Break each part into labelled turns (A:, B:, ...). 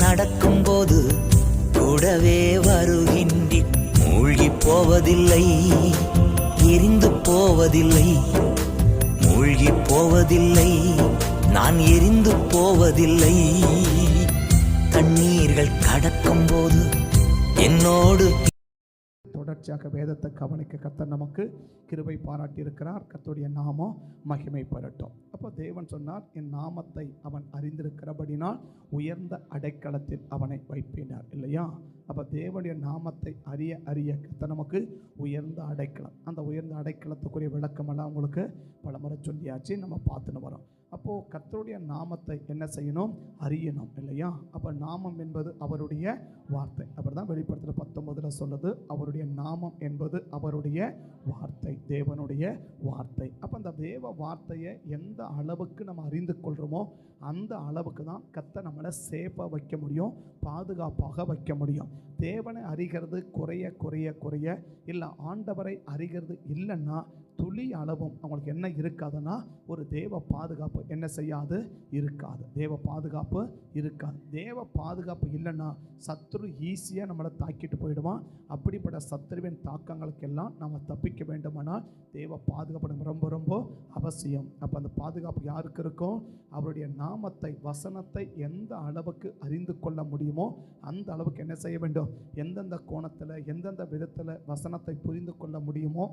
A: நடக்கும்போது கூடவே வருகின்றேன். மூழ்கி போவதில்லை, எரிந்து போவதில்லை, மூழ்கி போவதில்லை, நான் எரிந்து போவதில்லை. தண்ணீர்கள் கடக்கும்போது என்னோடு.
B: தொடர்ச்சியாக வேதத்தை கவனிக்க கர்த்தர் நமக்கு கிருபை பாராட்டி இருக்கிறார். கர்த்தருடைய நாமம் மகிமைப்படட்டும். அப்போ தேவன் சொன்னார், என் நாமத்தை அவன் அறிந்திருக்கிறபடினால் உயர்ந்த அடைக்கலத்தில் அவனை வைப்பினார் இல்லையா? அப்போ தேவனுடைய நாமத்தை அறிய அறிய கர்த்தர் நமக்கு உயர்ந்த அடைக்கலம். அந்த உயர்ந்த அடைக்கலத்துக்குரிய விளக்கமெல்லாம் உங்களுக்கு பலமுறை சொல்லியாச்சு, நம்ம பார்த்துன்னு வரோம். அப்போது கர்த்தருடைய நாமத்தை என்ன செய்யணும்? அறியணும் இல்லையா? அப்போ நாமம் என்பது அவருடைய வார்த்தை. அப்படி தான் வெளிப்படுத்தல் 19 சொல்லுது, அவருடைய நாமம் என்பது அவருடைய வார்த்தை, தேவனுடைய வார்த்தை. அப்போ அந்த தேவ வார்த்தையை எந்த அளவுக்கு நம்ம அறிந்து கொள்கிறோமோ அந்த அளவுக்கு தான் கர்த்தர் நம்மளை சேஃபாக வைக்க முடியும், பாதுகாப்பாக வைக்க முடியும். தேவனை அறிகிறது குறைய குறைய குறைய இல்லை, ஆண்டவரை அறிகிறது இல்லைன்னா துளி அளவும் அவங்களுக்கு என்ன இருக்காதுன்னா ஒரு தேவ பாதுகாப்பு என்ன செய்யாது? இருக்காது. தேவ பாதுகாப்பு இருக்காது. தேவ பாதுகாப்பு இல்லைன்னா சத்ரு ஈஸியாக நம்மளை தாக்கிட்டு போயிடுவான். அப்படிப்பட்ட சத்ருவின் தாக்கங்களுக்கெல்லாம் நம்ம தப்பிக்க வேண்டுமானால் தேவ பாதுகாப்பு ரொம்ப ரொம்ப அவசியம். அப்போ அந்த பாதுகாப்பு யாருக்கு இருக்கும்? அவருடைய நாமத்தை, வசனத்தை எந்த அளவுக்கு அறிந்து கொள்ள முடியுமோ அந்த அளவுக்கு என்ன செய்ய வேண்டும்? எந்தெந்த கோணத்தில் எந்தெந்த விதத்தில் வசனத்தை புரிந்து கொள்ள முடியுமோ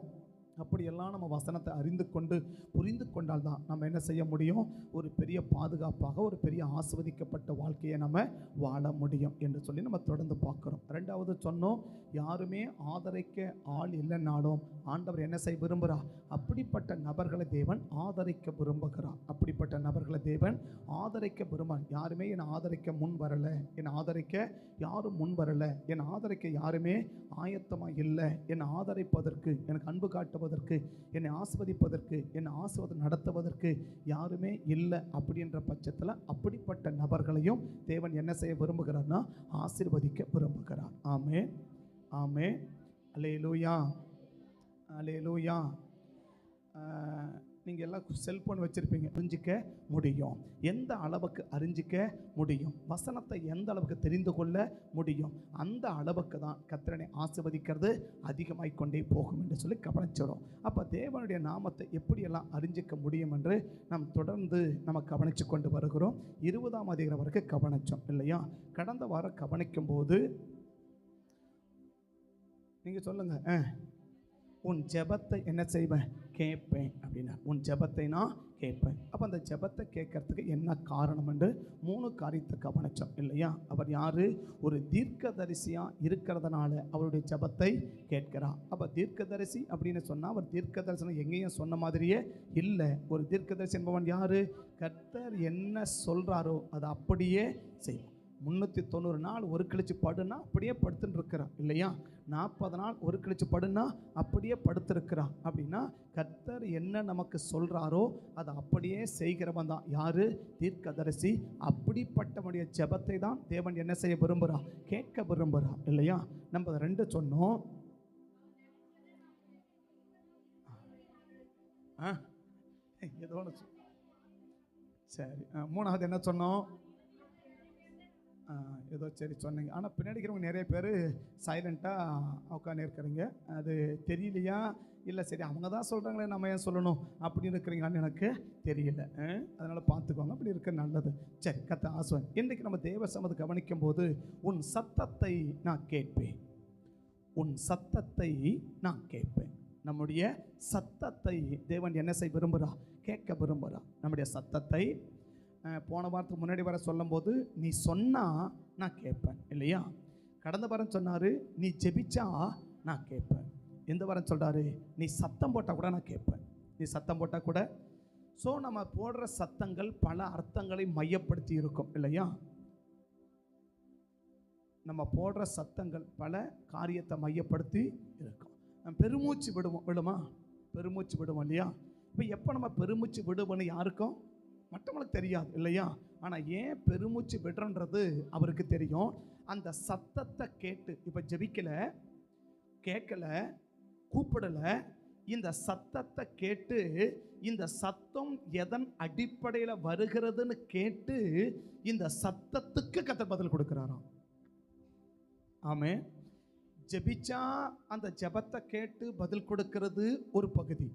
B: அப்படியெல்லாம் நம்ம வசனத்தை அறிந்து கொண்டு புரிந்து கொண்டால் தான் நம்ம என்ன செய்ய முடியும்? ஒரு பெரிய பாதுகாப்பாக, ஒரு பெரிய ஆசீர்வதிக்கப்பட்ட வாழ்க்கையை நம்ம வாழ முடியும் என்று சொல்லி நம்ம தொடர்ந்து பார்க்குறோம். ரெண்டாவது சொன்னோம், யாருமே ஆதரிக்க ஆள் இல்லைன்னாலும் ஆண்டவர் என்ன செய்ய விரும்புகிறார்? அப்படிப்பட்ட நபர்களை தேவன் ஆதரிக்க விரும்புகிறார். அப்படிப்பட்ட நபர்களை தேவன் ஆதரிக்க விரும்ப. யாருமே என்னை ஆதரிக்க முன் வரலை, என்னை ஆதரிக்க யாரும் முன் வரலை, என்னை ஆதரிக்க யாருமே ஆயத்தமாக இல்லை, என்னை ஆதரிப்பதற்கு, எனக்கு அன்பு காட்டுவதற்கு, என்னை ஆஸ்வதிப்பதற்கு, என்னை ஆஸ்வதம் நடத்துவதற்கு யாருமே இல்லை. அப்படின்ற பட்சத்தில் அப்படிப்பட்ட நபர்களையும் தேவன் என்ன செய்ய விரும்புகிறார்னா ஆசீர்வதிக்க விரும்புகிறார். ஆமே ஆமே, அல்லேலூயா அல்லேலூயா. நீங்கள் எல்லாம் செல்ஃபோன் வச்சுருப்பீங்க, அறிஞ்சிக்க முடியும். எந்த அளவுக்கு அறிஞ்சிக்க முடியும்? வசனத்தை எந்த அளவுக்கு தெரிந்து கொள்ள முடியும்? அந்த அளவுக்கு தான் கர்த்தரை ஆசீர்வதிக்கிறது அதிகமாகிக் கொண்டே போகும் என்று சொல்லி கவனிச்சிடும். அப்போ தேவனுடைய நாமத்தை எப்படியெல்லாம் அறிஞ்சிக்க முடியும் என்று நாம் தொடர்ந்து நம்ம கவனித்து கொண்டு வருகிறோம். 20ஆம் அதிகாரம் வரைக்கும் கவனித்தோம் இல்லையா? கடந்த வாரம் கவனிக்கும் போது நீங்கள் சொல்லுங்கள், உன் ஜெபத்தை என்ன செய்வேன்? கேட்பேன் அப்படின்னா. உன் ஜெபத்தை நான் கேட்பேன். அப்போ அந்த ஜெபத்தை கேட்கறதுக்கு என்ன காரணம் என்று 3 காரியத்தை கவனித்தோம் இல்லையா? அவர் யார்? ஒரு தீர்க்கதரிசியாக இருக்கிறதுனால அவருடைய ஜெபத்தை கேட்கிறார். அப்போ தீர்க்கதரிசி அப்படின்னு சொன்னால் அவர் தீர்க்கதரிசனம் எங்கேயும் சொன்ன மாதிரியே இல்லை. ஒரு தீர்க்கதரிசி என்பவன் யார்? கர்த்தர் என்ன சொல்கிறாரோ அதை அப்படியே செய்வான். 390 நாள் ஒரு கழிச்சு படுனா அப்படியே படுத்துன்னு இருக்கிறான் இல்லையா? 40 நாள் ஒரு கழிச்சு படுனா அப்படியே படுத்திருக்கிறான். அப்படின்னா கர்த்தர் என்ன நமக்கு சொல்கிறாரோ அதை அப்படியே செய்கிறவன் தான் யார்? தீர்க்கதரிசி. அப்படிப்பட்டவனுடைய ஜெபத்தை தான் தேவன் என்ன செய்ய விரும்புகிறான்? கேட்க விரும்புகிறான் இல்லையா? நம்ம 2 சொன்னோம். ஏதோ ஒன்று சரி. 3வது என்ன சொன்னோம்? ஏதோ சரி சொன்னீங்க. ஆனால் பின்னாடி இருக்கிறவங்க நிறைய பேர் சைலண்ட்டாக உட்காந்து இருக்கிறீங்க. அது தெரியலையா இல்லை சரி அவங்க தான் சொல்கிறாங்களே நம்ம ஏன் சொல்லணும் அப்படின்னு இருக்கிறீங்களான்னு எனக்கு தெரியல. அதனால் பார்த்துக்கோங்க, அப்படி இருக்க நல்லது. சரி, கர்த்தர் ஆசீர்வதி. இன்றைக்கு நம்ம தேவ சமூகத்தை கவனிக்கும் போது உன் சத்தத்தை நான் கேட்பேன், உன் சத்தத்தை நான் கேட்பேன். நம்முடைய சத்தத்தை தேவன் என்ன செய்ய விரும்புகிறா? கேட்க விரும்புகிறா. நம்முடைய சத்தத்தை போன வாரத்துக்கு முன்னாடி வர சொல்லும் போது நீ சொன்னா நான் கேட்பேன் இல்லையா? கடந்த வாரம் சொன்னார் நீ ஜெபிச்சா நான் கேட்பேன். எந்த வாரம் சொல்கிறாரு? நீ சத்தம் போட்டால் கூட நான் கேட்பேன். நீ சத்தம் போட்டால் கூட. ஸோ நம்ம போடுற சத்தங்கள் பல அர்த்தங்களை மையப்படுத்தி இருக்கும் இல்லையா? நம்ம போடுற சத்தங்கள் பல காரியத்தை மையப்படுத்தி இருக்கும். பெருமூச்சு விடுமா? பெருமூச்சு விடுவோம் இல்லையா? இப்போ எப்போ நம்ம பெருமூச்சு விடுவோன்னு யாருக்கும் மற்றவங்களுக்கு தெரியாது இல்லையா? ஆனால் ஏன் பெருமூச்சு விடுறன்றது அவருக்கு தெரியும். அந்த சத்தத்தை கேட்டு இப்போ ஜெபிக்கலை, கேட்கலை, கூப்பிடலை, இந்த சத்தத்தை கேட்டு, இந்த சத்தம் எதன் அடிப்படையில் வருகிறதுன்னு கேட்டு இந்த சத்தத்துக்கு கர்த்தர் பதில் கொடுக்கிறாராம். ஆமென். ஜெபிச்சா அந்த ஜெபத்தை கேட்டு பதில் கொடுக்கிறது ஒரு பகுதி.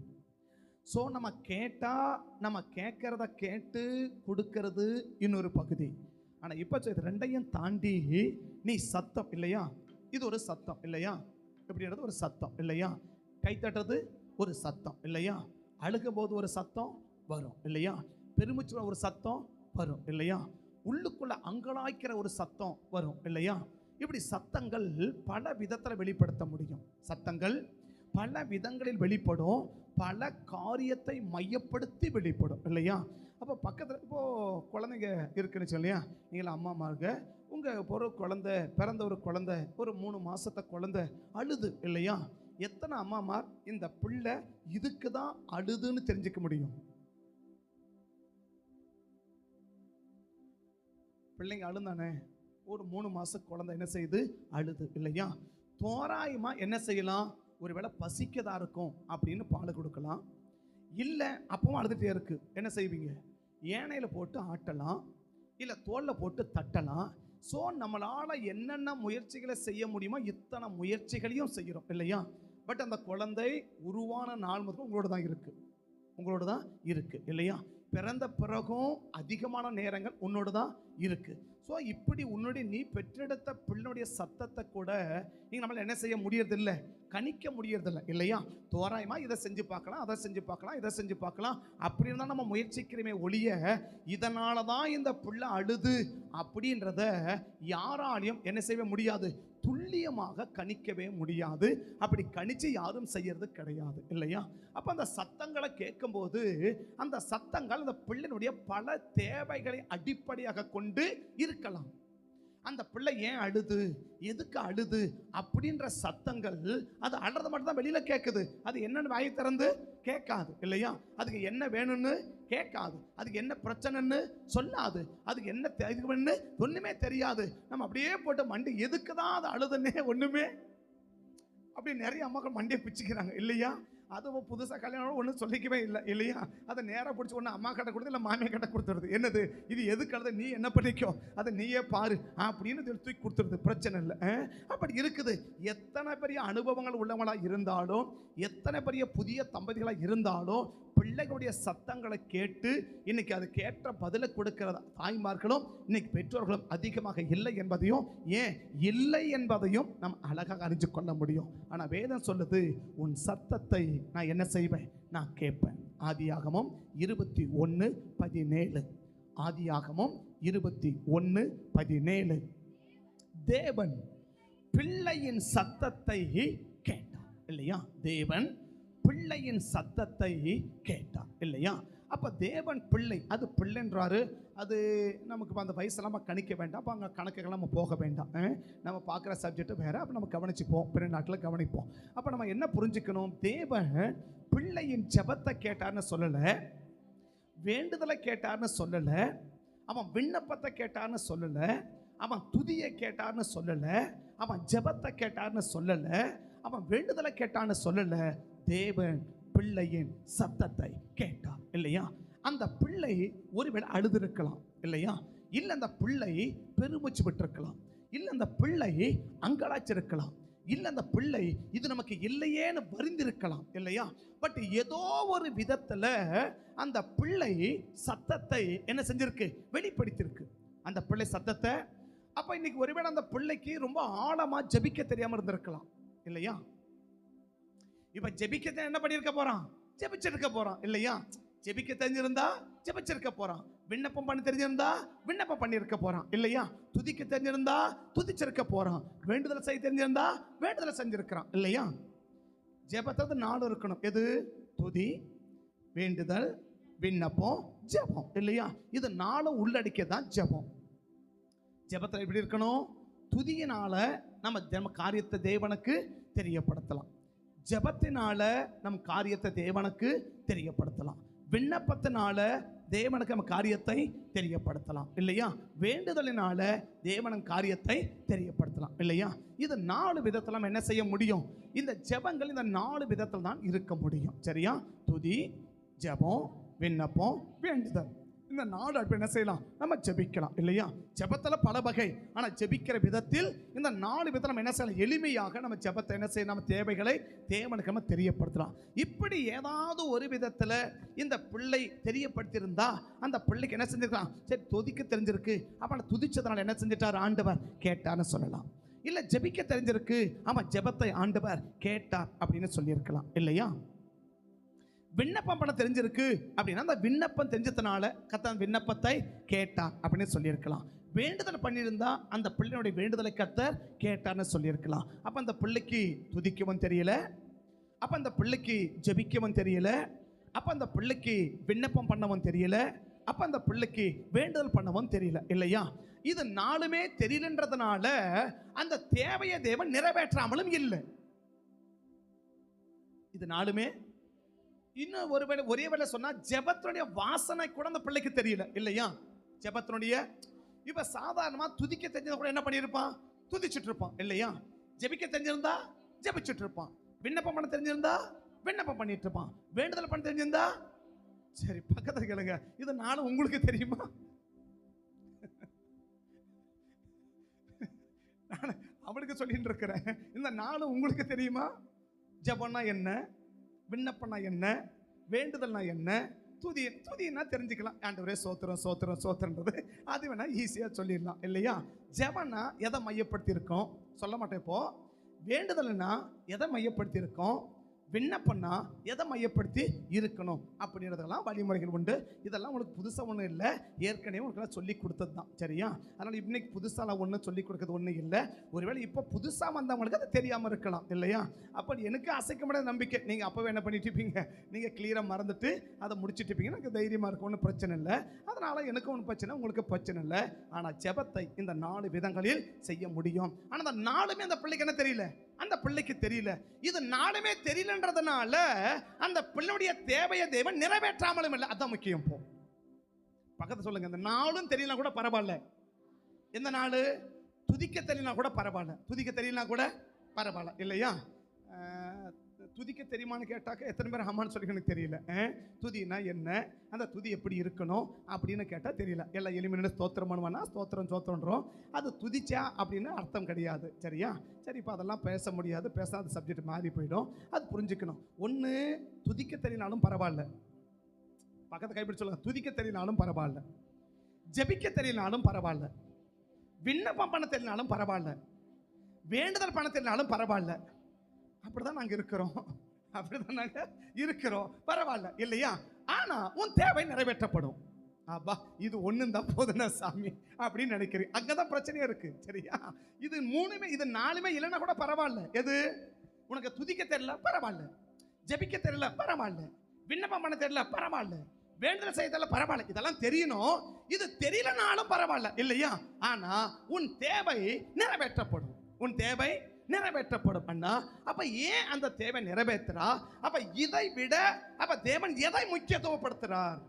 B: ஸோ நம்ம கேட்டால் நம்ம கேட்கறத கேட்டு கொடுக்கறது இன்னொரு பகுதி. ஆனால் இப்போ இது ரெண்டையும் தாண்டி நீ சத்தம் இல்லையா, இது ஒரு சத்தம் இல்லையா, எப்படின்றது ஒரு சத்தம் இல்லையா, கை தட்டுறது ஒரு சத்தம் இல்லையா, அழுகும் போது ஒரு சத்தம் வரும் இல்லையா, பெருமிச்சு ஒரு சத்தம் வரும் இல்லையா, உள்ளுக்குள்ள அங்கலாய்க்கிற ஒரு சத்தம் வரும் இல்லையா. இப்படி சத்தங்கள் பல விதத்தில் வெளிப்படுத்த முடியும். சத்தங்கள் பல விதங்களில் வெளிப்படும், பல காரியத்தை மையப்படுத்தி வெளிப்படும் இல்லையா. அப்போ பக்கத்தில் இப்போது குழந்தைங்க இருக்குன்னு சொல்லியா, நீங்களா அம்மாமாருங்க, உங்கள் ஒரு குழந்தை பிறந்த ஒரு குழந்தை ஒரு 3 மாதத்தை குழந்தை அழுது இல்லையா, எத்தனை அம்மாமார் இந்த பிள்ளை இதுக்கு தான் அழுதுன்னு தெரிஞ்சுக்க முடியும்? பிள்ளைங்க அழுந்தானே, ஒரு 3 மாச குழந்தை என்ன செய்யுது, அழுது இல்லையா. தோராயமா என்ன செய்யலாம், ஒருவேளை பசிக்கதா இருக்கும் அப்படின்னு பால் கொடுக்கலாம், இல்லை அப்பவும் அழுதுகிட்டே இருக்கு, என்ன செய்வீங்க, ஏனையில் போட்டு ஆட்டலாம், இல்லை தோளில் போட்டு தட்டலாம். ஸோ நம்மளால் என்னென்ன முயற்சிகளை செய்ய முடியுமோ இத்தனை முயற்சிகளையும் செய்கிறோம் இல்லையா. பட் அந்த குழந்தை உருவான நாள் முதல் உங்களோட தான் இருக்கு இல்லையா. பிறந்த பிறகும் அதிகமான நேரங்கள் உன்னோடு தான் இருக்கு. ஸோ இப்படி உன்னுடைய நீ பெற்றெடுத்த பிள்ளையுடைய சத்தத்தை கூட நீங்கள் நம்மளால் என்ன செய்ய முடியறதில்லை, கணிக்க முடியறதில்லை இல்லையா. தோராயமாக இதை செஞ்சு பார்க்கலாம், அதை செஞ்சு பார்க்கலாம், இதை செஞ்சு பார்க்கலாம் அப்படின்னு தான் நம்ம முயற்சிக்கிறோமே ஒழிய, இதனால தான் இந்த பிள்ளை அழுது அப்படின்றத யாராலையும் என்ன செய்ய முடியாது, துல்லியமாக கணிக்கவே முடியாது. அப்படி கணிச்சு யாரும் செய்யறது கிடையாது இல்லையா. அப்போ அந்த சத்தங்களை கேட்கும்போது அந்த சத்தங்கள் அந்த பிள்ளையினுடைய பல தேவைகளை அடிப்படையாக கொண்டு இருக்கலாம். அந்த பிள்ளை ஏன் அழுது, எதுக்கு அழுது அப்படின்ற சத்தங்கள் அது அழுறது மட்டும் தான் வெளியில கேட்குது. அது என்னன்னு வாயை திறந்து கேட்காது இல்லையா. அதுக்கு என்ன வேணும்னு கேட்காது, அதுக்கு என்ன பிரச்சனைன்னு சொல்லாது, அதுக்கு என்ன இதுன்னு ஒண்ணுமே தெரியாது. நம்ம அப்படியே போட்டு மண்டி எதுக்கு தான் அது அழுதுன்னே ஒண்ணுமே, அப்படி நிறைய அம்மாக்கள் மண்டியை பிச்சுக்கிறாங்க இல்லையா. அதுவும் புதுசாக கல்யாணம் ஒன்றும் சொல்லிக்கவே இல்லை இல்லையா. அதை நேராக பிடிச்சி ஒன்று அம்மா கிட்ட கொடுத்து இல்லை மாமியை கிட்ட கொடுத்துருது. என்னது இது, எதுக்கு அழுது, நீ என்ன பண்ணிக்கோ, அதை நீயே பாரு அப்படின்னு தூக்கி கொடுத்துருது, பிரச்சனை இல்லை. அப்படி இருக்குது. எத்தனை பெரிய அனுபவங்கள் உள்ளவங்களாக இருந்தாலும், எத்தனை பெரிய புதிய தம்பதிகளாக இருந்தாலும், பிள்ளைகளுடைய சத்தங்களை கேட்டு இன்னைக்கு அதுக்கு ஏற்ற பதிலை கொடுக்கிற தாய்மார்களும் இன்னைக்கு பெற்றோர்களும் அதிகமாக இல்லை என்பதையும், ஏன் இல்லை என்பதையும் நாம் அழகாக அறிஞ்சு கொள்ள முடியும். ஆனால் வேதம் சொல்லுது, உன் சத்தத்தை நான் என்ன செய்வேன், நான் கேட்பேன். ஆதியாகமம் 21:17. ஆதியாகமம் 21:17. தேவன் பிள்ளையின் சத்தத்தை கேட்டார் இல்லையா. தேவன் பிள்ளையின் சத்தத்தை கேட்டார் இல்லையா. அப்போ தேவன் பிள்ளை, அது பிள்ளைன்றாரு, அது நமக்கு அந்த வயசெல்லாம் கணிக்க வேண்டாம். அப்போ அங்கே கணக்குகள் நம்ம போக வேண்டாம். நம்ம பார்க்குற சப்ஜெக்ட் வேறு, அப்போ நம்ம கவனிச்சுப்போம், பிற நாட்டில் கவனிப்போம். அப்போ நம்ம என்ன புரிஞ்சுக்கணும், தேவன் பிள்ளையின் ஜெபத்தை கேட்டார்னு சொல்லலை, வேண்டுதலை கேட்டார்னு சொல்லலை, அவன் விண்ணப்பத்தை கேட்டார்னு சொல்லலை, அவன் துதியை கேட்டார்னு சொல்லலை, அவன் ஜெபத்தை கேட்டார்னு சொல்லலை, அவன் வேண்டுதலை கேட்டான்னு சொல்லலை. தேவன் பிள்ளையின் சத்தத்தை கேட்டார் இல்லையா. அந்த பிள்ளை ஒருவேளை அழுதிருக்கலாம் இல்லையா, இல்லை அந்த பிள்ளை பெருமூச்சு விட்டிருக்கலாம், இல்லை அந்த பிள்ளை அங்கலாச்சிருக்கலாம், இல்லை அந்த பிள்ளை இது நமக்கு இல்லையேன்னு வருந்திருக்கலாம் இல்லையா. பட் ஏதோ ஒரு விதத்தில் அந்த பிள்ளை சத்தத்தை என்ன செஞ்சிருக்கு, வெளிப்படுத்தியிருக்கு அந்த பிள்ளை சத்தத்தை. அப்போ இன்னைக்கு ஒருவேளை அந்த பிள்ளைக்கு ரொம்ப ஆழமாக ஜெபிக்க தெரியாமல் இருந்திருக்கலாம் இல்லையா. இப்ப ஜெபிக்க என்ன பண்ணிருக்க போறான், ஜெபிச்சிருக்க போறான் இல்லையா. ஜெபிக்க தெரிஞ்சிருந்தா ஜெபிச்சிருக்க போறான், விண்ணப்பம் பண்ண தெரிஞ்சிருந்தா விண்ணப்பம் பண்ணிருக்க போறான் இல்லையா. துதிக்க தெரிஞ்சிருந்தா துதிச்சிருக்க போறான், வேண்டுதல் செய்ய தெரிஞ்சிருந்தா வேண்டுதலை செஞ்சிருக்கிறான் இல்லையா. ஜெபத்துக்கு 4 இருக்கணும், எது, துதி, வேண்டுதல், விண்ணப்பம், ஜெபம் இல்லையா. இது 4 உள்ளடக்கியதான் ஜெபம். ஜெபத்தில் எப்படி இருக்கணும், துதியினால நம்ம காரியத்தை தேவனுக்கு தெரியப்படுத்தலாம், ஜெபத்தினால நம் காரியத்தை தேவனுக்கு தெரியப்படுத்தலாம், விண்ணப்பத்தினால தேவனுக்கு நம்ம காரியத்தை தெரியப்படுத்தலாம் இல்லையா? வேண்டுதலினால தேவனின் காரியத்தை தெரியப்படுத்தலாம் இல்லையா? இது 4 விதத்தில் நம்ம என்ன செய்ய முடியும்? இந்த ஜெபங்கள் இந்த 4 விதத்தில் தான் இருக்க முடியும். சரியா? துதி, ஜெபம், விண்ணப்பம், வேண்டுதல். இந்த 4 அடுப்பு என்ன செய்யலாம்? நம்ம ஜெபிக்கலாம் இல்லையா? ஜெபத்தில் பல வகை, ஆனால் ஜெபிக்கிற விதத்தில் இந்த 4 விதத்தில் நம்ம என்ன செய்யலாம்? எளிமையாக நம்ம ஜெபத்தை என்ன செய்யலாம்? நம்ம தேவைகளை தேவனுக்கு நம்ம தெரியப்படுத்தலாம். இப்படி ஏதாவது ஒரு விதத்தில் இந்த பிள்ளை தெரியப்படுத்தியிருந்தா அந்த பிள்ளைக்கு என்ன செஞ்சிருக்கலாம்? சரி, துதிக்க தெரிஞ்சிருக்கு, அப்போ துதிச்சதுனால என்ன செஞ்சிட்டார்? ஆண்டவர் கேட்டார்னு சொல்லலாம். இல்லை ஜெபிக்க தெரிஞ்சிருக்கு, ஆமாம் ஜெபத்தை ஆண்டவர் கேட்டார் அப்படின்னு சொல்லியிருக்கலாம் இல்லையா? விண்ணப்பம் பண்ண தெரிஞ்சிருக்கு அப்படின்னா அந்த விண்ணப்பம் தெரிஞ்சதுனால கர்த்தர் விண்ணப்பத்தை கேட்டார் அப்படின்னு சொல்லியிருக்கலாம். வேண்டுதல் பண்ணியிருந்தா அந்த பிள்ளையுடைய வேண்டுதலை கர்த்தர் கேட்டார்னு சொல்லியிருக்கலாம். அப்போ அந்த பிள்ளைக்கு துதிக்கவும் தெரியல, அப்போ அந்த பிள்ளைக்கு ஜெபிக்கவும் தெரியல, அப்போ அந்த பிள்ளைக்கு விண்ணப்பம் பண்ணவும் தெரியல, அப்போ அந்த பிள்ளைக்கு வேண்டுதல் பண்ணவும் தெரியல இல்லையா? இது 4மே தெரியலன்றதுனால அந்த தேவையை தேவன் நிறைவேற்றாமலும் இல்லை. இது 4மே இன்னும் ஒரே வேளை சொன்னா ஜெபத்தினுடைய வாசனை கூட அந்த பிள்ளைக்கு தெரியல இல்லையா? ஜெபத்தினுடைய இப்ப சாதாரணமா துதிக்க தெரிஞ்சத கூட என்ன பண்ணியிருப்பான்? துதிச்சுட்டு இருப்பான் இல்லையா? ஜெபிக்க தெரிஞ்சிருந்தா ஜெபிச்சுட்டு இருப்பான், விண்ணப்பம் பண்ண தெரிஞ்சிருந்தா விண்ணப்பம் பண்ணிட்டு இருப்பான், வேண்டுதல் பண்ண தெரிஞ்சிருந்தா சரி. பக்கத்துல கேளுங்க, இது 4 உங்களுக்கு தெரியுமா? நான் அவனுக்கு சொல்லிட்டு இருக்கிறேன், இந்த 4 உங்களுக்கு தெரியுமா? ஜெபம்னா என்ன, விண்ணப்பம்னா என்ன, வேண்டுதல்னா என்ன, துதினா தெரிஞ்சுக்கலாம். ஆண்டவரே சோத்திரம் சோத்திரம் சோத்திரன்றது அது வேணா ஈஸியாக சொல்லிடலாம் இல்லையா? ஜெபம்னா எதை மையப்படுத்தி இருக்கோம் சொல்ல மாட்டேன். இப்போ வேண்டுதல்னா எதை மையப்படுத்தி இருக்கோம், விண்ணப்பம்னா எதை மையப்படுத்தி இருக்கணும் அப்படின்றதெல்லாம் வழிமுறைகள் உண்டு. இதெல்லாம் உங்களுக்கு புதுசாக ஒன்றும் இல்லை, ஏற்கனவே உங்களுக்கு சொல்லி கொடுத்தது தான். சரியா? அதனால் இன்னைக்கு புதுசாக ஒன்றும் சொல்லி கொடுக்கறது ஒன்றும் இல்லை. ஒருவேளை இப்போ புதுசாக வந்தவங்களுக்கு அது தெரியாமல் இருக்கலாம் இல்லையா? அப்போ எனக்கு அசைக்க முடியாத நம்பிக்கை, நீங்கள் அப்போவே என்ன பண்ணிட்டு இருப்பீங்க? நீங்கள் கிளியராக மறந்துட்டு அதை முடிச்சுட்டு இருப்பீங்க. எனக்கு தைரியமாக இருக்கும், ஒன்றும் பிரச்சனை இல்லை. அதனால் எனக்கு ஒன்றும் பிரச்சனை, உங்களுக்கு பிரச்சனை இல்லை. ஆனால் ஜெபத்தை இந்த 4 விதங்களில் செய்ய முடியும். ஆனால் அந்த 4மே அந்த பிள்ளைக்கு என்ன தெரியல? அந்த பிள்ளைக்கு தெரியல. இது 4மே தெரியலன்றதுனால அந்த பிள்ளையுடைய தேவையை தேவன் நிறைவேற்றாமலும் இல்லை. அதான் முக்கியம். போ பக்கத்து சொல்லுங்க, இந்த 4ம் தெரியலனா கூட பரவாயில்ல. எந்த 4? துதிக்க தெரியலனா கூட பரவாயில்ல, துதிக்க தெரியலனா கூட பரவாயில்ல இல்லையா? துதிக்க தெரியுமான்னு கேட்டாக்க எத்தனை பேர் அம்மான்னு சொல்லி எனக்கு தெரியல. துதினா என்ன, அந்த துதி எப்படி இருக்கணும் அப்படின்னு கேட்டால் தெரியல. எல்லாம் எளிமையான ஸ்தோத்திரம் பண்ணுவானா ஸ்தோத்திரம் சோத்திரன்றோம், அது துதிச்சா அப்படின்னு அர்த்தம் கிடையாது. சரியா? சரி, இப்போ அதெல்லாம் பேச முடியாது, பேசாத சப்ஜெக்ட் மாறி போயிடும். அது புரிஞ்சுக்கணும். ஒன்று துதிக்க தெரியனாலும் பரவாயில்ல, பக்கத்தை கைப்பிடி சொல்லுங்க, துதிக்க தெரியனாலும் பரவாயில்ல, ஜெபிக்க தெரியனாலும் பரவாயில்ல, விண்ணப்பம் பண்ண தெரியனாலும் பரவாயில்ல, வேண்டுதல் பண்ண தெரியனாலும் பரவாயில்ல. அப்படிதான் நாங்க இருக்கிறோம், அப்படிதான் நாங்க இருக்கிறோம், பரவாயில்ல இல்லையா? ஆனா உன் தேவை நிறைவேற்றப்படும். அப்பா இது ஒண்ணும் தான் போதுனா சாமி அப்படின்னு நினைக்கிறேன். அங்கதான் பிரச்சனையா இருக்கு. சரியா? இது 3மே இது 4மே இல்லைன்னா கூட பரவாயில்ல. எது? உனக்கு துதிக்க தெரியல பரவாயில்ல, ஜெபிக்க தெரியல பரவாயில்ல, விண்ணப்பம் பண்ண தெரியல பரவாயில்ல, வேண்டுதல் செய்ய தெரியல பரவாயில்ல. இதெல்லாம் தெரியணும். இது தெரியலனாலும் பரவாயில்ல இல்லையா? ஆனா உன் தேவை நிறைவேற்றப்படும், உன் தேவை நிறைவேற்றப்படும். அண்ணா அப்ப ஏன் அந்த தேவை நிறைவேற்றுறா? அப்ப இதை விட அப்ப தேவன் எதை முக்கியத்துவப்படுத்துறார்?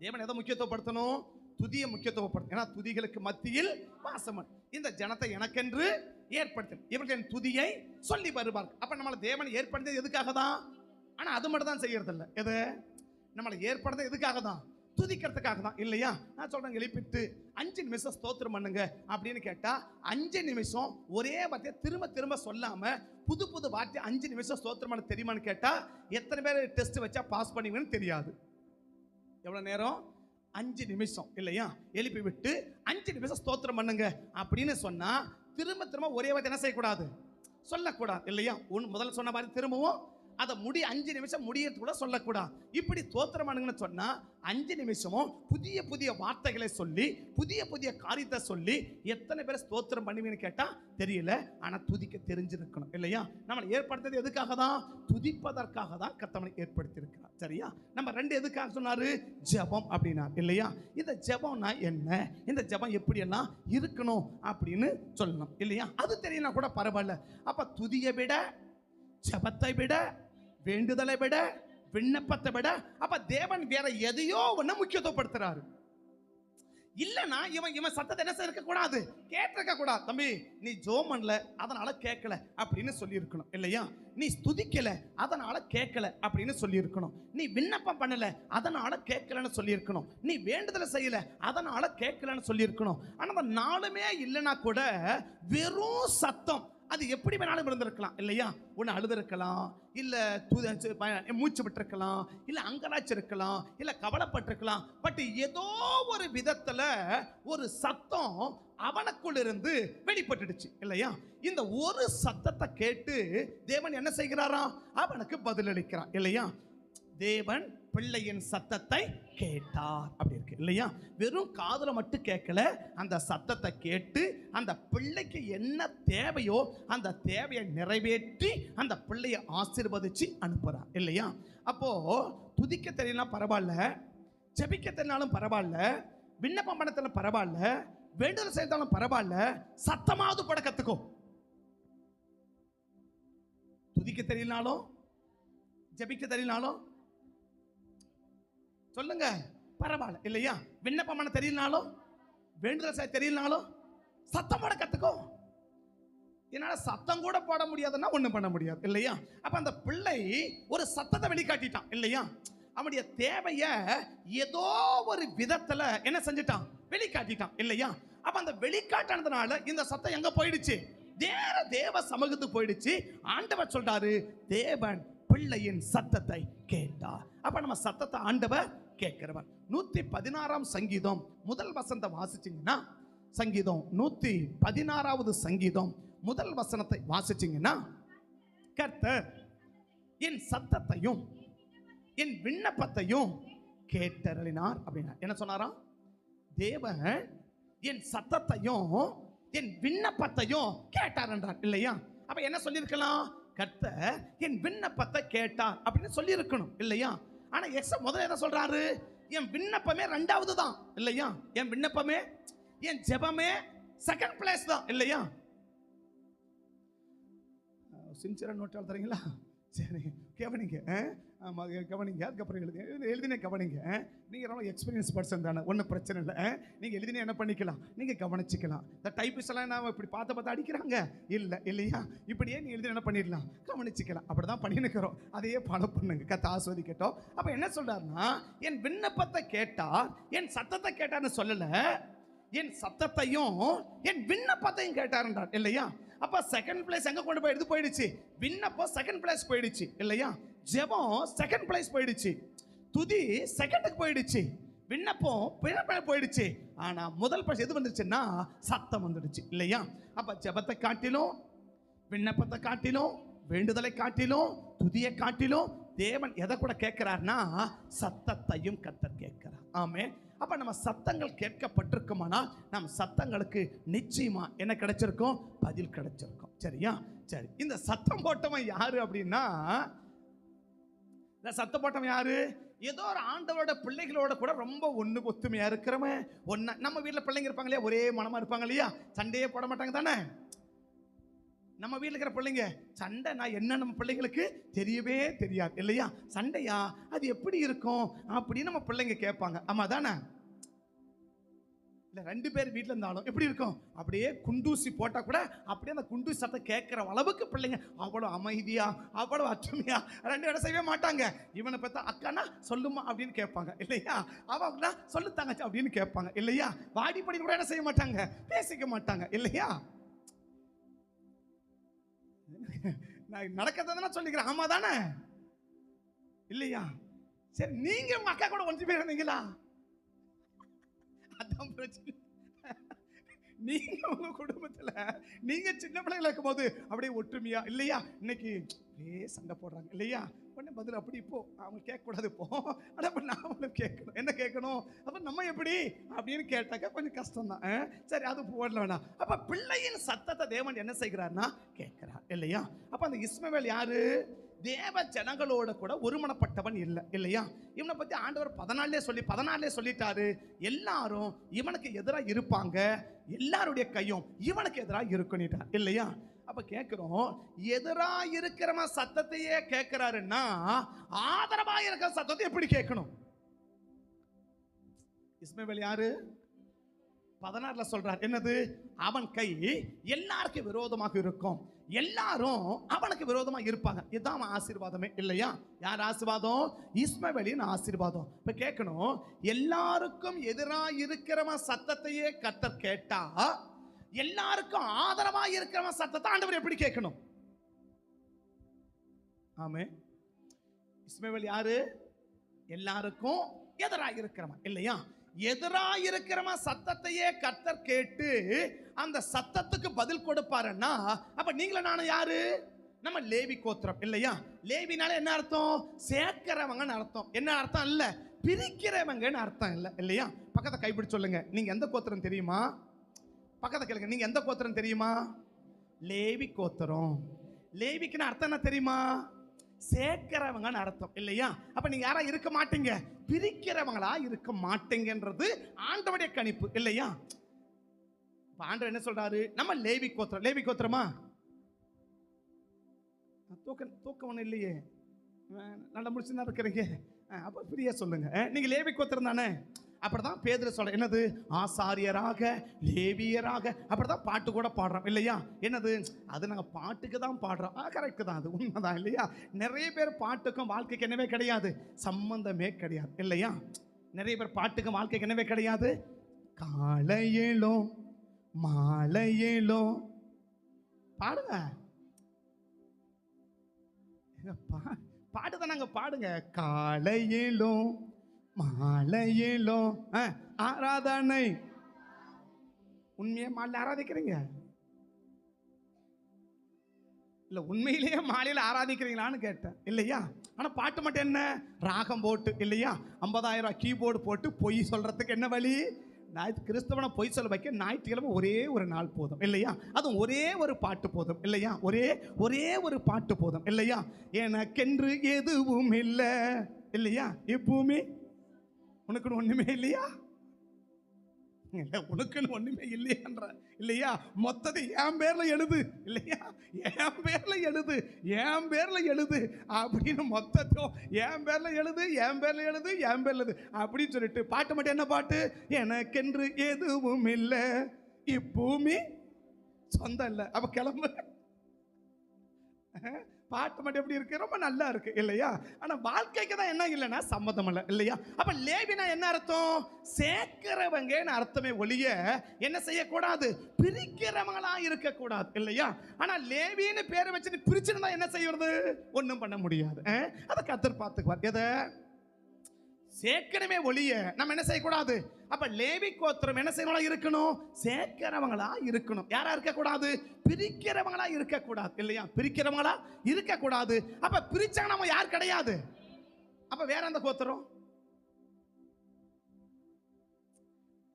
B: தேவன் எதை முக்கியத்துவப்படுத்தணும்? துதியை முக்கியத்துவப்படுத்தும். ஏன்னா துதிகளுக்கு மத்தியில் வாசமன் இந்த ஜனத்தை எனக்கென்று ஏற்படுத்தும், இவர்களின் துதியை சொல்லி வருவார். அப்ப நம்மளை தேவன் ஏற்படுத்தியது எதுக்காக தான்? ஆனா அது மட்டும் தான் செய்யறது இல்லை. எது? நம்மளை ஏற்படுத்த எதுக்காக தான்? துதிக்கிறதுக்காக தான் இல்லையா? நான் சொல்றேன், எழுப்பிட்டு 5 நிமிஷம் ஸ்தோத்திரம் பண்ணுங்க அப்படின்னு கேட்டா 5 நிமிஷம் ஒரே வார்த்தையை திரும்ப திரும்ப சொல்லாம புது புது வார்த்தை 5 நிமிஷம் ஸ்தோத்திரம் பண்ண தெரியுமான்னு கேட்டா எத்தனை பேர் டெஸ்ட் வச்சா பாஸ் பண்ணுவீங்கன்னு தெரியாது. எவ்வளவு நேரம்? 5 நிமிஷம் இல்லையா? எழுப்பி விட்டு 5 நிமிஷம் ஸ்தோத்திரம் பண்ணுங்க அப்படின்னு சொன்னா திரும்ப திரும்ப ஒரே வார்த்தை என்ன செய்யக்கூடாது? சொல்லக்கூடாது இல்லையா? முதல்ல சொன்ன மாதிரி திரும்பவும் அதை 5 நிமிஷம் முடியறதுக்குள்ள சொல்லக்கூடாது. இப்படி ஸ்தோத்திரம் பண்ணுங்கன்னு சொன்னா 5 நிமிஷமும் புதிய புதிய வார்த்தைகளை சொல்லி புதிய புதிய காரியத்தை சொல்லி எத்தனை பேர் ஸ்தோத்திரம் பண்ணுவீங்கன்னு கேட்டா தெரியல. ஆனா துதிக்க தெரிஞ்சிருக்கணும் இல்லையா? நம்மளை ஏற்படுத்தது எதுக்காக தான்? துதிப்பதற்காக தான் கர்த்தர் ஏற்படுத்தி இருக்கிறார். சரியா? நம்ம 2 எதுக்காக சொன்னாரு? ஜெபம் அப்படின்னா இல்லையா? இந்த ஜெபம்னா என்ன, இந்த ஜெபம் எப்படி எல்லாம் இருக்கணும் அப்படின்னு சொல்லணும் இல்லையா? அது தெரியலனா கூட பரவாயில்ல. அப்ப துதியை விட, ஜெபத்தை விட, வேண்டுதலை விட, விண்ணப்பத்தை விட அப்ப தேவன் வேற எதையோ ஒண்ணு முக்கியத்துவப்படுத்துறாரு. இல்லனா இவன் சத்தத்தை என்ன செய்ய கூடாது, கேட்டிருக்க கூடாது. தம்பி நீ ஜெபம் பண்ணல அதனால கேட்கல அப்படின்னு சொல்லி இருக்கணும் இல்லையா? நீ ஸ்துதிக்கல அதனால கேட்கல அப்படின்னு சொல்லி இருக்கணும். நீ விண்ணப்பம் பண்ணல அதனால கேட்கலன்னு சொல்லி இருக்கணும். நீ வேண்டுதலை செய்யல அதனால கேட்கலன்னு சொல்லி இருக்கணும். ஆனா அந்த நாளுமே இல்லைன்னா கூட வெறும் சத்தம் அது எப்படி வேணாலும் இருந்திருக்கலாம் இல்லையா? ஒன்று அழுதுருக்கலாம், இல்லை மூச்சு விட்டுருக்கலாம், இல்லை அங்கலாச்சிருக்கலாம், இல்லை கவலைப்பட்டிருக்கலாம். பட் ஏதோ ஒரு விதத்தில் ஒரு சத்தம் அவனுக்குள்ள இருந்து வெளிப்பட்டுடுச்சு இல்லையா? இந்த ஒரு சத்தத்தை கேட்டு தேவன் என்ன செய்கிறாரா? அவனுக்கு பதிலளிக்கிறான் இல்லையா? தேவன் பிள்ளையின் சத்தத்தை கேட்டார் அப்படி இருக்கு இல்லையா? வெறும் காதுல மட்டும் கேட்கல, அந்த சத்தத்தை கேட்டு அந்த பிள்ளைக்கு என்ன தேவையோ அந்த தேவையை நிறைவேற்றி அந்த பிள்ளையை ஆசீர்வதிச்சு அனுப்புறார் இல்லையா? அப்போ துதிக்க தெரியலாம் பரவாயில்ல, ஜெபிக்க தெரியனாலும் பரவாயில்ல, விண்ணப்பம் பண்ண பரவாயில்ல, வேண்டுதல் செய்தாலும் பரவாயில்ல, சத்தமாவது போட கத்துக்கோ. துதிக்க தெரியனாலும் ஜெபிக்க தெரியனாலும் சொல்லுங்க பரவாயில்ல இல்லையா? விண்ணப்பம் பண்ண தெரியலனாலும் வேண்டுதல் செய்ய தெரியலனாலும் சத்தம் போட கத்துக்கோ. என்னால சத்தம் கூட போட முடியாதுன்னா ஒண்ணும் பண்ண முடியாது இல்லையா? அப்ப அந்த பிள்ளை ஒரு சத்தத்தை வெளிக்காட்டிட்டான் இல்லையா? அவனுடைய தேவைய ஏதோ ஒரு விதத்துல என்ன செஞ்சிட்டான், வெளிக்காட்டிட்டான் இல்லையா? அப்ப அந்த வெளிக்காட்டினதுனால இந்த சத்தம் எங்க போயிடுச்சு? தேவ சமூகத்துக்கு போயிடுச்சு. ஆண்டவர் சொல்றாரு, தேவன் பிள்ளையின் சத்தத்தை கேட்டார். அப்ப நம்ம சத்தத்தை ஆண்டவர் கேட்கிறவர். 116 சங்கீதம் முதல் வசனத்தை வாசிச்சீங்கன்னா, சங்கீதம் 116 சங்கீதம் முதல் வசனத்தை வாசிச்சீங்கன்னா, கர்த்தர் என் சத்தத்தையும் என் விண்ணப்பத்தையும் கேட்டருளினார் அப்படின்னா என்ன சொன்னாராம்? தேவன் என் சத்தத்தையும் என் விண்ணப்பத்தையும் கேட்டார் என்றார் இல்லையா? அப்ப என்ன சொல்லியிருக்கலாம்? கர்த்தர் என் விண்ணப்பத்தை கேட்டார் அப்படின்னு சொல்லி இருக்கணும் இல்லையா? ஆனா முதல்ல என்ன சொல்றாரு? என் விண்ணப்பமே ரெண்டாவது தான் இல்லையா? என் விண்ணப்பமே, என் ஜெபமே செகண்ட் பிளேஸ் தான் இல்லையா? சின்சியரா நோட் எழுதுறீங்களா? சரி கவனிங்க, கவனிங்க. அதுக்கப்புறம் எழுதினே கவனிங்க. நீங்கள் ரொம்ப எக்ஸ்பீரியன்ஸ் பர்சன் தானே, ஒன்றும் பிரச்சனை இல்லை. நீங்கள் எழுதினே என்ன பண்ணிக்கலாம், நீங்கள் கவனிச்சிக்கலாம். இந்த டைப்பிஸ்ட் எல்லாம் நான் இப்படி பார்த்து அடிக்கிறாங்க இல்லை இல்லையா? இப்படியே நீ எழுதி என்ன பண்ணிடலாம், கவனிச்சிக்கலாம். அப்படி தான் பண்ணிருக்கிறோம். அதையே ஃபாலோ பண்ணுங்க. கத்த ஆஸ்வதிக்கட்டும். அப்போ என்ன சொல்றாருன்னா, என் விண்ணப்பத்தை கேட்டார், என் சத்தத்தை கேட்டார்னு சொல்லலை, என் சத்தத்தையும் என் விண்ணப்பத்தையும் கேட்டார்ன்றார் இல்லையா? அப்ப செகண்ட் பிளேஸ் எங்க கொண்டு போய் எடுத்து போயிடுச்சு? விண்ணப்பம் செகண்ட் பிளேஸ் போயிடுச்சு இல்லையா? ஜெபம் செகண்ட் பிளேஸ் போயிடுச்சு, துதி செகண்டுக்கு போயிடுச்சு, விண்ணப்பம் போயிடுச்சு. ஆனா முதல் பிளேஸ் எது வந்துருச்சுன்னா சத்தம் வந்துடுச்சு இல்லையா? அப்ப ஜெபத்தை காட்டிலும், விண்ணப்பத்தை காட்டிலும், வேண்டுதலை காட்டிலும், துதியை காட்டிலும் தேவன் எதை கூட கேட்கிறார்னா சத்தத்தையும் கர்த்தர் கேட்கிறார். ஆமென். அப்ப நம்ம சத்தங்கள் கேட்கப்பட்டிருக்குமானா நம் சத்தங்களுக்கு நிச்சயமா என்ன கிடைச்சிருக்கும்? பதில் கிடைச்சிருக்கும். சரியா? சரி, இந்த சத்தம் போட்டவன் யாரு அப்படின்னா, இந்த சத்தம் போட்டவன் யாரு? ஏதோ ஒரு ஆண்டவரோட பிள்ளைகளோட கூட ரொம்ப ஒத்துமையா இருக்கிறவன். நம்ம வீட்டுல பிள்ளைங்க இருப்பாங்க இல்லையா, ஒரே மனமா இருப்பாங்க இல்லையா, சண்டையே போட மாட்டாங்க தானே. நம்ம வீட்டில் இருக்கிற பிள்ளைங்க சண்டை நான் என்ன நம்ம பிள்ளைங்களுக்கு தெரியவே தெரியாது இல்லையா? சண்டையா அது எப்படி இருக்கும் அப்படின்னு நம்ம பிள்ளைங்க கேட்பாங்க. ஆமா தானே? இல்லை, 2 பேர் வீட்டில் இருந்தாலும் எப்படி இருக்கும், அப்படியே குண்டூசி போட்டால் கூட அப்படியே அந்த குண்டூசி சத்தம் கேட்குற அளவுக்கு பிள்ளைங்க அவ்வளோ அமைதியா, அவ்வளோ அற்றுமையா 2 இடம் செய்யவே மாட்டாங்க. இவனை பார்த்தா அக்கானா சொல்லுமா அப்படின்னு கேட்பாங்க இல்லையா? அவனா சொல்லுத்தாங்க அப்படின்னு கேட்பாங்க இல்லையா? வாடிப்படி கூட என்ன செய்ய மாட்டாங்க, பேசிக்க மாட்டாங்க இல்லையா? நான் நடக்கிறத சொல்லிக்கிறேன். ஆமா தானே இல்லையா? சரி, நீங்க உங்க அக்கா கூட ஒன்று பேர் இருந்தீங்களா? அதான் பிரச்சனை. நீங்க உங்க குடும்பத்துல நீங்க சின்ன பிள்ளைகளா இருக்கும் போது அப்படியே ஒற்றுமையா இல்லையா? இன்னைக்கு சண்டை போடுறாங்க இல்லையா? உடனே பதில் அப்படி இப்போ அவங்க கேட்க கூடாது. இப்போ ஆனா நாமளும் கேட்கணும். என்ன கேட்கணும்? அப்ப நம்ம எப்படி அப்படின்னு கேட்டாக்க கொஞ்சம் கஷ்டம் தான். சரி, அது போடல வேணாம். அப்ப பிள்ளையின் சத்தத்தை தேவன் என்ன செய்கிறார்னா கேட்கிறார் இல்லையா? அப்ப அந்த இஸ்மவேல் யாரு? தேவ ஜனங்களோட கூட ஒருமனப்பட்டவன் இல்லை இல்லையா? இவனை பத்தி ஆண்டவர் 14 சொல்லிட்டாரு. எல்லாரும் இவனுக்கு எதிராக இருப்பாங்க, எல்லாருடைய கையும் இவனுக்கு எதிராக இருக்குன்னுட்டார் இல்லையா? அப்ப கேட்கிறோம், எதிரா இருக்கிறவன் சத்தத்தையே கேட்கிறாருன்னா ஆதரவா இருக்கிற சத்தத்தை எப்படி கேட்கணும்? இஸ்மவேல் யாரு? 16 சொல்றார், என்னது? அவன் கை எல்லாருக்கும் விரோதமாக இருக்கும், எல்லாரும் அவனுக்கு விரோதமா இருப்பாங்க. இதுதான் ஆசீர்வாதமே இல்லையா? யார் ஆசீர்வாதம்? இஸ்மவேலின் ஆசீர்வாதம். இப்ப கேட்கணும், எல்லாருக்கும் எதிராக இருக்கிறவன் சத்தத்தையே கர்த்தர் கேட்டா, எல்லாருக்கும் ஆதரவா இருக்கிறவன் சத்தத்தை ஆண்டவர் எப்படி கேட்கணும்? ஆமே. இஸ்மவேல் யாரு? எல்லாருக்கும் எதிராக இருக்கிறவன் இல்லையா? எதிராக இருக்கிறவன் சத்தத்தையே கர்த்தர் கேட்டு அந்த சத்தத்துக்கு பதில் கொடுப்பாருன்னா, அப்ப நீங்களும் நானும் யாரு? நம்ம லேவி கோத்திரம் இல்லையா? லேவினால என்ன அர்த்தம்? சேர்க்கிறவங்கன்னு அர்த்தம். என்ன அர்த்தம்? இல்ல பிரிக்கிறவங்கன்னு அர்த்தம் இல்ல இல்லையா? பக்கத்தை கைப்பிடி சொல்லுங்க, நீங்க எந்த கோத்திரம் தெரியுமா? பக்கத்தை கேளுங்க, நீங்க எந்த கோத்திரம் தெரியுமா? லேவி கோத்திரம். லேவிக்குன்னு அர்த்தம் என்ன தெரியுமா? சேர்க்கிறவங்கன்னு அர்த்தம் இல்லையா? அப்ப நீங்க யாரா இருக்க மாட்டீங்க, பிரிக்கிறவங்களா இருக்க மாட்டீங்கன்றது ஆண்டவருடைய கணிப்பு இல்லையா? ஆண்டவர் என்ன சொல்றாரு? நம்ம லேவி கோத்திரம். லேவி கோத்திரமா? தூக்கம் ஒண்ணு இல்லையே, நல்லா முடிச்சுதான் இருக்கிறீங்க. அப்ப ஃப்ரீயா சொல்லுங்க, நீங்க லேவி கோத்திரம் தானே? அப்படிதான் பேதுரு சொல்ற, என்னது? ஆசாரியராக லேவியராக. அப்படிதான் பாட்டு கூட பாடுறோம் இல்லையா? என்னது? அது நாங்க பாட்டுக்கு தான் பாடுறோம். கரெக்ட் தான், அது உண்மைதான் இல்லையா? நிறைய பேர் பாட்டுக்கும் வாழ்க்கைக்கு என்னவே கிடையாது, சம்பந்தமே கிடையாது இல்லையா? நிறைய பேர் பாட்டுக்கும் வாழ்க்கைக்கு என்னவே கிடையாது. காலையிலும் மாலையிலும் பாடுங்க, பாட்டுதான் நாங்க பாடுங்க. காலையிலும் மாலையிலும் ஆராதனை. உண்மையே மாலையில ஆராதிக்கிறீங்க இல்ல? உண்மையிலேயே மாலையில ஆராதிக்கிறீங்களான்னு கேட்டேன் இல்லையா? ஆனா பாட்டு மட்டும் என்ன? ராகம் போட்டு இல்லையா? 50,000 கீபோர்டு போட்டு பொய் சொல்றதுக்கு என்ன வழி? கிறிஸ்தவனை பொய் சொல்ல வைக்க ஞாயிற்றுக்கிழமை ஒரே ஒரு நாள் போதும் இல்லையா? அதுவும் ஒரே ஒரு பாட்டு போதும் இல்லையா? ஒரே ஒரு பாட்டு போதும் இல்லையா? எனக்கென்று எதுவும் இல்லை இல்லையா? எப்பவுமே உனக்குன்னு ஒண்ணுமே இல்லையா? உனக்குன்னு ஒண்ணுமே இல்லையான்ற இல்லையா? மொத்தத்தை என் பேர்ல எழுது இல்லையா? என் பேர்ல எழுது, என் பேர்ல எழுது அப்படின்னு மொத்தத்தையும் என் பேர்ல எழுது, என் பேர்ல எழுது, என் பேர்ல எழுது அப்படின்னு சொல்லிட்டு பாட்டு மட்டும் என்ன பாட்டு? எனக்கென்று எதுவும் இல்லை, இப்பூமி சொந்தம் இல்லை. அப்ப கிளம்பு. பாட்டு மட்டும் எப்படி இருக்கு? ரொம்ப நல்லா இருக்கு இல்லையா? ஆனா வாழ்க்கைக்கு தான் என்ன இல்லைன்னா சம்மதம் இல்லை இல்லையா? அப்ப லேவினா என்ன அர்த்தம்? சேர்க்கிறவங்கன்னு அர்த்தமே ஒழிய என்ன செய்யக்கூடாது? பிரிக்கிறவங்களா இருக்கக்கூடாது இல்லையா? ஆனா லேவின்னு பேரை வச்சுட்டு பிரிச்சிருந்தா என்ன செய்யறது? ஒன்றும் பண்ண முடியாது. அதை கர்த்தர் பார்த்துக்குவார். எதை? சேர்க்கணுமே ஒழிய நம்ம என்ன செய்யக்கூடாது. அப்ப லேவி கோத்திரம் என்ன செய்யணும்? இருக்கணும், சேர்க்கிறவங்களா இருக்கணும். யாரா இருக்கக்கூடாது? பிரிக்கிறவங்களா இருக்கக்கூடாது இல்லையா? பிரிக்கிறவங்களா இருக்கக்கூடாது. அப்ப பிரிச்சாங்க நம்ம யார் கிடையாது. அப்ப வேற எந்த கோத்திரம்?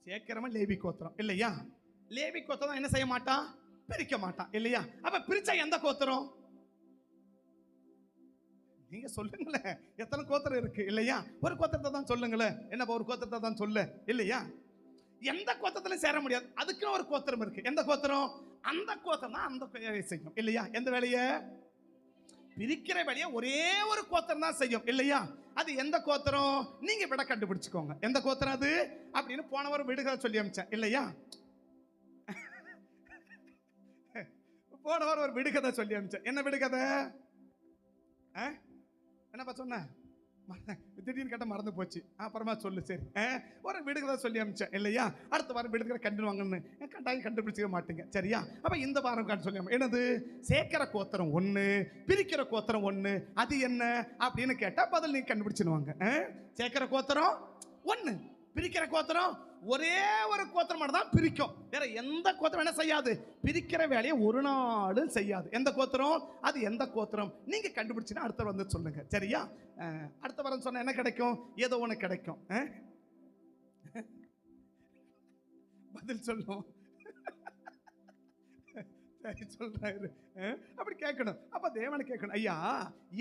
B: சேர்க்கிறவன் லேவி கோத்திரம் இல்லையா? லேவி கோத்திரம் என்ன செய்ய மாட்டான்? பிரிக்க மாட்டான் இல்லையா? அப்ப பிரிச்சா எந்த கோத்திரம்? நீங்க சொல்லுங்களேன், எத்தனை கோத்திரம் இருக்கு இல்லையா? ஒரு கோத்திரத்தை தான் சொல்லுங்களேன். என்ன ஒரு கோத்திரத்தை தான் சொல்ல இல்லையா? எந்த கோத்திரத்திலும் சேர முடியாது, அதுக்கு ஒரு கோத்திரம் இருக்கு. எந்த கோத்திரம்? அந்த கோத்திரம் தான் அந்த வேலையை செய்யும் இல்லையா? எந்த வேலையை? பிரிக்கிற வேலையை ஒரே ஒரு கோத்திரம் தான் செய்யும் இல்லையா? அது எந்த கோத்திரம்? நீங்க விட கண்டுபிடிச்சுக்கோங்க. எந்த கோத்திரம் அது அப்படின்னு போன வாரம் விடுகதை சொல்லி அமிச்சேன் இல்லையா? போன வாரம் ஒரு விடுகதை சொல்லி அமிச்சேன். என்ன விடுகதை? என்னப்பா சொன்ன? திடீர்னு கேட்ட மறந்து போச்சு. அப்புறமா சொல்லு. சரி, ஒரு விடுகதை சொல்லி அமிச்சேன் இல்லையா? அடுத்த வாரம் விடுகிற கண்டுவாங்கன்னு கட்டாயம் கண்டுபிடிச்சிக்க மாட்டீங்க சரியா? அப்ப இந்த வாரம் காட்டு சொல்லி என்னது? சேர்க்கிற கோத்திரம் ஒண்ணு, பிரிக்கிற கோத்திரம் ஒண்ணு. அது என்ன அப்படின்னு கேட்டா பதில் நீங்க கண்டுபிடிச்சிடுவாங்க. சேர்க்கிற கோத்திரம் ஒண்ணு, பிரிக்கிற கோத்திரம் ஒரே ஒரு கோத்திரம் மட்டும் தான் பிரிக்கும். வேற எந்த கோத்திரம் என்ன செய்யாது? பிரிக்கிற வேலையை ஒரு நாளும் செய்யாது. எந்த கோத்திரம்? அது எந்த கோத்திரம் நீங்க கண்டுபிடிச்சுன்னா அடுத்த வந்து சொல்லுங்க சரியா? அடுத்த வாரம் சொன்ன என்ன கிடைக்கும்? ஏதோ ஒண்ணு கிடைக்கும். பதில் சொல்லும். சரி சொல்றாரு. அப்படி கேட்கணும். அப்ப தேவனை கேட்கணும், ஐயா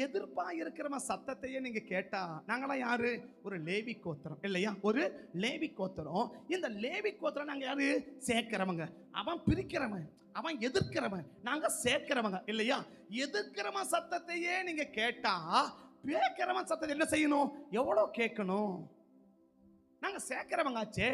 B: எதிர்ப்பா இருக்கிற சத்தத்தையே நீங்க கேட்டா, நாங்களாம் யாரு? ஒரு லேவி கோத்திரம் இல்லையா? ஒரு லேவி கோத்திரம். இந்த லேவி கோத்திரம் நாங்க யாரு? சேர்க்கிறவங்க. அவன் பிரிக்கிறவன், அவன் எதிர்க்கிறவன், நாங்க சேர்க்கிறவங்க இல்லையா? எதிர்க்கிறவன் சத்தத்தையே நீங்க கேட்டா, பேக்கிறவன் சத்தத்தை என்ன செய்யணும்? எவ்வளவு கேட்கணும்? நாங்க சேர்க்கிறவங்க ஆச்சே,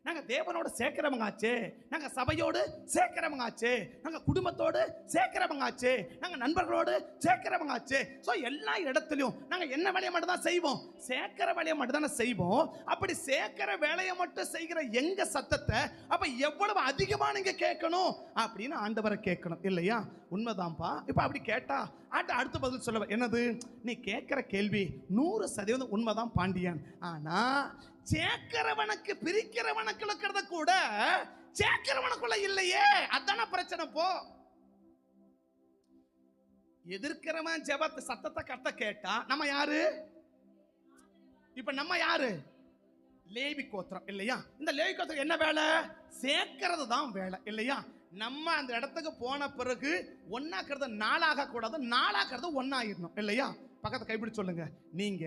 B: நாங்க தேவனோட சேர்க்கிறவங்க ஆச்சே, நாங்க சபையோடு சேர்க்கிறவங்க ஆச்சே, நாங்க குடும்பத்தோடு சேர்க்கிறவங்க ஆச்சே, நாங்க நண்பர்களோடு சேர்க்கிறவங்க ஆச்சே. சோ எல்லா இடத்துலயும் நாங்க என்ன வேலையை மட்டும் தான் செய்வோம்? சேர்க்கிற வேலையை மட்டும் தானே செய்வோம். அப்படி சேர்க்கிற வேலையை மட்டும் செய்கிற எங்க சத்தத்தை அப்ப எவ்வளவு அதிகமா நீங்க கேட்கணும் அப்படின்னு ஆண்டவரை கேட்கணும் இல்லையா? உண்மைதான்ப்பா. இப்ப அப்படி கேட்டா அடுத்த பதில் சொல்ல என்னது? நீ கேட்கிற கேள்வி 100% உண்மைதான் பாண்டியன். ஆனா சேர்க்கிறவனுக்கு பிரிக்கிறவனுக்கு இருக்கிறத கூட சேர்க்கிறவனுக்குள்ள இல்லையே, அதான பிரச்சனை. போ எதிர்க்கிறவன் ஜெபத்தை சத்தத்தை கத்த கேட்டா நம்ம யாரு? இப்ப நம்ம யாரு? லேவி கோத்திரம் இல்லையா? இந்த லேவி கோத்திரம் என்ன வேலை? சேர்க்கிறது தான் வேலை இல்லையா? நம்ம அந்த இடத்துக்கு போன பிறகு ஒன்னாக்குறது நாளாக கூடாது, நாளாக்குறது ஒன்னாயிடணும் இல்லையா? பக்கத்தை கைப்பிடி சொல்லுங்க. நீங்க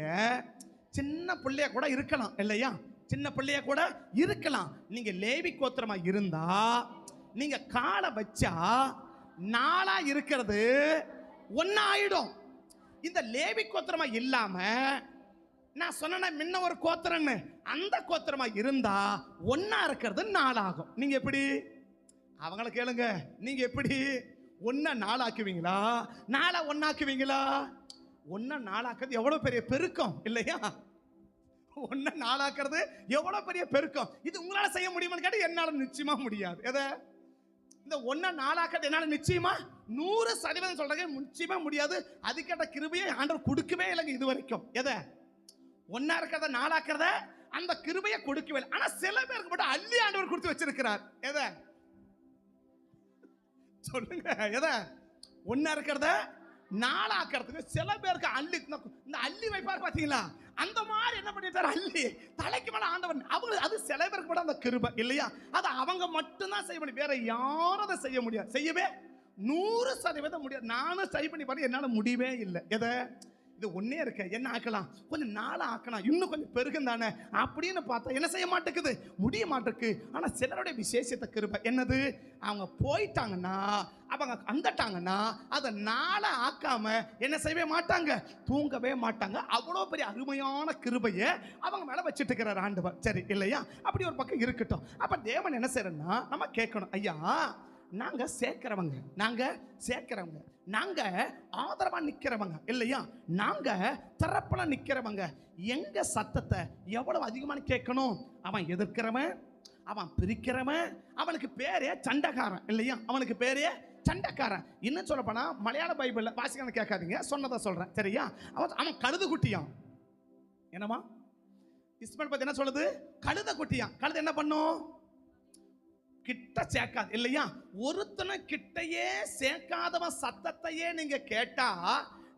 B: சின்ன பிள்ளைய கூட இருக்கலாம் இல்லையா? சின்ன பிள்ளைய கூட இருக்கலாம். நீங்க லேவி கோத்திரமா இருந்தா நீங்க காலை வச்சா நாளா இருக்கிறது ஒன்னாயிடும். இந்த லேவி கோத்திரமா இல்லாம நான் சொன்ன முன்ன ஒரு கோத்திரன்னு, அந்த கோத்திரமா இருந்தா ஒன்னா இருக்கிறது நாளாகும். நீங்க எப்படி? அவங்களை கேளுங்க, நீங்க எப்படி ஒன்ன நாளாக்குவீங்களா? நாளா ஒன்னாக்குவீங்களா? ஒன்ன நாளாக்குறது எவ்வளவு பெரிய பெருக்கம் இல்லையா? ஒன்ன நாளாக்குறது எவ்வளவு பெரிய பெருக்கம். இது உங்களால செய்ய முடியுமான்னு கேட்டா என்னால நிச்சயமா முடியாது. எதை? இந்த ஒன்ன நாளாக்குறது என்னால நிச்சயமா 100% சொல்றாங்க, நிச்சயமா முடியாது. அதுக்கேட்ட கிருபையை ஆண்டவர் கொடுக்கவே இல்லைங்க இது வரைக்கும். எதை? ஒன்னா இருக்கிறத நாளாக்குறத அந்த கிருபையை கொடுக்கவே இல்லை. ஆனா சில பேருக்கு மட்டும் அள்ளி ஆண்டவர் கொடுத்து வச்சிருக்கிறார். எதை சொல்லுங்க? எதை? ஒன்னா இருக்கிறத நாளாக்கிறதுக்கு சில பேருக்கு அள்ளி, இந்த அள்ளி வைப்பார் பாத்தீங்களா? அந்த மாதிரி என்ன பண்ணிட்டாரு? அள்ளி தலைக்கு மேல ஆண்டவன் அவங்க, அது சில பேருக்கு கூட அந்த கிருபை இல்லையா? அது அவங்க மட்டும்தான் செய்ய முடியும், வேற யாரும் அதை செய்ய முடியாது. செய்யவே 100% முடியாது. நானும் ட்ரை பண்ணி பாரு, என்னால முடியவே இல்லை. எதை? இது ஒன்னே இருக்க, என்ன ஆக்கலாம்? கொஞ்சம் நாளா ஆக்கலாம், இன்னும் கொஞ்சம் பெருகும் தானே அப்படின்னு பார்த்தா என்ன செய்ய மாட்டேங்குது? முடிய மாட்டேக்கு. ஆனா சிலருடைய விசேஷத்தை கிருபை என்னது? அவங்க போயிட்டாங்கன்னா, அவங்க வந்துட்டாங்கன்னா அதை நாளா ஆக்காம என்ன செய்யவே மாட்டாங்க? தூங்கவே மாட்டாங்க. அவ்வளோ பெரிய அருமையான கிருபையை அவங்க மேல வச்சுட்டு இருக்கிறார் ஆண்டவர். சரி இல்லையா? அப்படி ஒரு பக்கம் இருக்கட்டும். அப்ப தேவன் என்ன செய்யறன்னா, நம்ம கேட்கணும், ஐயா நாங்க சேர்க்கிறவங்க, நாங்க சேர்க்கிறவங்க, நாங்க ஆதரவா நிக்கிறவங்க இல்லையா? நாங்க தரப்புல நிக்கிறவங்க. எங்க சத்தத்தை எவ்வளவு அதிகமான கேட்கணும்? அவன் எதிர்க்கிறவன், அவன் பிரிக்கிறவன், அவனுக்கு பேரே சண்டைக்காரன் இல்லையா? அவனுக்கு பேரே சண்டைக்காரன். இன்னும் சொல்ல போனா மலையாள பைபிள்ல வாசிக்கணும், கேட்காதீங்க, சொன்னதை சொல்றேன் சரியா? அவன் கழுது குட்டியான். என்னமா இஸ்மாயில் பத்தி என்ன சொல்லுது? கழுத குட்டியான். கழுது என்ன பண்ணும்? கிட்ட சேர்க்காது இல்லையா? ஒருத்தனை கிட்டையே சேர்க்காதவன் சத்தத்தையே நீங்க கேட்டா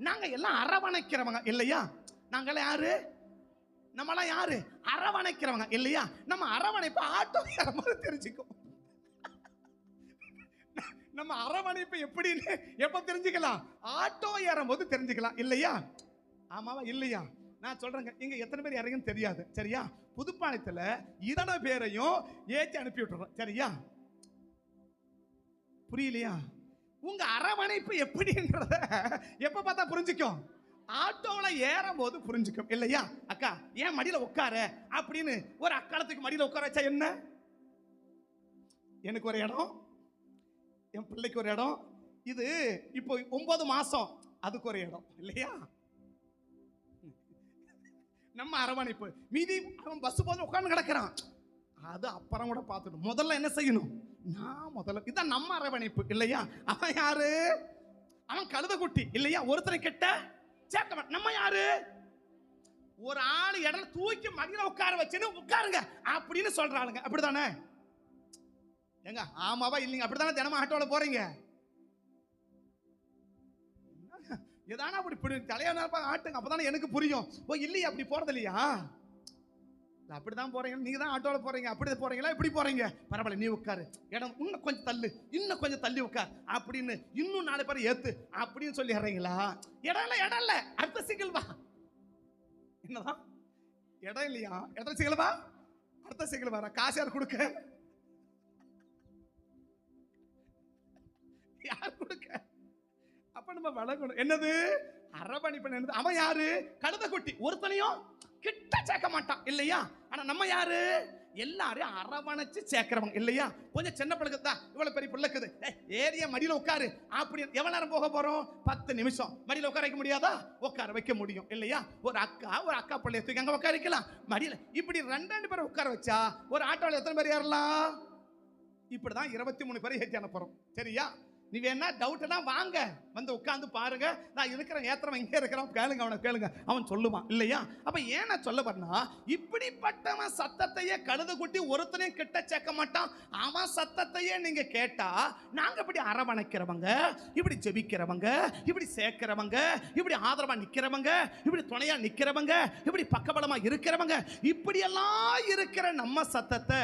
B: நாங்க எல்லாம் அரவணைக்கிறவங்க இல்லையா? நாங்களாம் யாரு? நம்மளாம் யாரு? அரவணைக்கிறவங்க இல்லையா? நம்ம அரவணைப்பு ஆட்டோ ஏறும்போது தெரிஞ்சுக்கும். நம்ம அரவணைப்பு எப்படின்னு எப்ப தெரிஞ்சுக்கலாம்? ஆட்டோ ஏறும்போது தெரிஞ்சுக்கலாம் இல்லையா? ஆமாவா இல்லையா? நான் சொல்றேங்க, இங்க எத்தனை பேர் இறங்குன்னு தெரியாது சரியா? புதுப்பாளையத்துல இதன பேரையும் ஏற்றி அனுப்பி விட்டுறோம் சரியா? புரியலையா? உங்க அரவணைப்பு எப்படின்றத எப்ப பார்த்தா புரிஞ்சுக்கும்? ஆட்டோல ஏறும் போது புரிஞ்சுக்கும் இல்லையா? அக்கா ஏன் மடியில உட்கார அப்படின்னு ஒரு அக்காலத்துக்கு மடியில உட்கார வச்சா என்ன? எனக்கு ஒரு இடம், என் பிள்ளைக்கு ஒரு இடம், இது இப்போ 9 மாசம், அதுக்கு ஒரு இடம் இல்லையா? நம்ம அரவணைப்பு. மீதி அவன் பஸ் போது உட்கார்ந்து கிடக்கிறான், அது அப்புறம் கூட பார்த்துடும். முதல்ல என்ன செய்யணும்? நான் முதல்ல, இதான் நம்ம அரவணைப்பு இல்லையா? அவன் யாரு? அவன் கழுத குட்டி இல்லையா? ஒருத்தரை கிட்ட சேர்க்க மாட்டான். நம்ம யாரு? ஒரு ஆள் இடம் தூக்கி மடியில உட்கார வச்சுன்னு உட்காருங்க அப்படின்னு சொல்றாளுங்க. அப்படிதானே? எங்க ஆமாவா இல்லைங்க? அப்படித்தானே தினமும் ஆட்டோல போறீங்க? எதானா அப்படி தலையா ஆட்டுங்க, அப்பதானே எனக்கு புரியும். ஓ இல்லையா அப்படி போறது இல்லையா? அப்படிதான் போறீங்க, நீங்க தான் ஆட்டோல போறீங்க, அப்படி போறீங்களா இப்படி போறீங்க, பரவாயில்ல நீ உட்காரு, இடம் இன்னும் கொஞ்சம் தள்ளு, இன்னும் கொஞ்சம் தள்ளி உட்கார் அப்படின்னு இன்னும் 4 பேர் ஏத்து அப்படின்னு சொல்லி இறீங்களா? இடம் இல்ல அடுத்த சிங்கிள் வா. என்னதான் இடம் இல்லையா? எத்தனை சிங்கிள் வா? அடுத்த சிங்கிள் வர காசு யார் கொடுக்க? யார் கொடுக்க? அப்ப நம்ம வளர்க்கணும். என்னது அரவணைப்பு? என்னது? அவன் யாரு? கழுத குட்டி. ஒருத்தனையும் கிட்ட சேர்க்க மாட்டான் இல்லையா? ஆனா நம்ம யாரு? எல்லாரையும் அரவணைச்சு சேர்க்கிறவங்க இல்லையா? கொஞ்சம் சின்ன பிள்ளைக்கு தான் இவ்வளவு பெரிய பிள்ளைக்குது, ஏரியா மடியில உட்காரு அப்படி எவ்வளவு நேரம் போக போறோம்? 10 நிமிஷம். மடியில உட்கார வைக்க முடியாதா? உட்கார வைக்க முடியும் இல்லையா? ஒரு அக்கா பிள்ளைய தூக்கி அங்க உட்கார வைக்கலாம் மடியில. இப்படி 2 பேரை உட்கார வச்சா ஒரு ஆட்டோல எத்தனை பேர் ஏறலாம்? இப்படிதான் 23 பேரை ஏற்றி அனுப்புறோம். சரியா? நீ வேணா டவுட்னா வாங்க வந்து உட்கார்ந்து பாருங்க, நான் இருக்கிறேன், ஏத்துறவன் இங்கே இருக்கிறான், கேளுங்க அவனை கேளுங்க, அவன் சொல்லுவான் இல்லையா? அப்ப ஏன் நான் சொல்ல வரனா, இப்படிப்பட்டவன் சத்தத்தையே கழுது குட்டி ஒருத்தனையும் கிட்ட சேர்க்க மாட்டான். அவன் சத்தத்தையே நீங்க கேட்டா நாங்க இப்படி அரவணைக்கிறவங்க, இப்படி ஜெபிக்கிறவங்க, இப்படி சேர்க்கிறவங்க, இப்படி ஆதரவா நிக்கிறவங்க, இப்படி துணையா நிக்கிறவங்க, இப்படி பக்கபலமா இருக்கிறவங்க, இப்படி எல்லாம் இருக்கிற நம்ம சத்தத்தை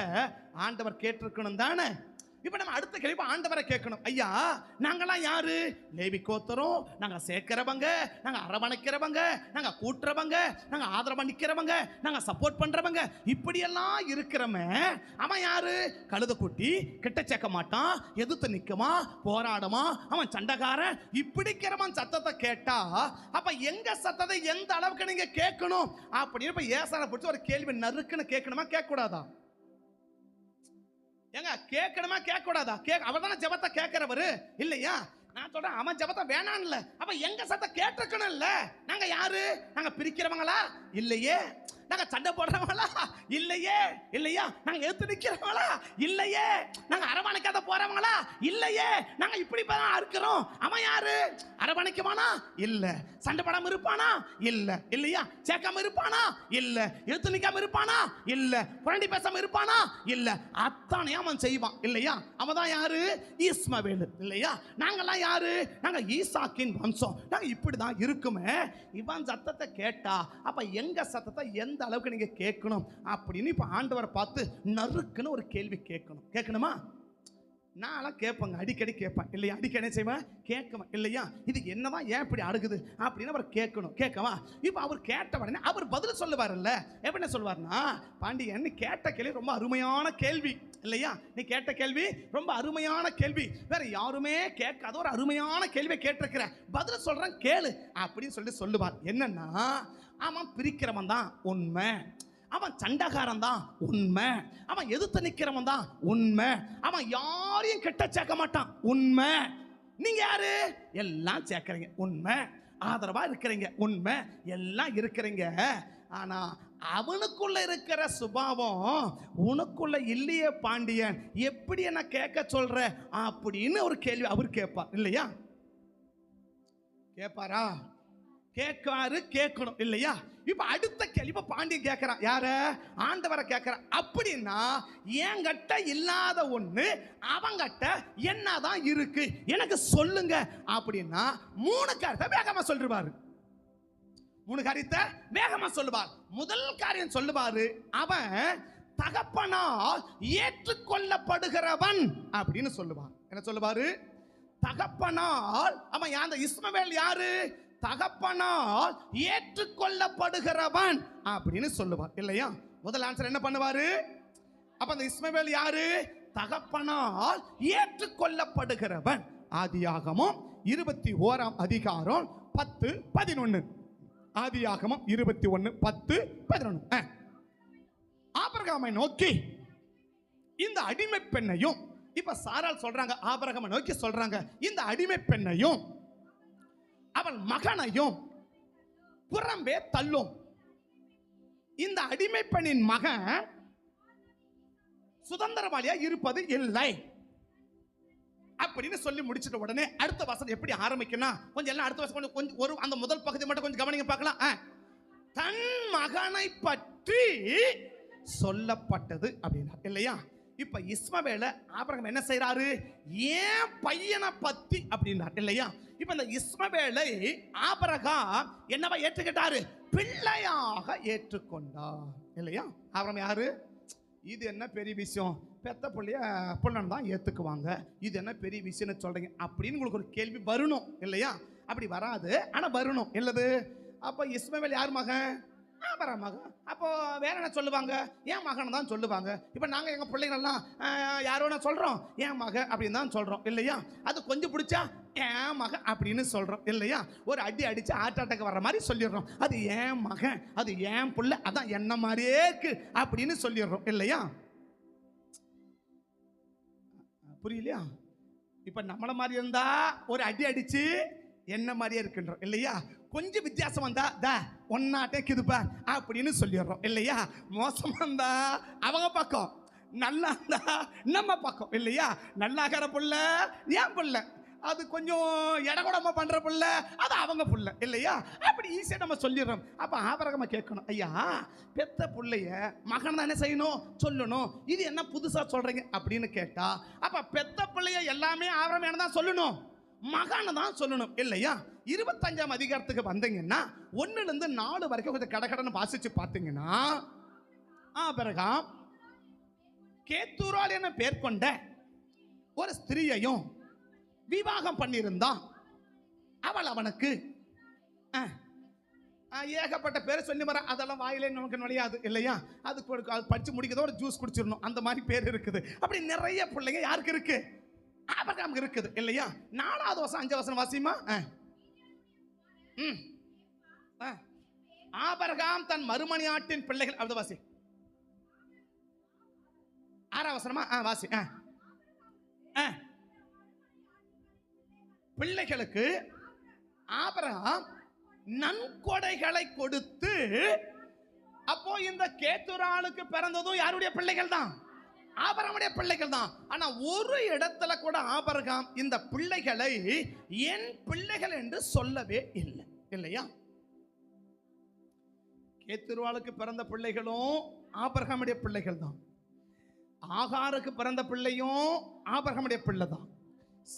B: ஆண்டவர் கேட்டிருக்கணும் தானே? இப்ப நம்ம அடுத்த கேள்வி ஆண்டவரை கேட்கணும். ஐயா, நாங்கெல்லாம் யாரு? லேவி கோத்திரம். நாங்க சேர்க்கிறவங்க, நாங்க அரவணைக்கிறவங்க, நாங்க கூட்டுறவங்க, நாங்க ஆதரவா நிக்கிறவங்க, நாங்க சப்போர்ட் பண்றவங்க, இப்படி எல்லாம் இருக்கிறவங்க. அவன் யாரு? கழுத குட்டி, கிட்ட சேர்க்க மாட்டான், எதிர்த்து நிக்குமா, போராடுமா, அவன் சண்டைக்காரன். இப்படிக்கிறவன் சத்தத்தை கேட்டா அப்ப எங்க சத்தத்தை எந்த அளவுக்கு நீங்க கேட்கணும் அப்படின்னு இப்ப ஏசான பிடிச்ச ஒரு கேள்வி நறுக்குன்னு கேட்கணுமா கேட்க கூடாதா? ஏங்க கேட்கணுமா கேட்க கூடாதா? அவர் தானே ஜெபத்தை கேட்கிறவரு இல்லையா? நான் சொல்றேன் அவன் ஜெபத்தை வேணான்ல. அப்ப எங்க சத்தம் கேட்டிருக்கணும் இல்ல? நாங்க யாரு? நாங்க பிரிக்கிறவங்களா? இல்லையே. நாங்க சண்டை போடுறவங்களா? இல்லையே. இல்லையா? நாங்க எடுத்து நிக்கிறவங்களா? இல்லையே. நாங்க அரவணைக்காத போறவங்களா? இல்லையே. நாங்க இப்படி இருக்கிறோம். அவன் யாரு? அரவணைக்குவானா? இல்ல. சண்டை போடாம இருப்பானா? இல்ல. இல்லையா? சேர்க்காம இருப்பானா? இல்ல. எடுத்து நிக்காம இருப்பானா? இல்ல. புரண்டி பேசாம இருப்பானா? இல்ல. அத்தனையும் அவன் செய்வான் இல்லையா? அவன் தான் யாரு? இஸ்மவேல் இல்லையா? நாங்கெல்லாம் யாரு? நாங்க ஈசாக்கின் வம்சம். நாங்க இப்படிதான் இருக்குமே. இவன் சத்தத்தை கேட்டா அப்ப எங்க சத்தத்தை எந்த அளவுக்கு நீங்க கேட்கணும் அப்படின்னு இப்ப ஆண்டவரை பார்த்து நறுக்குன்னு ஒரு கேள்வி கேட்கணுமா? நான் கேட்பேங்க, அடிக்கடி கேட்பேன் இல்லையா? அடிக்கடி செய்வேன், கேட்குவேன் இல்லையா? இது என்னதான் ஏன் இப்படி அடுக்குது அப்படின்னு அவர் கேட்கவா? இப்போ அவர் கேட்ட உடனே அவர் பதில் சொல்லுவார்ல. எப்படி சொல்லுவார்னா, பாண்டியன் நீ கேட்ட கேள்வி ரொம்ப அருமையான கேள்வி இல்லையா? நீ கேட்ட கேள்வி ரொம்ப அருமையான கேள்வி, வேற யாருமே கேட்காத ஒரு அருமையான கேள்வியை கேட்டிருக்கிற, பதில் சொல்றேன் கேளு அப்படின்னு சொல்லுவார். என்னன்னா, அவன் பிரிக்கிறவன் தான் உண்மை, அவன் சண்டைக்காரன் தான் உண்மை, அவன் எதிர்த்து நிக்கிறவன் தான் உண்மை, அவன் யாரையும் கிட்ட சேர்க்க மாட்டான் உண்மை. நீங்க யாரு? எல்லாம் சேர்க்கிறீங்க உண்மை, ஆதரவா இருக்கிறீங்க உண்மை, எல்லாம் இருக்கிறீங்க. ஆனா அவனுக்குள்ள இருக்கிற சுபாவம் உனக்குள்ள இல்லையே பாண்டியன், எப்படி என்ன கேட்க சொல்ற அப்படின்னு ஒரு கேள்வி அவர் கேட்பார் இல்லையா? கேட்பாரா? கேட்கணும் இல்லையா? இப்ப அடுத்த கேள்வி பாண்டியன் கேட்கிறான். யார? ஆண்டவரை கேட்கிறான். அப்படின்னா என்கிட்ட இல்லாத ஒண்ணு அவங்கிட்ட என்னதான் இருக்கு எனக்கு சொல்லுங்க அப்படின்னா 3 காரியத்தை வேகமா சொல்லுவாரு. 3 காரியத்தை வேகமா சொல்லுவார். முதல் காரியம் சொல்லுவாரு, அவன் தகப்பனால் ஏற்றுக்கொள்ளப்படுகிறவன் அப்படின்னு சொல்லுவார். என்ன சொல்லுவாரு? தகப்பனால். அவன் அந்த இஸ்மவேல் யாரு? தகப்பனால் ஏற்றுக்கொள்ளப்படுகிறவன் அப்படின்னு சொல்லுவார் இல்லையா? முதல் ஆன்சர் என்ன பண்ணுவாரு? அப்ப அந்த இஸ்மவேல் யாரு? தகப்பனால் ஏற்றுக்கொள்ளப்படுகிறவன். ஆதியாகமம் 21 அதிகாரம் 10-11. ஆதியாகமம் 21:10-11. ஆபிரகாமை நோக்கி இந்த அடிமை பெண்ணையும், இப்ப சாராள் சொல்றாங்க, ஆபிரகாமை நோக்கி சொல்றாங்க, இந்த அடிமை பெண்ணையும் அவன் மகனையும் புறம்பே தள்ளும். இந்த அடிமை பெண்ணின் மகன் சுதந்திரவாளியா இருப்பது இல்லை அப்படின்னு சொல்லி முடிச்சிட்ட உடனே அடுத்த வசனம் எப்படி ஆரம்பிக்கணும்? கொஞ்சம் எல்லாம் அடுத்த வசனம் கொஞ்சம் ஒரு அந்த முதல் பகுதி மட்டும் கொஞ்சம் கவனிங்க பார்க்கலாம். தன் மகனை பற்றி சொல்லப்பட்டது அப்படின்னா இல்லையா? இப்ப இஸ்மவேல ஆபிரகாம் என்ன செய்யறாரு? ஏன் பையனை பத்தி அப்படின்னார் இல்லையா? இப்ப இந்த இஸ்மவேலை ஆபிரகாம் என்னவா ஏற்றுக்கிட்டாரு? பிள்ளையாக ஏற்றுக்கொண்டார் இல்லையா? ஆபிரகாம் யாரு? இது என்ன பெரிய விஷயம், பெத்த பிள்ளைய புள்ளன் தான் ஏற்றுக்குவாங்க, இது என்ன பெரிய விஷயம்னு சொல்கிறீங்க அப்படின்னு உங்களுக்கு ஒரு கேள்வி வரணும் இல்லையா? அப்படி வராது, ஆனால் வரணும் இல்லது. அப்போ இஸ்மவேல் யார் மகன்? ஆபிரகாம் மகன். அப்போ வேற என்ன சொல்லுவாங்க? என் மகன் தான் சொல்லுவாங்க. இப்போ நாங்கள் எங்கள் பிள்ளைங்கள்லாம் யாரோ நான் சொல்கிறோம் என் மகன் அப்படின்னு தான் சொல்கிறோம் இல்லையா? அது கொஞ்சம் பிடிச்சா என் மகன் அப்படின்னு சொல்கிறோம் இல்லையா? ஒரு அடி அடித்து ஹார்ட் அட்டாக் வர்ற மாதிரி சொல்லிடுறோம், அது என் மகன், அது என் பிள்ளை, அதான் என்ன மாதிரியே இருக்கு அப்படின்னு சொல்லிடுறோம் இல்லையா? புரியலையா? இப்போ நம்மளை மாதிரி இருந்தா ஒரு அடி அடிச்சு என்ன மாதிரியே இருக்குன்றோம் இல்லையா? கொஞ்சம் வித்தியாசம் வந்தா த ஒன்னாட்டே கிதுப்பா அப்படின்னு சொல்லிடுறோம் இல்லையா? மோசமா இருந்தா அவங்க பக்கம், நல்லா இருந்தா நம்ம பக்கம் இல்லையா? நல்லாகிற புள்ள ஏன் புள்ள, அது கொஞ்சம் இடகுடமா பண்ற புள்ள அது அவங்க புள்ள இல்லையா? அப்படி ஈஸியா நம்ம சொல்லிடுறோம். அப்ப ஆபிரகாம் கேட்கணும், ஐயா பெத்த புள்ளைய மகன் தான் என்ன செய்யணும், சொல்லணும், இது என்ன புதுசா சொல்றீங்க அப்படின்னு கேட்டா, அப்ப பெத்த பிள்ளைய எல்லாமே ஆபிரகாம் என்ன தான் சொல்லணும், மகன் தான் சொல்லணும் இல்லையா? 25ஆம் அதிகாரத்துக்கு வந்தீங்கன்னா 1 ல இருந்து 4 வரைக்கும் கொஞ்சம் கடகடன்னு வாசிச்சு பார்த்தீங்கன்னா, ஆபிரகாம் கேத்தூரால் என பேர் கொண்ட ஒரு ஸ்திரீயையும் விவாகம் பண்ணியிருந்தான். அவள் அவனுக்கு ஏகப்பட்ட பேர் சொல்லி வர, அதெல்லாம் வாயிலே நமக்கு நுழையாது இல்லையா? அது படிச்சு முடிக்கிறதோ ஒரு ஜூஸ் குடிச்சிடணும், அந்த மாதிரி பேர் இருக்குது. அப்படி நிறைய பிள்ளைங்க யாருக்கு இருக்கு, ஆபிரகாம் இருக்குது இல்லையா? 4வது வசனம் 5வது வசனம் வாசிமா. ஆபிரகாம் தன் மறுமணியாட்டின் பிள்ளைகள், அது வாசி. 6வது வசனமா வாசி. பிள்ளைகளுக்கு ஆபிரகாம் நன்கொடைகளை கொடுத்து, அப்போ இந்த கேத்துராளுக்கு பிறந்ததும் யாருடைய பிள்ளைகள் தான், ஆபிரகாமுடைய பிள்ளைகள் தான். ஆனா ஒரு இடத்துல கூட ஆபிரகாம் இந்த பிள்ளைகளை என் பிள்ளைகள் என்று சொல்லவே இல்லை இல்லையா? கேத்துருவாளுக்கு பிறந்த பிள்ளைகளும் ஆபிரகாமுடைய பிள்ளைகள் தான், ஆகாருக்கு பிறந்த பிள்ளையும் ஆபிரகாமுடைய பிள்ளை தான்,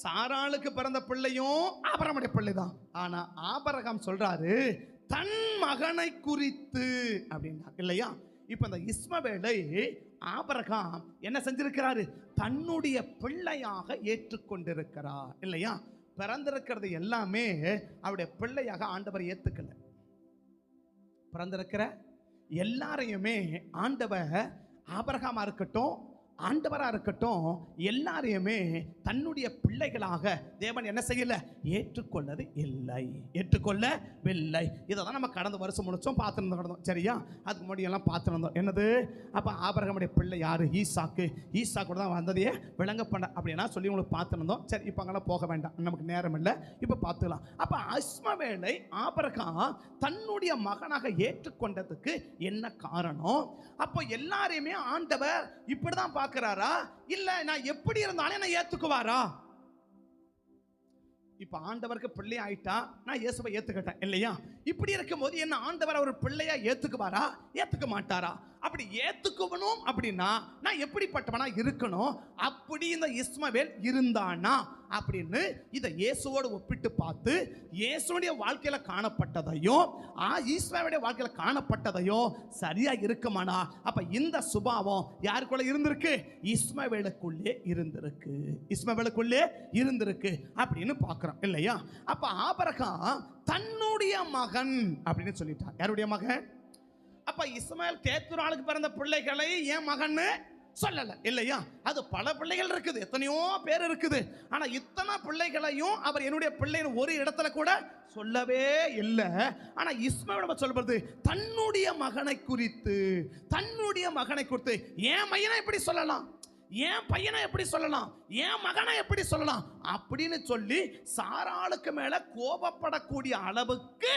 B: சாராளுக்கு பிறந்த பிள்ளையும் ஆபிரகாமுடைய பிள்ளை தான். ஆனா ஆபிரகாம் சொல்றாரு தன் மகனை குறித்து அப்படின்னா இல்லையா? இப்ப இந்த இஸ்மவேலை ஆபிரகாம் என்ன செஞ்சிருக்கிறாரு, தன்னுடைய பிள்ளையாக ஏற்றுக்கொண்டிருக்கிறார் இல்லையா? பிறந்திருக்கிறது எல்லாமே அவருடைய பிள்ளையாக ஆண்டவர் ஏத்துக்கல. பிறந்திருக்கிற எல்லாரையுமே ஆண்டவர், ஆபிரகாமா இருக்கட்டும் ஆண்டவரா இருக்கட்டும், எல்லாரையுமே தன்னுடைய பிள்ளைகளாக தேவன் என்ன செய்யல, ஏற்றுக்கொள்ளது இல்லை, ஏற்றுக்கொள்ளவில்லை. இதை தான் நம்ம கடந்த வருஷம் முடிச்சோம், பார்த்துருந்தோம் சரியா? அதுக்கு முன்னாடி எல்லாம் பார்த்துருந்தோம். என்னது? அப்போ ஆபிரகாமுடைய பிள்ளை யாரு? ஈசாக்கு. ஈசாக்கு கூட தான் வந்ததையே விளங்க பண்ண அப்படின்னா சொல்லி உங்களுக்கு பார்த்துருந்தோம். சரி, இப்போ அங்கெல்லாம் போக வேண்டாம், நமக்கு நேரம் இல்லை, இப்போ பார்த்துக்கலாம். அப்போ இஸ்மவேலை ஆபிரகாம் தன்னுடைய மகனாக ஏற்றுக்கொண்டதுக்கு என்ன காரணம்? அப்போ எல்லாரையுமே ஆண்டவர் இப்படிதான் பார்க்கிறாரா, இல்ல நான் எப்படி இருந்தாலும் என்ன ஏத்துக்குவாரா? இப்ப ஆண்டவருக்கு பிள்ளை ஆயிட்டா நான் இயேசுவை ஏத்துக்கிட்டேன் இல்லையா? இப்படி இருக்கும்போது என்ன ஆண்டவர் அவர் பிள்ளையா ஏத்துக்குவாரா, ஏத்துக்க மாட்டாரா? அப்படி ஏத்துக்கணும் அப்படின்னா நான் எப்படிப்பட்டவனா இருக்கணும்? அப்படி இந்த இஸ்மவேல் இருந்தானா அப்படின்னு இதை இயேசுவோடு ஒப்பிட்டு பார்த்து இயேசுடைய வாழ்க்கையில காணப்பட்டதையும் இஸ்மவேலுடைய வாழ்க்கையில காணப்பட்டதையும் சரியா இருக்குமானா, அப்ப இந்த சுபாவம் யாருக்குள்ள இருந்திருக்கு? இஸ்மவேலுக்குள்ளே இருந்திருக்கு, இஸ்மவேலுக்குள்ளே இருந்திருக்கு அப்படின்னு பார்க்கிறோம் இல்லையா? அப்ப ஆபிரகாம் தன்னுடைய மகன் அப்படின்னு சொல்லிட்டார். யாருடைய மகன்? அப்ப இஸ்மவேல் கேத்துராளுக்கு பிறந்த பிள்ளைகளை என் மகன்னு சொல்லல இல்லையா? அது பல பிள்ளைகள் இருக்குது, எத்தனையோ பேர் இருக்குது. ஆனா இத்தனை பிள்ளைகளையும் அவர் என்னுடைய பிள்ளைன்னு ஒரு இடத்துல கூட சொல்லவே இல்லை. ஆனா இஸ்மவேல் சொல்றது தன்னுடைய மகனை குறித்து, தன்னுடைய மகனை குறித்து. என் மகனை எப்படி சொல்லலாம், என் பையனை எப்படி சொல்லலாம், என் மகனை எப்படி சொல்லலாம் அப்படின்னு சொல்லி சாராளுக்கு மேல கோபப்படக்கூடிய அளவுக்கு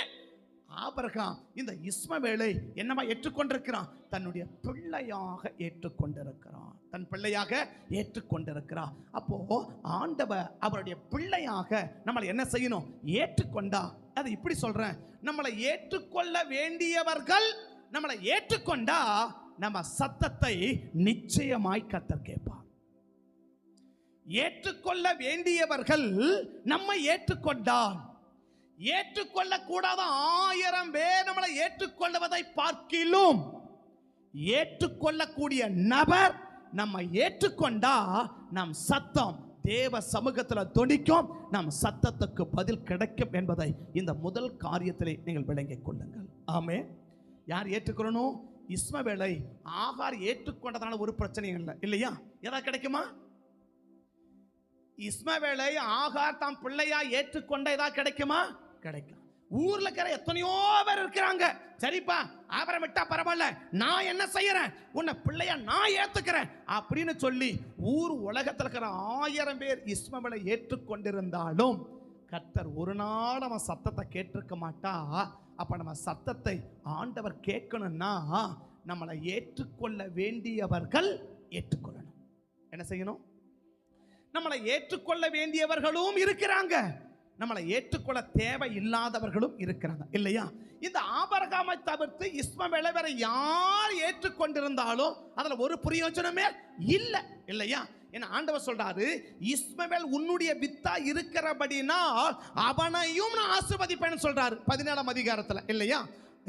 B: ஆபிரகாம் இந்த இஸ்மவேலை என்னமா ஏற்றுக்கொண்டிருக்கிறான்? தன்னுடைய பிள்ளையாக ஏற்றுக்கொண்டிருக்கிறான், தன் பிள்ளையாக ஏற்றுக்கொண்டிருக்கிறான். அப்போ ஆண்டவர் அவருடைய பிள்ளையாக நம்மளை என்ன செய்யணும்? ஏற்றுக்கொண்டா. அது இப்படி சொல்றேன், நம்மளை ஏற்றுக்கொள்ள வேண்டியவர்கள் நம்மளை ஏற்றுக்கொண்டா நம்ம சத்தத்தை நிச்சயமாய் கர்த்தர் கேட்பார். ஏற்றுக்கொள்ள வேண்டியவர்கள் நம்மை ஏற்றுக்கொண்டால், ஏற்றுக்கொள்ள கூடாத 1000 பேர் நம்மளை ஏற்றுக்கொள்வதை பார்க்கிலும் ஏற்றுக்கொள்ளக்கூடிய நபர் நம்ம ஏற்றுக்கொண்டா நம் சத்தம் தேவ சமூகத்தில் தொனிக்கும், நம் சத்தத்துக்கு பதில் கிடைக்கும் என்பதை இந்த முதல் காரியத்திலே நீங்கள் விளங்கிக் கொள்ளுங்கள். ஆமென். யார் ஏற்றுக்கொள்ளணும்? இஸ்மவேலை ஆகார் ஏற்றுக்கொண்டதான ஒரு பிரச்சனையும் இல்லை, இல்லையா? ஏதாவது கிடைக்குமா? இஸ்மவேலை ஆகார் தாம் பிள்ளையா ஏற்றுக்கொண்ட ஏதாவது கிடைக்குமா? கிடைக்கும். ஊர்ல இருக்கிற எத்தனையோ பேர் இருக்கிறாங்க, சரிப்பா அவரை விட்டா பரவாயில்ல, நான் என்ன செய்யறேன், உன்னை பிள்ளையா நான் ஏத்துக்கிறேன் அப்படின்னு சொல்லி ஊர் உலகத்தில் இருக்கிற 1000 பேர் இஸ்மவேலை ஏற்றுக்கொண்டிருந்தாலும் கர்த்தர் ஒரு நாள் அவன் சத்தத்தை கேட்டிருக்க மாட்டா. அப்ப நம்ம சத்தத்தை ஆண்டவர் கேட்கணும்னா நம்மளை ஏற்றுக்கொள்ள வேண்டியவர்கள் ஏற்றுக்கொள்ளணும். என்ன செய்யணும்? நம்மளை ஏற்றுக்கொள்ள வேண்டியவர்களும் இருக்கிறாங்க, நம்மளை ஏற்றுக்கொள்ள தேவை இல்லாதவர்களும் இருக்கிறாங்க, இல்லையா? இந்த ஆபிரகாமை தவிர்த்து இஸ்மவேலை வேற யார் ஏற்றுக்கொண்டிருந்தாலும் அதுல ஒரு பிரயோஜனமே இல்லை, இல்லையா? என்ன ஆண்டவர் சொல்றாரு, இஸ்மவேல் உன்னுடைய வித்தா இருக்கிறபடினால் அவனையும் நான் ஆசீர்வதிப்பேன்னு சொல்றாரு 17ஆம் அதிகாரத்துல, இல்லையா?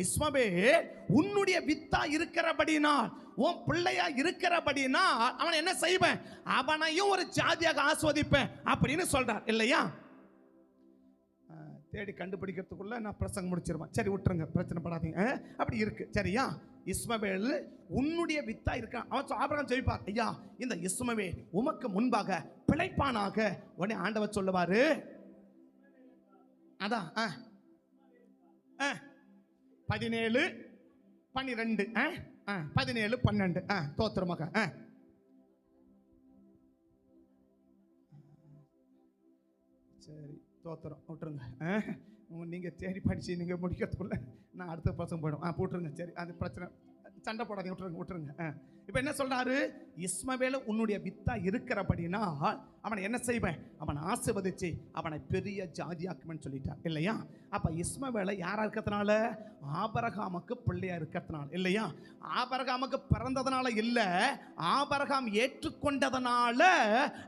B: இஸ்மவேல் உன்னுடைய வித்தா இருக்கிறபடினால், உன் பிள்ளையா இருக்கிறபடினால் அவனை என்ன செய்வேன், அவனையும் ஒரு ஜாதியாக ஆஸ்வதிப்பேன் அப்படின்னு சொல்றார், இல்லையா? தேடி கண்டுபிடிக்கிறதுக்குள்ள நான் பிரசங்கம் முடிச்சிருவேன், சரி விட்டுருங்க, பிரச்சனை படாதீங்க. அப்படி இருக்கு, சரியா? இஸ்மவேல் உன்னுடைய வித்தா இருக்க. அவன் ஆபிரகாம் ஜெபிப்பார், ஐயா இந்த இஸ்மவேல் உமக்கு முன்பாக பிழைப்பானாக. உடனே ஆண்டவர் சொல்லுவாரு, அதான் 17 12 17 12 தோத்திரமாக. சரி தோத்திரம் விட்டுருங்க. நீங்கள் தேடி படித்து நீங்கள் முடிக்கிறதுக்குள்ள நான் அடுத்த பசங்க போயிடும். போட்டுருங்க, சரி அது பிரச்சனை, சண்டை போடாதீங்க, விட்டுருங்க. இப்போ என்ன சொல்றாரு, இஸ்மவேல் உன்னுடைய வித்தா இருக்கிறபடினா அவனை என்ன செய்வேன், அவனை ஆசீர்வதிச்சு அவனை பெரிய ஜாதியாக்குவேன்னு சொல்லிட்டார், இல்லையா? அப்ப இஸ்மவேலை யாரா இருக்கிறதுனால, ஆபிரகாமுக்கு பிள்ளையா இருக்கிறதுனால, இல்லையா? ஆபிரகாமுக்கு பிறந்ததுனால இல்ல, ஆபிரகாம் ஏற்றுக்கொண்டதனால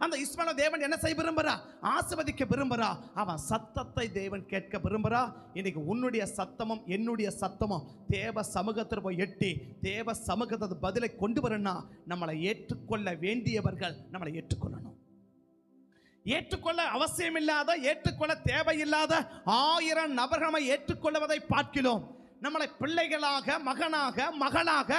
B: அந்த இஸ்மவேலை தேவன் என்ன செய்ய விரும்புறா, ஆசீர்வதிக்க விரும்புறா. அவன் சத்தத்தை தேவன் கேட்க விரும்புறா. இன்னைக்கு உன்னுடைய சத்தமும் என்னுடைய சத்தமும் தேவ சமூகத்தில் போய் எட்டி தேவ சமூகத்தை பதிலை கொண்டு வரணும்னா நம்மளை ஏற்றுக்கொள்ள வேண்டியவர்கள் நம்மளை ஏற்றுக்கொள்ளணும். ஏற்றுக்கொள்ள அவசியம் இல்லாத, ஏற்றுக்கொள்ள தேவையில்லாத 1000 நபர்களை ஏற்றுக்கொள்வதை பார்க்கிறோம். நம்மளை பிள்ளைகளாக, மகனாக, மகளாக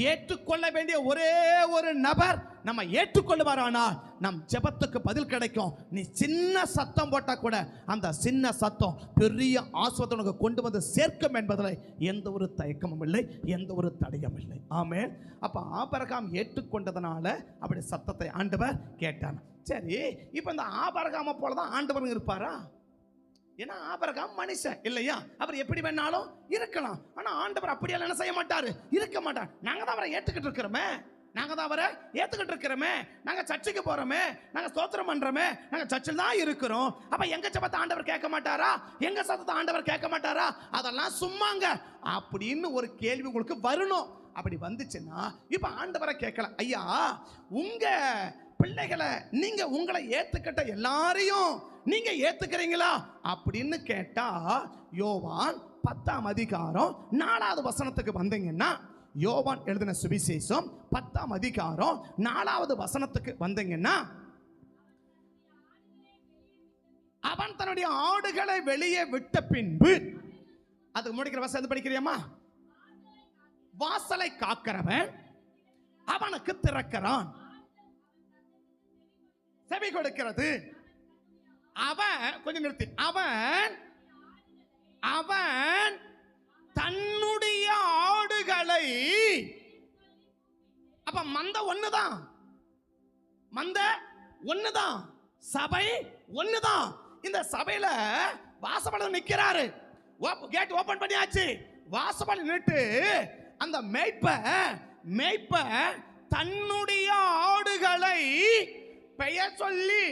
B: ஏற்றுக்கொள்ள வேண்டிய ஒரே ஒரு நபர் நம்ம ஏற்றுக்கொள்வாரானால் நம் ஜெபத்துக்கு பதில் கிடைக்கும். நீ சின்ன சத்தம் போட்டா கூட அந்த சின்ன சத்தம் பெரிய ஆசீர்வாதத்தை கொண்டு வந்து சேர்க்கும் என்பதில் எந்த ஒரு தயக்கமும் இல்லை, எந்த ஒரு தடையும் இல்லை. ஆமென். அப்ப ஆபிரகாம் ஏற்றுக்கொண்டதனால அப்படி சத்தத்தை ஆண்டவர் கேட்டான். சரி, இப்ப இந்த ஆபிரகாமை போலதான் ஆண்டவர் இருப்பாரா? ஏன்னா ஆபிரகாம் மனுஷன், இல்லையா? அவர் எப்படி வேணாலும் இருக்கலாம். ஆனா ஆண்டவர் அப்படியெல்லாம் என்ன செய்ய மாட்டாரு, இருக்க மாட்டார். நாங்க தான் அவரை ஏத்துக்கிட்டு இருக்கிறோமே, நாங்க தான் அவரை ஏத்துக்கிட்டு இருக்கிறோமே, நாங்க சர்ச்சுக்கு போறோமே, நாங்க ஸ்தோத்திரம் பண்றோமே, நாங்க சர்ச்சில் தான் இருக்கிறோம். அப்ப எங்க ஜெபத்தை ஆண்டவர் கேட்க மாட்டாரா, எங்க சத்தத்தை ஆண்டவர் கேட்க மாட்டாரா? அதெல்லாம் சும்மாங்க அப்படின்னு ஒரு கேள்வி உங்களுக்கு வரணும். அப்படி வந்துச்சுன்னா இப்ப ஆண்டவரை கேட்கலாம், ஐயா உங்க பிள்ளைகளை நீங்க உங்களை ஏத்துக்கிட்ட எல்லாரையும் நீங்க ஏத்துக்கிறீங்களா அப்படின்னு கேட்டா, யோவான் 10ஆம் அதிகாரம் 4வது வசனத்துக்கு வந்தீங்கன்னா, யோவான் எழுதின சுவிசேஷம் 10ஆம் அதிகாரம் 4வது வசனத்துக்கு வந்தீங்கன்னா, அவன் தன்னுடைய ஆடுகளை வெளியே விட்ட பின்பு, அது முடிக்கிற வசனம் படிக்கிறியம்மா, வாசலை காக்கிறவன் அவனுக்கு திறக்கிறான், செவி கொடுக்கிறது. அவன் கொஞ்சம் நிறுத்தி, அவன் தன்னுடைய ஆடுகளை, அப்ப மந்த ஒண்ணுதான், சபை ஒண்ணுதான். இந்த சபையில வாசப்பட நிக்கிறாரு, கேட் ஓபன் பண்ணியாச்சு, வாசப்பட நின்று அந்த மேய்ப்ப தன்னுடைய ஆடுகளை பெயர் சொல்லி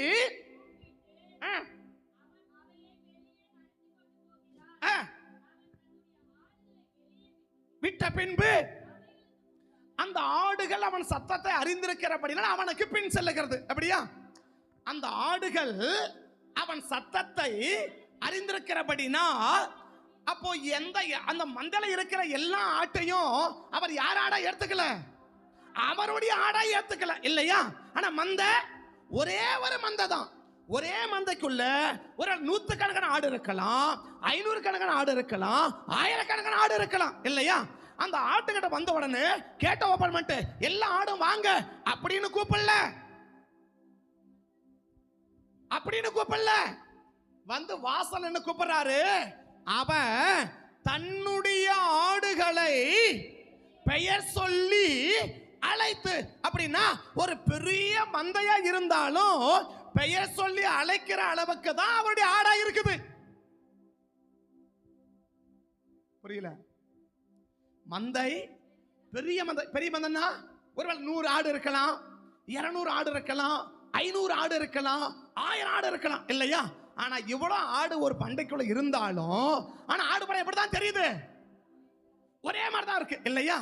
B: விட்ட பின்பு அந்த ஆடுகள் அவன் சத்தத்தை அறிந்திருக்கிறபடினால் அவனுக்கு பின் செல்லுகிறது. அப்படியா? அந்த ஆடுகள் அவன் சத்தத்தை அறிந்திருக்கிறபடினால் அப்போ அந்த மந்தையில இருக்கிற எல்லா ஆட்டையும் அவர் யார் ஆடா எடுத்துக்கல? அவருடைய ஆடா ஏத்துக்கல இல்லையா? ஆனா மந்தை ஒரே ஒரு மந்தை தான். ஒரே மந்தைக்குள்ள ஒரு 100 கணக்கான ஆடு இருக்கலாம், 500 கணக்கான ஆடு இருக்கலாம், 1000 கணக்கான ஆடு இருக்கலாம் இல்லையா? அந்த ஆட்டுக்கிட்ட வந்த உடனே கேட்ட ஓபன் பண்ணிட்டு எல்லா ஆடும் வாங்க அப்படின்னு கூப்பிடல, வந்து வாசல் என்ன கூப்பிடுறாரு? அவன் தன்னுடைய ஆடுகளை பெயர் சொல்லி அழைத்து, அப்படின்னா ஒரு பெரிய மந்தையா இருந்தாலும் பெயர் சொல்லி அழைக்கிற அளவுக்கு தான் அவருடைய ஆடா இருக்குது. புரியல? மந்தை பெரிய மந்தை. பெரிய மந்தைன்னா ஒருவேளை 100 ஆடு இருக்கலாம், 200 ஆடு இருக்கலாம், 500 ஆடு இருக்கலாம், 1000 ஆடு இருக்கலாம் இல்லையா? ஆனா இவ்வளவு ஆடு ஒரு பண்டைக்குள்ள இருந்தாலும் ஆனா ஆடு படம் எப்படிதான் தெரியுது? ஒரே மாதிரி தான் இருக்கு இல்லையா?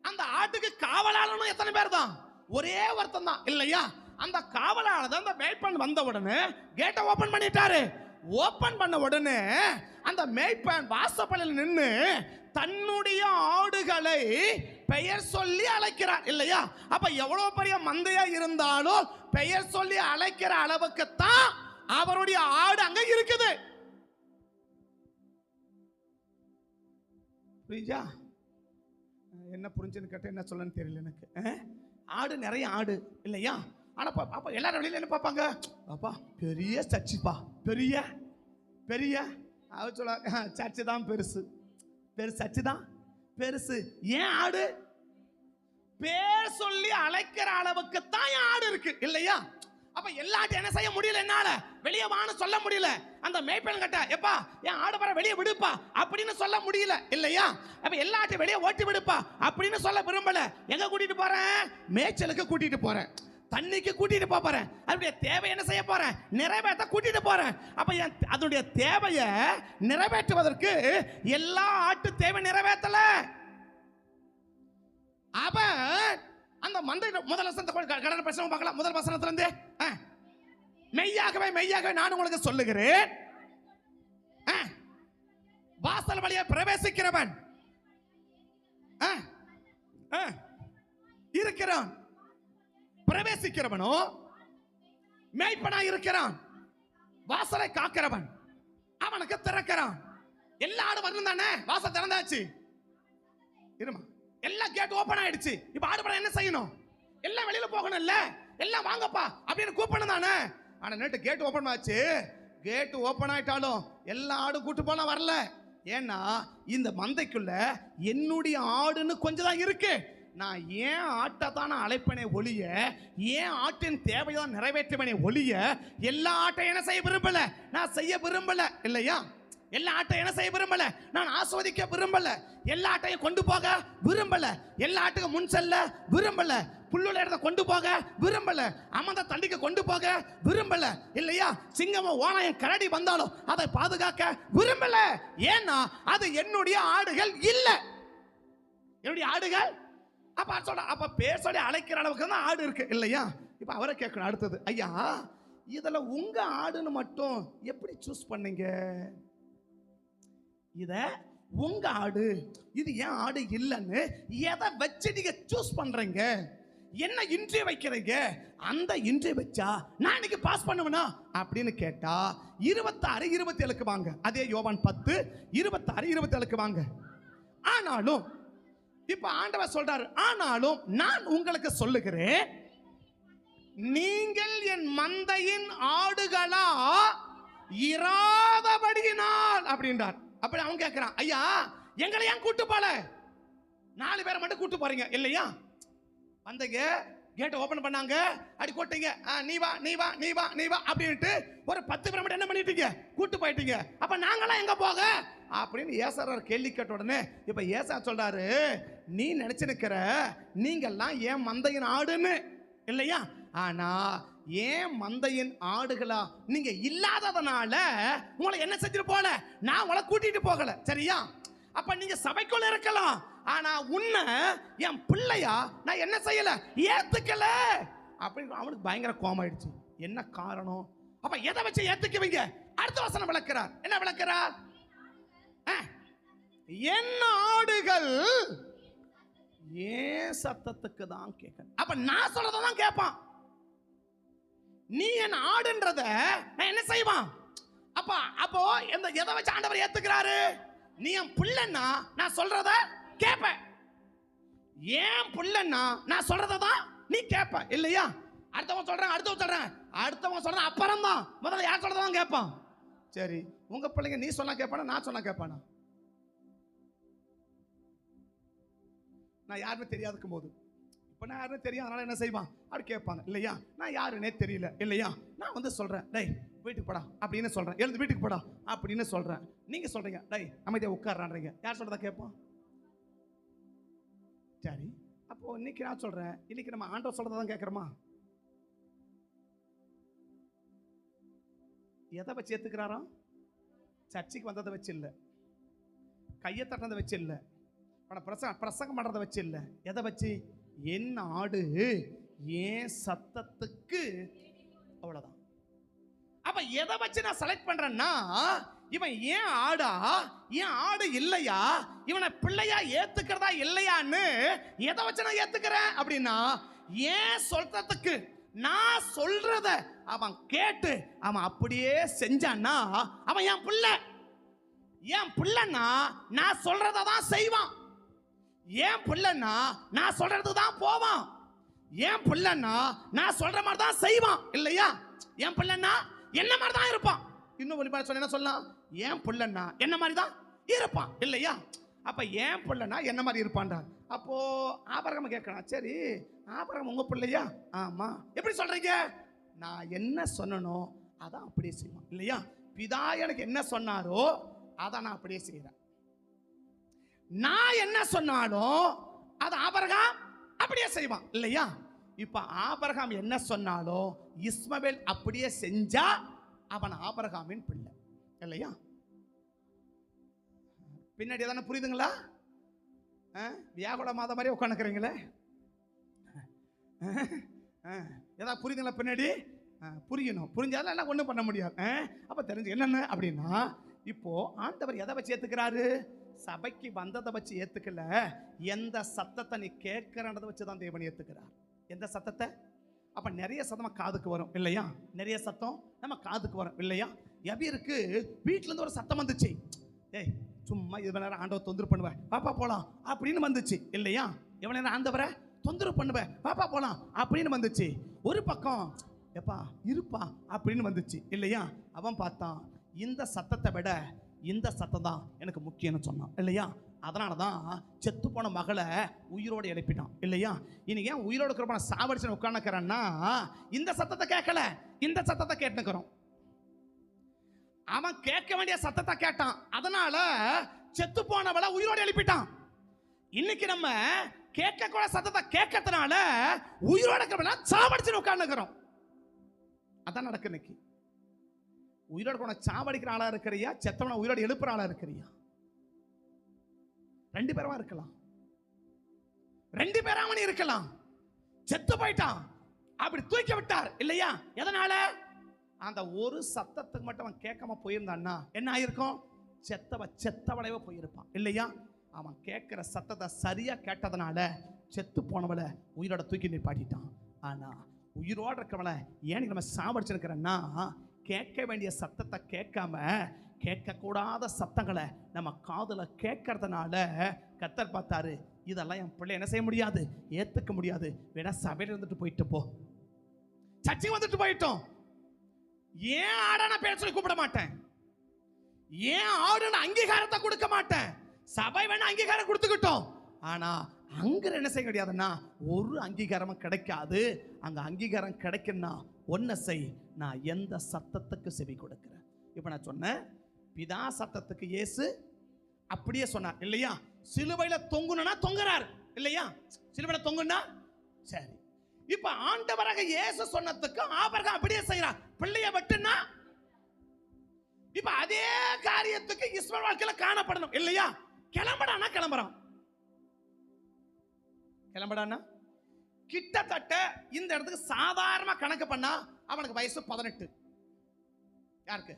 B: அந்த ஆட்டுக்கு காவலாளனும் எத்தனை பேர் தான்? ஒரே ஒருத்தன் தான் இல்லையா? அந்த காவலாளர் அந்த மேய்ப்பன் வந்த உடனே கேட்டை ஓபன் பண்ணிட்டாரு. ஓபன் பண்ண உடனே அந்த மேய்ப்பன் வாசப்படியில் நின்று தன்னுடைய ஆடுகளை பெயர் சொல்லி அழைக்கிறார் இல்லையா? அப்ப எவ்வளவு பெரிய மந்தையா இருந்தாலும் பெயர் சொல்லி அழைக்கிற அளவுக்கு தான் அவருடைய ஆடு அங்க இருக்குது. புரியுதா? என்ன புரிஞ்சுன்னு கேட்ட என்ன சொல்லன்னு தெரியல எனக்கு. ஆடு நிறைய ஆடு இல்லையா? ஆனா பாப்பா எல்லாரும் வெளியில என்ன பார்ப்பாங்க? பாப்பா பெரிய சர்ச்சுப்பா, பெரிய பெரிய அவர் சொல்ல சர்ச்சு தான் பெருசு, சர்ச்சு தான் பெருசு. ஏன் ஆடு பேர் சொல்லி அழைக்கிற அளவுக்கு தான் ஆடு இருக்கு இல்லையா? அப்ப எல்லாத்தையும் என்ன செய்ய முடியல, என்னால வெளியே வான்னு சொல்ல முடியல. அந்த மேய்ப்பன் கிட்ட எப்பா என் ஆடு வர வெளியே விடுப்பா அப்படின்னு சொல்ல முடியல இல்லையா? அப்ப எல்லாத்தையும் வெளியே ஓட்டி விடுப்பா அப்படின்னு சொல்ல விரும்பல. எங்க கூட்டிட்டு போறேன்? மேய்ச்சலுக்கு கூட்டிட்டு போறேன், தண்ணிக்கு கூட்டிட்டு போறேன், அதனுடைய தேவை என்ன செய்ய போறேன்? நிறைவேற்ற கூட்டிட்டு போறேன். அப்ப அதனுடைய தேவையை நிறைவேற்றுவதற்கு எல்லா ஆட்டு தேவை நிறைவேற்றல. அவன் அந்த மந்தை முதல் வசனத்தை கடற்கரை பேச பார்க்கலாம். முதல் வசனத்துல இருந்து மெய்யாகவே மெய்யாகவே நான் உங்களுக்கு சொல்லுகிறேன், வாசல் வழியே பிரவேசிக்கிறவன் இருக்கிறான், பிரவேசிக்கிறவனோ மேய்ப்பனா இருக்கிறான், வாசலை காக்கிறவன் அவனுக்கு திறக்கிறான். எல்லா ஆடு வரணும் தானே? வாசல் திறந்தாச்சு, இருமா எல்லாம் கேட் ஓபன் ஆயிடுச்சு. இப்ப ஆடு படம் என்ன செய்யணும்? எல்லாம் வெளியில போகணும் இல்ல, எல்லாம் வாங்கப்பா அப்படின்னு கூப்பிடணும் தானே? ஆனா நேற்று கேட் ஓபன் ஆச்சு. கேட் ஓபன் ஆயிட்டாலும் எல்லா ஆடு கூட்டு போனா வரல. ஏன்னா இந்த மந்தைக்குள்ள என்னுடைய ஆடுன்னு கொஞ்சம் தான் இருக்கு. நான் ஏன் ஆட்டை தான் அழைப்பனே ஒழிய, ஏன் ஆட்டின் தேவைதான் நிறைவேற்றுவனே ஒழிய எல்லா ஆட்டையும் என்ன செய்ய விரும்பல, நான் செய்ய விரும்பல இல்லையா? எல்லா ஆட்டையும் என்ன செய்ய விரும்பல, நான் ஆஸ்வதிக்க விரும்பல. எல்லா ஆட்டையும் கொண்டு போக விரும்பல, எல்லா ஆட்டுக்கும் முன் செல்ல விரும்பல, புல்லுள்ள இடத்தை கொண்டு போக விரும்பல, அமர்ந்த தண்டிக்கு கொண்டு போக விரும்பல இல்லையா? சிங்கமும் ஓனாயும் கரடி வந்தாலும் அதை பாதுகாக்க விரும்பல. ஏன்னா அது என்னுடைய ஆடுகள் இல்ல, என்னுடைய ஆடுகள். அப்ப சொல்ற அப்ப பேர் சொல்லி அழைக்கிற அளவுக்கு தான் ஆடு இருக்கு இல்லையா? இப்ப அவரை கேட்கணும் அடுத்தது, ஐயா இதுல உங்க ஆடுன்னு மட்டும் எப்படி சூஸ் பண்ணீங்க? இத உங்க ஆடு, இது ஏன் ஆடு இல்லைன்னு எதை வச்சு நீங்க சூஸ் பண்றீங்க? என்ன இன்றி வைக்கிறீங்க? அந்த இன்றி வச்சா நான் இன்னைக்கு பாஸ் பண்ணுவேனா அப்படின்னு கேட்டா 26 27க்கு வாங்க. அதே யோவான் 10 26 27க்கு வாங்க. ஆனாலும் இப்ப ஆண்டவர் சொல்றாரு, ஆனாலும் நான் உங்களுக்கு சொல்லுகிறேன், நீங்கள் என் மந்தையின் ஆடுகளா இராதபடியினால் அப்படின்றார். அப்படி அவன் கேட்கிறான், ஐயா எங்களை ஏன் கூட்டு போல? 4 பேரை மட்டும் கூட்டு போறீங்க இல்லையா? வந்தீங்க, கேட் ஓபன் பண்ணாங்க, அடி கொட்டீங்க, நீ வா நீ வா நீ வா நீ வா அப்படின்ட்டு ஒரு 10 பேரை மட்டும் என்ன பண்ணிட்டீங்க? கூட்டு போயிட்டீங்க. அப்ப நாங்களாம் எங்க போக அப்படின்னு ஏசாயார் கேள்வி கேட்ட உடனே இப்ப ஏசாயா சொல்றாரு, நீ நினைச்சிருக்கிற நீங்கெல்லாம் ஏன் மந்தையின் ஆடுன்னு இல்லையா? ஆனா ஏன் மந்தையின் ஆடுகளா நீங்க இல்லாததனால உங்களை என்ன செஞ்சுட்டு போல, நான் உங்களை கூட்டிட்டு போகல சரியா? அப்ப நீங்க சபைக்குள்ள இருக்கலாம், ஆனா உன்னை என் பிள்ளையா நான் என்ன செய்யல, ஏத்துக்கல அப்படின்னு அவனுக்கு பயங்கர கோபம் ஆயிடுச்சு. என்ன காரணம்? அப்ப எதை வச்சு ஏத்துக்குவீங்க? அடுத்த வசனம் விளக்குறார். என்ன விளக்குறார்? என் ஆடுகள் ஏன் சத்தத்துக்கு தான் கேட்கணும். அப்ப நான் சொல்றதான் கேட்பான். நீ என் ஆடுன்றத நான் என்ன செய்வான்? அப்போ எதை வச்சு ஆண்டவர் ஏத்துக்கிறாரு? நீ என் புள்ளன்னா நான் சொல்றத கேட்ப. ஏன் புள்ளன்னா நான் சொல்றதான் நீ கேட்ப இல்லையா? அடுத்தவன் சொல்றேன் அப்புறம் தான் முதல்ல யார் சொல்றதான் கேட்பான். சரி, உங்க பிள்ளைங்க நீ சொன்னா கேட்பானா நான் சொன்னா கேட்பானா? நான் யாருன்னு தெரியாதுக்கும் போது, இப்போ நான் யாருன்னு தெரியும், அதனால என்ன செய்வான்? அப்படி கேட்பாங்க இல்லையா? நான் யாருன்னே தெரியல இல்லையா? நான் வந்து சொல்றேன், டேய் வீட்டுக்கு போடா அப்படின்னு சொல்றேன், எழுந்து வீட்டுக்கு போடா அப்படின்னு சொல்றேன். நீங்க சொல்றீங்க, டேய் அமைதியா உட்கார்றான்றீங்க. யார் சொல்றதா கேட்பான்? சரி, அப்போ இன்னைக்கு நான் சொல்றேன், இன்னைக்கு நம்ம ஆண்டவர் சொல்றதான் கேட்கிறோமா? எதை வச்சு ஏத்துக்கிறாராம்? சர்ச்சைக்கு வந்ததை வச்சு இல்லை, கையை தட்டினதை வச்சு இல்லை, பிரசங்கம் பண்றதை வச்சு இல்லை. எதை வச்சு? என் ஆடு ஏன் சத்தத்துக்கு, அவ்வளவுதான். அப்ப எதை வச்சு நான் செலக்ட் பண்றேன்னா, இவன் ஏன் ஆடா, ஏன் ஆடு இல்லையா, இவனை பிள்ளையா ஏத்துக்கிறதா இல்லையான்னு எதை வச்சு நான் ஏத்துக்கிறேன் அப்படின்னா, ஏன் சொல்றதுக்கு நான் சொல்றத அவன் கேட்டு அவன் அப்படியே செஞ்சான்னா அவன் என் பிள்ளை. என் பிள்ளைன்னா நான் சொல்றதான் செய்வான். ஏன் பிள்ளைன்னா நான் சொல்றது தான் போவான். ஏன் பிள்ளைன்னா நான் சொல்ற மாதிரி தான் செய்வான் இல்லையா? என் பிள்ளைன்னா என்ன மாதிரி தான் இருப்பான். இன்னும் ஒரு மாதிரி சொன்ன சொல்லலாம், என் பிள்ளைன்னா என்ன மாதிரி தான் இருப்பான் இல்லையா? அப்ப ஏன் பிள்ளைன்னா என்ன மாதிரி இருப்பான்டா. அப்போ ஆபிரகாம் கேட்கலாம், சரி ஆபிரகாம் உங்க பிள்ளையா? ஆமா. எப்படி சொல்றீங்க? நான் என்ன சொன்னனோ அதான் அப்படியே செய்வான் இல்லையா? பிதா எனக்கு என்ன சொன்னாரோ அதான் நான் அப்படியே செய்யறேன். நான் என்ன சொன்னாலும் அது ஆபிரகாம் அப்படியே செய்வான் இல்லையா? இப்ப ஆபிரகாம் என்ன சொன்னாலும் இஸ்மவேல் அப்படியே செஞ்சா அவன் ஆபிரகாமின் பிள்ளை இல்லையா? பின்னாடி எதான புரியுதுங்களா? வியாகுல மாத மாதிரி உட்காந்துக்கிறீங்களே, ஏதாவது புரியுதுங்களா? பின்னாடி புரியணும். புரிஞ்சாலும் எல்லாம் ஒன்றும் பண்ண முடியாது. அப்ப தெரிஞ்சு என்னென்ன அப்படின்னா, இப்போ ஆண்டவர் எதை வச்சு ஏத்துக்கிறாரு? சபைக்கு வந்ததை வச்சு ஏத்துக்கல, எந்த சத்தத்தை நீ கேட்கிறத வச்சுதான் தேவன் ஏத்துக்கிறார். எந்த சத்தத்தை? அப்ப நிறைய சத்தம் காதுக்கு வரும் இல்லையா? நிறைய சத்தம் நம்ம காதுக்கு வரும் இல்லையா? எபிருக்கு வீட்டுல இருந்து ஒரு சத்தம் வந்துச்சு, ஏய் சும்மா இவ்வளவு நேரம் ஆண்டவர் தொந்தரவு பண்ணுவேன், பாப்பா போலாம் அப்படின்னு வந்துச்சு இல்லையா? எவ்வளவு நேரம் ஆண்டவரை தொந்தரவு பண்ணுவேன், பாப்பா போலாம் அப்படின்னு வந்துச்சு. ஒரு பக்கம் எப்பா இருப்பா அப்படின்னு வந்துச்சு இல்லையா? அவன் பார்த்தான், இந்த சத்தத்தை விட இந்த சத்தம் தான் எனக்கு முக்கியம்னு சொன்னான் இல்லையா? அதனால தான் செத்து போன மகளை உயிரோடு எழுப்பிட்டான் இல்லையா? இன்னைக்கு ஏன் உயிரோடு இருக்கிற சாவடிச்சு உட்காந்துக்கிறேன்னா, இந்த சத்தத்தை கேட்கல, இந்த சத்தத்தை கேட்டுக்கிறோம். அவன் கேட்க வேண்டிய சத்தத்தை கேட்டான், அதனால செத்து போனவளை உயிரோடு எழுப்பிட்டான். இன்னைக்கு நம்ம கேட்க கூட சத்தத்தை கேட்கறதுனால உயிரோட இருக்கிறவளை சாவடிச்சு உட்காந்துக்கிறோம். அதான் நடக்கு இன்னைக்கு. உயிரோட கூட சாவடிக்கிற ஆளா இருக்கிறியா, செத்தவனை உயிரோடு எழுப்புற ஆளா இருக்கிறியா? ரெண்டு பேரமா இருக்கலாம், ரெண்டு பேராம இருக்கலாம். செத்து போயிட்டான், அப்படி தூக்கி விட்டார் இல்லையா? எதனால? அந்த ஒரு சத்தத்துக்கு மட்டும் அவன் கேட்காம போயிருந்தான்னா என்ன ஆயிருக்கும்? செத்தவளைவ போயிருப்பான் இல்லையா? அவன் கேட்கிற சத்தத்தை சரியா கேட்டதுனால செத்து போனவளை உயிரோட தூக்கி நிப்பாட்டிட்டான். ஆனா உயிரோட இருக்கிறவளை ஏன் நம்ம சாவடிச்சிருக்கிறேன்னா, கேட்க வேண்டிய சத்தத்தை கேட்காம கேட்கக்கூடாத சத்தங்களை நம்ம காதுல கேட்கறதுனால கர்த்தர் பார்த்தாரு, இதெல்லாம் என் பிள்ளை என்ன செய்ய முடியாது, ஏத்துக்க முடியாது. வேணா சபையில இருந்துட்டு போயிட்டு போ, சர்ச்சைக்கு வந்துட்டு போயிட்டோம். ஏன் ஆடான பேர் சொல்லி கூப்பிட மாட்டேன், ஏன் ஆடுன அங்கீகாரத்தை கொடுக்க மாட்டேன். சபை வேணா அங்கீகாரம் கொடுத்துக்கிட்டோம், ஆனா அங்க என்ன செய்ய முடியாதுன்னா ஒரு அங்கீகாரமும் கிடைக்காது. அங்க அங்கீகாரம் கிடைக்குன்னா ஒன்ன செய், நான் எந்த சத்தத்துக்கு செவி கொடுக்கிறேன். இப்ப நான் சொன்னேன், பிதா சத்தத்துக்கு இயேசு அப்படியே சொன்னார் இல்லையா? சிலுவையில தொங்குனா தொங்குறார் இல்லையா? சிலுவையில தொங்குனா சரி. இப்ப ஆண்டவராக இயேசு சொன்னதுக்கு ஆபிரகாம் அப்படியே செய்யறார், பிள்ளைய வெட்டுனா. இப்ப அதே காரியத்துக்கு இஸ்மவேல் வாழ்க்கையில காணப்படணும் இல்லையா? கிளம்படானா கிளம்புறான், கிளம்படானா கிட்டத்தட்ட இந்த இடத்துக்கு சாதாரண கணக்கு பண்ணா அவனுக்கு வயசு 18. யாருக்கு?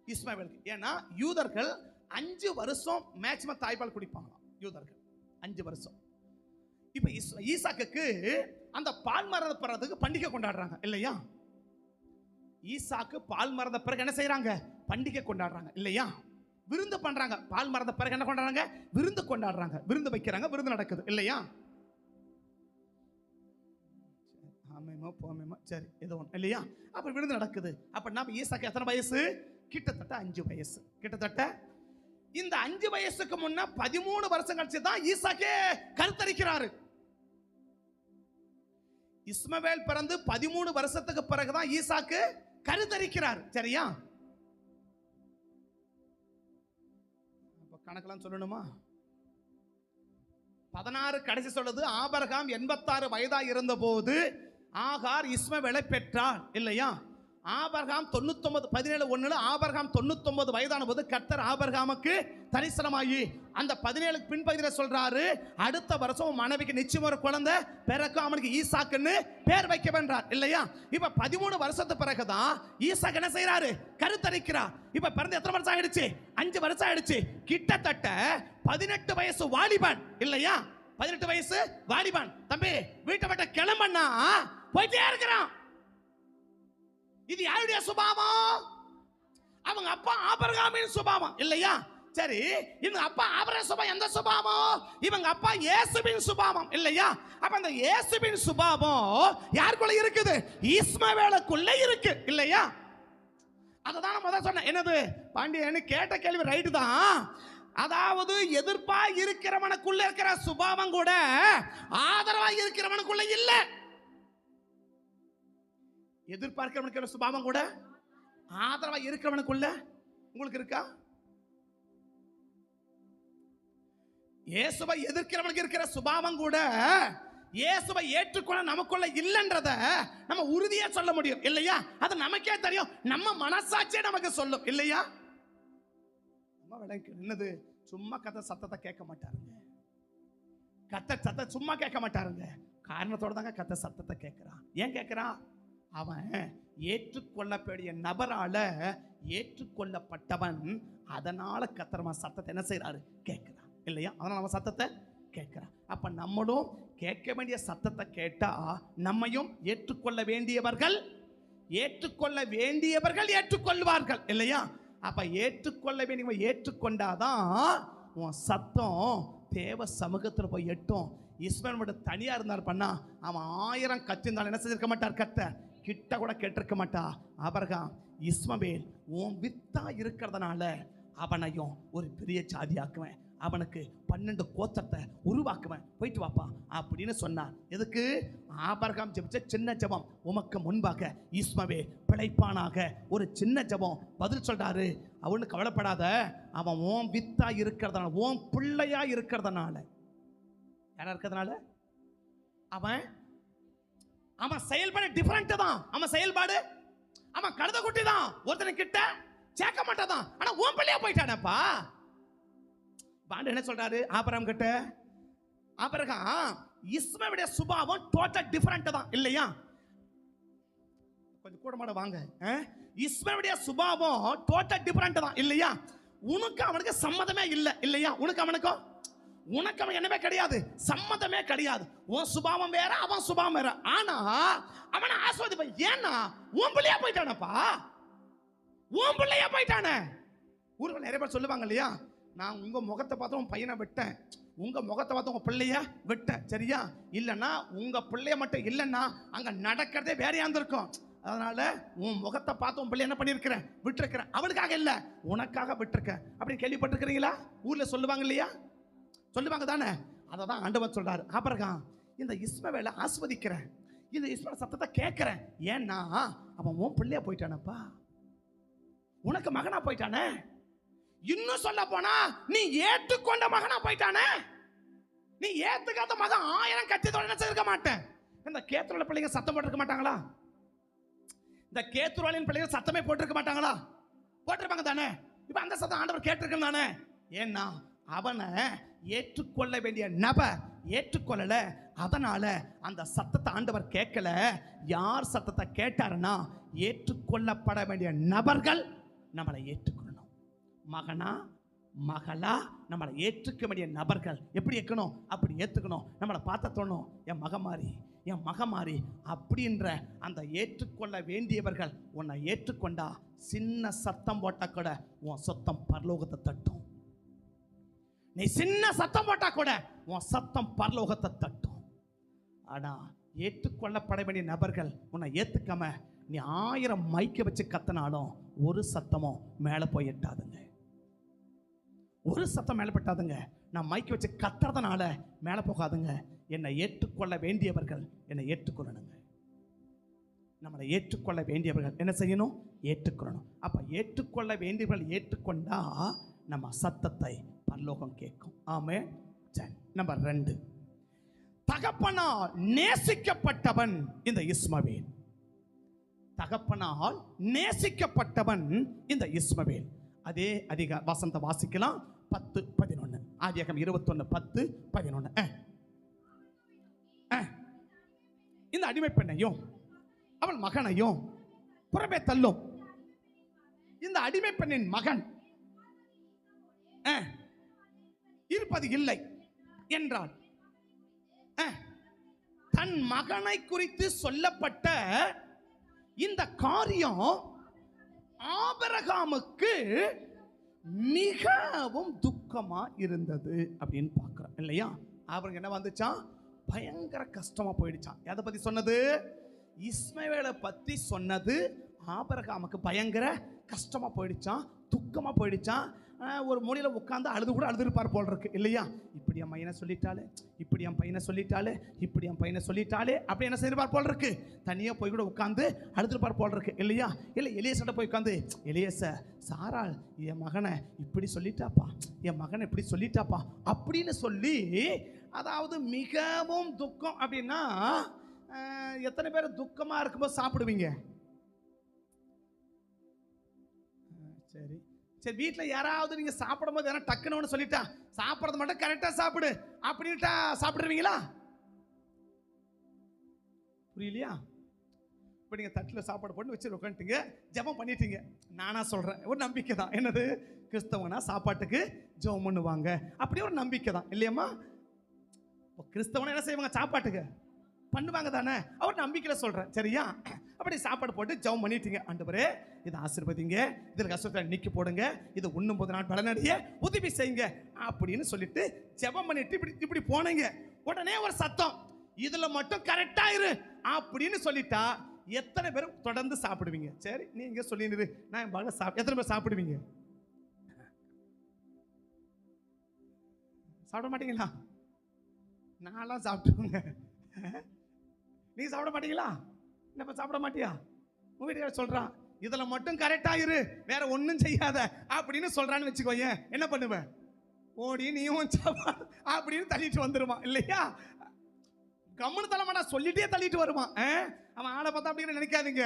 B: இஸ்மவேலுக்கு. ஏன்னா யூதர்கள் 5 வருஷம் மேக்சிமம் தாய்ப்பால் குடிப்பாங்களாம் யூதர்கள். 5 வருஷம். இப்ப ஈசாக்குக்கு அந்த பால் மறந்த பிறகு பண்டிகை கொண்டாடுறாங்க இல்லையா? ஈசாக்கு பால் மறந்த பிறகு என்ன செய்யறாங்க? பண்டிகை கொண்டாடுறாங்க இல்லையா? விருந்து பண்றாங்க. பால் மறந்த பிறகு என்ன கொண்டாடுறாங்க? விருந்து கொண்டாடுறாங்க, விருந்து வைக்கிறாங்க, விருந்து நடக்குது இல்லையா? ஆமேமா போமேமா சரி ஏதோ ஒன்று இல்லையா? அப்ப விருந்து நடக்குது. அப்ப நம்ம ஈசாக்கு எத்தனை வயசு? கிட்டத்தட்ட 5 வயசு. கிட்டத்தட்ட இந்த 5 வயசுக்கு முன்ன 13 வருஷம் கழிச்சு தான் ஈசாக்கே கருத்தரிக்கிறாரு. இஸ்மவேல் பிறந்து 13 வருஷத்துக்கு பிறகுதான் ஈசாக்கு கருத்தரிக்கிறார். சரியா? கணக்கெல்லாம் சொல்லணுமா? 16 கடைசி சொல்லுது, ஆபிரகாம் 86 வயதா இருந்த போது ஆகார் இஸ்மவேலை பெற்றான் இல்லையா? ஆபிரகாம் 99 17:1 ஆபிரகாம் 99 வயதான போது கர்த்தர் ஆபிரகாமுக்கு தரிசனமாகி அந்த 17 பின்பகுதியில் சொல்றாரு, அடுத்த வருஷம் மனைவிக்கு நிச்சயம் ஒரு குழந்தை பிறக்கும், அவனுக்கு ஈசாக்குன்னு பேர் வைக்க வேண்டார் இல்லையா? இப்ப 13 வருஷத்துக்கு பிறகுதான் ஈசாக்கு என்ன செய்யறாரு? கருத்தரிக்கிறார். இப்ப பிறந்து எத்தனை வருஷம் ஆயிடுச்சு? 5 வருஷம் ஆயிடுச்சு. கிட்டத்தட்ட 18 வயசு வாலிபன் இல்லையா? 18 வயசு வாலிபன். தம்பி வீட்டை விட்டு கிளம்பண்ணா போயிட்டே இருக்கிறான். இது யாருடைய சுபாவம்? அவங்க அப்பா ஆபிரகாமின் சுபாவம் இல்லையா? சரி, இவங்க அப்பா ஆபிரகாம் சுபாவம் எந்த சுபாவம்? இவங்க அப்பா இயேசுவின் சுபாவம் இல்லையா? அப்ப அந்த இயேசுவின் சுபாவம் யாருக்குள்ள இருக்குது? இஸ்மவேலுக்குள்ள இருக்கு இல்லையா? அததான் நான் முதல்ல சொன்னேன். என்னது பாண்டியன்னு கேட்ட கேள்வி ரைட்டு தான். அதாவது எதிர்ப்பா இருக்கிறவனுக்குள்ள இருக்கிற சுபாவம் கூட ஆதரவா இருக்கிறவனுக்குள்ள இல்ல. எதிர்பார்க்கிறவனுக்கு சுபாவம் கூட ஆதரவா இருக்கிறவனுக்குள்ள உங்களுக்கு இருக்கா? இயேசுவை எதிர்க்கிறவனுக்கு இருக்கிற சுபாவம் கூட இயேசுவை ஏற்றுக்கொள்ள நமக்குள்ள இல்லைன்றத நம்ம உறுதியா சொல்ல முடியும் இல்லையா? அது நமக்கே தெரியும், நம்ம மனசாட்சியே நமக்கு சொல்லும் இல்லையா? என்னது சும்மா கத்த சத்தத்தை கேட்க மாட்டாருங்க. கத்த சத்த சும்மா கேட்க மாட்டாருங்க, காரணத்தோட தாங்க கத்த சத்தத்தை கேட்கிறான். ஏன் கேட்கிறான்? அவன் ஏற்றுக்கொள்ளக்கூடிய நபரால ஏற்றுக்கொள்ளப்பட்டவன். அதனால கத்தரமா சத்தத்தை என்ன செய்யறாரு? கேட்கிறான் இல்லையா? அதனால அவன் சத்தத்தை கேட்கிறான். அப்ப நம்மளும் கேட்க வேண்டிய சத்தத்தை கேட்டா நம்மையும் ஏற்றுக்கொள்ள வேண்டியவர்கள் ஏற்றுக்கொள்வார்கள் இல்லையா? அப்ப ஏற்றுக்கொள்ள வேண்டிய ஏற்றுக்கொண்டாதான் உன் சத்தம் தேவ சமூகத்தில் போய் எட்டும். இஸ்மவேல் மட்டும் தனியா இருந்தார் பண்ணா அவன் 1000 கத்திருந்தாலும் என்ன செஞ்சிருக்க மாட்டார்? கத்த கிட்ட கூட கேட்டிருக்க மாட்டா. ஆபிரகாம் இஸ்மவேல் உன் வித்தா இருக்கிறதுனால அவனையும் ஒரு பெரிய ஜாதியாக்குவேன், அவனுக்கு 12 கோத்திரத்தை உருவாக்குவேன், போயிட்டு வாப்பா அப்படின்னு சொன்னார். எதுக்கு? ஆபிரகாம் ஜெபிச்ச சின்ன ஜெபம், உமக்கு முன்பாக இஸ்மவேல் பிழைப்பானாக. ஒரு சின்ன ஜெபம் பதில் சொல்றாரு. அவனு கவலைப்படாத, அவன் உன் வித்தா இருக்கிறதுனால, உன் பிள்ளையா இருக்கிறதுனால, யாரா இருக்கிறதுனால, அவன் செயல்பாடு டிஃபரெண்ட் தான். அவன் செயல்பாடு அவன் கழுத குட்டி தான், ஒருத்தனை கிட்ட சேர்க்க மாட்டாதான். ஆனா உன் பிள்ளையா போயிட்டானப்பா. பாண்டு என்ன சொல்றாரு ஆபிரகாம் கிட்ட? ஆபிரகாம் இஸ்மவேலுடைய சுபாவம் டோட்டல் டிஃபரெண்ட் தான் இல்லையா? கொஞ்சம் கூட மாட வாங்க. இஸ்மவேலுடைய சுபாவம் டோட்டல் டிஃபரெண்ட் தான் இல்லையா? உனக்கு அவனுக்கு சம்மதமே இல்லை இல்லையா? உனக்கு அவன் என்னவே கிடையாது, சம்மதமே கிடையாது. உன் சுபாவம் வேற, அவன் சுபாவம் வேற. ஆனா அவனை ஆஸ்வதிப்ப. ஏன்னா உன் பிள்ளையா போயிட்டானப்பா, உன் பிள்ளையா போயிட்டானே. ஊருக்கு நிறைய பேர் சொல்லுவாங்க இல்லையா, நான் உங்க முகத்தை பார்த்து உன் பையனை விட்டேன், உங்க முகத்தை பார்த்து உங்க பிள்ளைய விட்டேன், சரியா? இல்லைன்னா உங்க பிள்ளைய மட்டும் இல்லைன்னா அங்க நடக்கிறதே வேறையா இருந்திருக்கும். அதனால உன் முகத்தை பார்த்து உன் பிள்ளை என்ன பண்ணிருக்கிறேன்? விட்டுருக்கிறேன். அவளுக்காக இல்ல, உனக்காக விட்டுருக்கேன் அப்படின்னு கேள்விப்பட்டிருக்கிறீங்களா? ஊர்ல சொல்லுவாங்க இல்லையா? சொல்லுவாங்க தானே? அதை தான் ஆண்டவன் சொல்றாரு. ஆபிரகாம் இந்த இஸ்மவேலை ஆஸ்வதிக்கிறேன், இந்த இஸ்மவேல் சத்தத்தை கேட்கிறேன். ஏன்னா அவன் உன் பிள்ளையா போயிட்டானப்பா, உனக்கு மகனா போயிட்டானே. இன்னும் சொல்ல போனா நீ ஏற்றுக்கொண்ட மகனா போயிட்டானே. நீ ஏத்துக்காத மகன் 1000 கத்தியத்தோட என்ன செய்திருக்க மாட்டேன். இந்த கேத்துரோல பிள்ளைங்க சத்தம் போட்டிருக்க மாட்டாங்களா? இந்த கேத்துரோலின் பிள்ளைங்க சத்தமே போட்டிருக்க மாட்டாங்களா? போட்டிருப்பாங்க தானே? இப்ப அந்த சத்தம் ஆண்டவர் கேட்டிருக்க தானே? ஏன்னா அவனை ஏற்றுக்கொள்ள வேண்டிய நபர் ஏற்றுக்கொள்ளல, அதனால அந்த சத்தத்தை ஆண்டவர் கேட்கல. யார் சத்தத்தை கேட்டாருன்னா ஏற்றுக்கொள்ளப்பட வேண்டிய நபர்கள் நம்மளை ஏற்றுக்கொள்ளணும். மகனா மகளா நம்மளை ஏற்றுக்க வேண்டிய நபர்கள் எப்படி இருக்கணும், அப்படி ஏற்றுக்கணும். நம்மளை பார்த்த தோணும், என் மகமாரி என் மகமாரி அப்படின்ற அந்த ஏற்றுக்கொள்ள வேண்டியவர்கள் உன்னை ஏற்றுக்கொண்டா சின்ன சத்தம் போட்டா கூட உன் சத்தம் பரலோகத்தை தட்டும். நீ சின்ன சத்தம் போட்டா கூட உன் சத்தம் பரலோகத்தை தட்டும். ஆனா ஏற்றுக்கொள்ளப்பட வேண்டிய நபர்கள் உன்னை ஏத்துக்காம நீ 1000 மைக்க வச்சு கத்தினாலும் ஒரு சத்தமும் மேலே போய் எட்டாதுங்க. ஒரு சத்தம் மேலே பட்டாதுங்க. நான் மைக்க வச்சு கத்துறதுனால மேலே போகாதுங்க. என்னை ஏற்றுக்கொள்ள வேண்டியவர்கள் என்னை ஏற்றுக்கொள்ளணுங்க. நம்மளை ஏற்றுக்கொள்ள வேண்டியவர்கள் என்ன செய்யணும்? ஏற்றுக்கொள்ளணும். அப்ப ஏற்றுக்கொள்ள வேண்டியவர்கள் ஏற்றுக்கொண்டா நம்ம சத்தத்தை பரலோகம் கேட்கும். ஆமென். சரி, நம்பர் 2, தகப்பனால் நேசிக்கப்பட்டவன் இந்த இஸ்மவேல். தகப்பனால் நேசிக்கப்பட்டவன் இந்த இஸ்மவேல். அதே வசந்த வாசிக்கலாம். 10:11 ஆதியாகமம் 21:10-11. இந்த அடிமை பெண்ணையும் அவள் மகனையும் புறம்பே தள்ளும். இந்த அடிமை பெண்ணின் மகன் இருப்பது இல்லை என்றால் தன் மகனை குறித்து சொல்லப்பட்ட இந்த காரியம் ஆபிரகாமுக்கு மிகவும் துக்கமா இருந்தது அப்படின்னு பார்க்கிறோம் இல்லையா? அவருக்கு என்ன வந்துச்சான்? பயங்கர கஷ்டமா போயிடுச்சான். எதை பத்தி சொன்னது? இஸ்மவேலை பத்தி சொன்னது ஆபிரகாமுக்கு பயங்கர கஷ்டமா போயிடுச்சான், துக்கமா போயிடுச்சான். ஒரு மூலையில உட்காந்து அழுதுருப்பார் போல் இருக்கு இல்லையா? இப்படி என் பையனை சொல்லிட்டாலே, இப்படி என் பையனை சொல்லிட்டாலே, இப்படி என் பையனை சொல்லிட்டாலே அப்படி என்ன செய்வார் போல் இருக்கு. தனியா போய் கூட உட்காந்து அழுதுருப்பார் போல் இருக்கு இல்லையா? இல்லை எலியேசர்ட்ட போய் உட்காந்து, எலியேசர் சாராள் என் மகனை இப்படி சொல்லிட்டாப்பா, என் மகனை இப்படி சொல்லிட்டாப்பா அப்படின்னு சொல்லி, அதாவது மிகவும் துக்கம். அப்படின்னா எத்தனை பேர் துக்கமா இருக்கும்போது சாப்பிடுவீங்க? சரி சரி, வீட்டில் யாராவது நீங்க சாப்பிடும் போது யாராவது டக்குன்னு சொல்லிட்டா, சாப்பிட்றது மட்டும் கரெக்டா சாப்பிடு அப்படின்ட்டா சாப்பிடுவீங்களா? புரியலையா? இப்போ நீங்க தட்டில் சாப்பாடு போட்டு வச்சு உட்காந்துட்டீங்க, ஜெபம் பண்ணிட்டீங்க. நானா சொல்றேன், ஒரு நம்பிக்கை தான். என்னது? கிறிஸ்தவனா சாப்பாட்டுக்கு ஜெபம் பண்ணுவாங்க, அப்படியே ஒரு நம்பிக்கை தான் இல்லையம்மா? கிறிஸ்தவனா என்ன செய்வாங்க? சாப்பாட்டுக்கு பண்ணுவாங்க தானே, அவர் நம்பிக்கையில சொல்றேன். சரியா? அப்படி சாப்பாடு போட்டு ஜெபம் பண்ணிட்டீங்க. ஆண்டவரே இதை ஆசீர்வதிங்க, இதில் கஷ்டத்தை நீக்கி போடுங்க, இது உண்ணும் போது நான் பலனடைய உதவி செய்யுங்க அப்படின்னு சொல்லிட்டு ஜெபம் பண்ணிட்டு இப்படி போனீங்க. உடனே ஒரு சத்தம், இதுல மட்டும் கரெக்டா இரு அப்படின்னு சொல்லிட்டா எத்தனை பேர் தொடர்ந்து சாப்பிடுவீங்க? சரி நீங்க சொல்லிடு, நான் என் மகளை எத்தனை பேர் சாப்பிடுவீங்க? சாப்பிட மாட்டீங்களா? நான்லாம் சாப்பிட்டுருங்க. நீ சாப்பிட மாட்டீங்களா? என்ன சாப்பிட மாட்டியா? உங்க வீட்டுக்கார சொல்றான், இதுல மட்டும் கரெக்டா இரு, வேற ஒன்னும் செய்யாத அப்படின்னு சொல்றான்னு வச்சுக்கோங்க. என்ன பண்ணுவேன்? ஓடி நீயும் சாப்பாடு அப்படின்னு தள்ளிட்டு வந்துருமா இல்லையா? கம்முன்னு தள்ளமாட்டா, சொல்லிட்டே தள்ளிட்டு வருவான். அவன் ஆளை பார்த்தா அப்படின்னு நினைக்காதீங்க.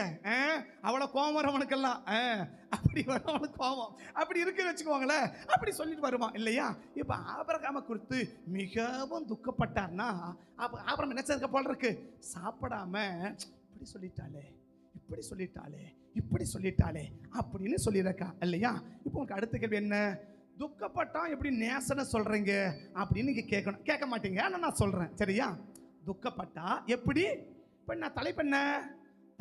B: அவ்வளோ கோபம் வரும் அவனுக்கெல்லாம். அப்படி வரும் அவனுக்கு கோபம். அப்படி இருக்குன்னு வச்சுக்கோங்களேன். அப்படி சொல்லிட்டு வருவான் இல்லையா? இப்போ ஆபிரகாமை குறித்து மிகவும் துக்கப்பட்டார்னா, அப்போ ஆபிரகாம் என்ன செய்ய போல இருக்கு? சாப்பிடாம இப்படி சொல்லிட்டாலே, இப்படி சொல்லிட்டாலே, இப்படி சொல்லிட்டாலே அப்படின்னு சொல்லியிருக்கா இல்லையா? இப்போ உங்களுக்கு அடுத்த கேள்வி என்ன? துக்கப்பட்டான் எப்படி நேசனை சொல்றீங்க அப்படின்னு நீங்க கேட்கணும். கேட்க மாட்டீங்க, ஆனால் நான் சொல்றேன். சரியா? துக்கப்பட்டா எப்படி? இப்போ நான் தலைப்பெண்ண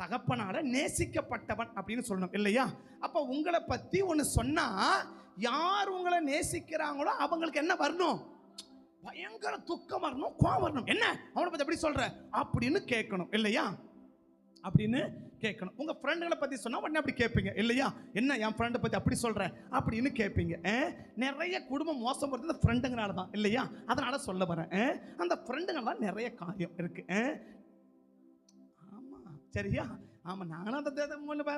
B: தகப்பனால நேசிக்கப்பட்டவன் அப்படின்னு சொல்லணும் இல்லையா? அப்போ உங்களை பத்தி ஒன்று சொன்னா, யார் உங்களை நேசிக்கிறாங்களோ அவங்களுக்கு என்ன வரணும்? பயங்கர துக்கம் வரணும், கோவம் வரணும். என்ன அவனை பத்தி எப்படி சொல்ற அப்படின்னு கேட்கணும் இல்லையா? அப்படின்னு கேட்கணும். உங்க ஃப்ரெண்டுகளை பத்தி சொன்னா உடனே அப்படி கேட்பீங்க இல்லையா? என்ன என் ஃப்ரெண்டை பத்தி அப்படி சொல்ற அப்படின்னு கேட்பீங்க. நிறைய குடும்பம் மோசம் போறது இந்த ஃப்ரெண்டுங்கனால தான் இல்லையா? அதனால சொல்ல வரேன், அந்த ஃப்ரெண்டுங்களால நிறைய காரியம் இருக்கு. ஆமா சரியா? ஆமா, நானும் அந்த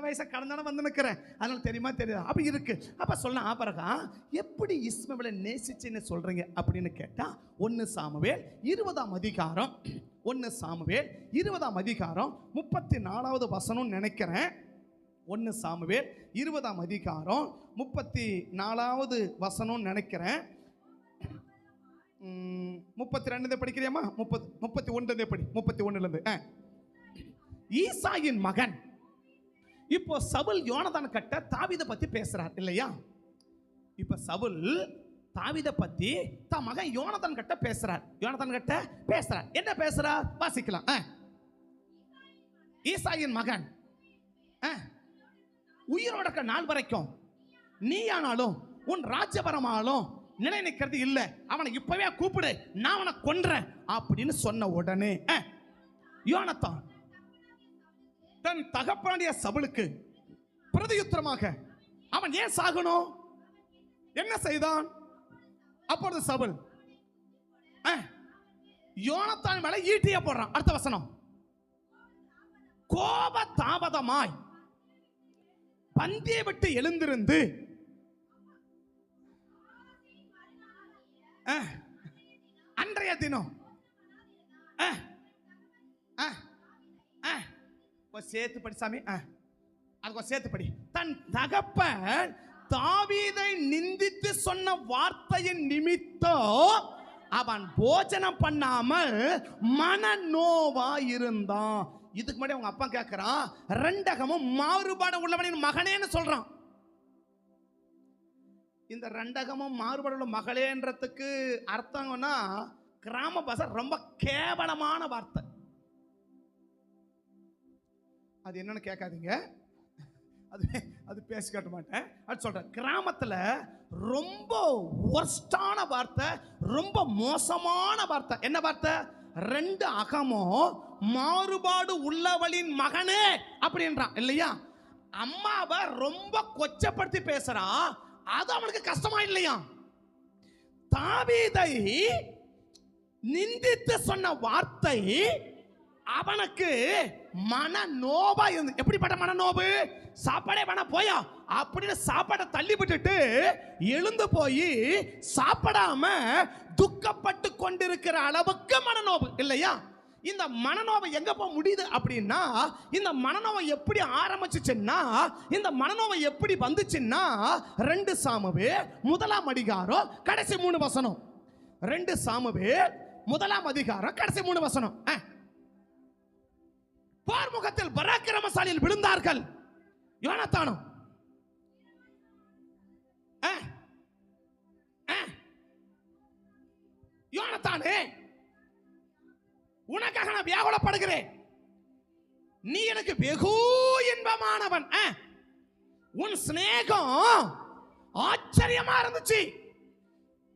B: வயசை கடந்தாலும் வந்து நிற்கிறேன், அதனால தெரியுமா தெரியுதா அப்படி இருக்கு. அப்ப சொல்ல ஆபிரகாம் எப்படி இஸ்மவேலை நேசிச்சுன்னு சொல்றீங்க அப்படின்னு கேட்டா, 1 சாமுவேல் 20ஆம் அதிகாரம் 1 சாமுவேல் 20ஆம் அதிகாரம் 34வது வசனம் நினைக்கிறேன். 1 சாமுவேல் 20ஆம் அதிகாரம் 34வது வசனம் நினைக்கிறேன். 32 படிக்கிறியாமா? 31 படி. 31 ஈசாயின் மகன் இப்போ சவுல் யோனதான் கட்ட தாவீதை பத்தி பேசுறார் இல்லையா? இப்ப சவுல் தாவீதை பத்தி தன் மகன் யோனத்தான் கிட்ட பேசுறார். என்ன பேசுறார் வாசிக்கலாம். ஈசாயின் மகன் உயிரோட இருக்க நாள் வரைக்கும் நீயானாலும் உன் ராஜ்யபரமானாலும் நிலை நிற்கிறது இல்லை, அவனை இப்பவே கூப்பிடு, நான் அவனை கொன்றேன் அப்படின்னு சொன்ன உடனே யோனத்தான் தன் தகப்பனுடைய சவுலுக்கு பிரதியுத்தரமாக அவன் ஏன் சாகணும், என்ன செய்தான்? அப்பொழுது சவுல் யோனத்தான் மேல ஈட்டிய போடுறான். அடுத்த வசனம், கோப தாபதமாய் பந்தியை விட்டு எழுந்திருந்து அன்றைய தினம் சேர்த்து படி சாமி, அதுக்கு சேர்த்து படி. தன் தகப்பன் தாவீதை நிந்தித்து சொன்ன வார்த்தையின் நிமித்தம் அவன் போஜனம் பண்ணாமல் மனநோவா இருந்தான். இதுக்கு முன்னாடி அவங்க அப்பா கேட்கிறான், ரெண்டகமும் மாறுபாடு உள்ளவனின் மகனேன்னு சொல்றான். இந்த ரெண்டகமும் மாறுபாடு உள்ள மகளேன்றதுக்கு அர்த்தம்னா கிராம பாஷை ரொம்ப கேவலமான வார்த்தை. அது என்னன்னு கேட்காதீங்க, அது பேசி காட்ட மாட்டேன். அது சொல்றேன், கிராமத்துல ரொம்ப ஒர்ஸ்டான வார்த்தை, ரொம்ப மோசமான வார்த்தை. என்ன வார்த்தை? ரெண்டு அகமும் மாறுபாடு உள்ளவளின் மகனே அப்படின்றான் இல்லையா? அம்மாவை ரொம்ப கொச்சப்படுத்தி பேசுறான், அது அவனுக்கு கஷ்டமா இல்லையா? தாவீதை நிந்தித்து சொன்ன வார்த்தை அவனுக்கு மனநோவா இருந்து. எப்படிப்பட்ட மனநோவு? சாப்பாடே வேணா போயா அப்படின்னு சாப்பாடை தள்ளி விட்டுட்டு எழுந்து போய் சாப்பிடாம துக்கப்பட்டு கொண்டிருக்கிற அளவுக்கு மனநோவு இல்லையா? இந்த மனநோவை எங்க போய் முடியுது அப்படின்னா, இந்த மனநோவை எப்படி ஆரம்பிச்சுச்சுன்னா, இந்த மனநோவை எப்படி வந்துச்சுன்னா 2 சாமுவேல் 1ஆம் அதிகாரம் கடைசி 3 வசனம். 2 சாமுவேல் 1ஆம் அதிகாரம் கடைசி 3 வசனம். போர்முகத்தில் பராக்கிரமசாலியில் விழுந்தார்கள் யோனத்தானும். யோனத்தானே, உனக்காக நான் வியாகுலப்படுகிறேன், நீ எனக்கு வெகு இன்பமானவன், உன் சிநேகம் ஆச்சரியமா இருந்துச்சு,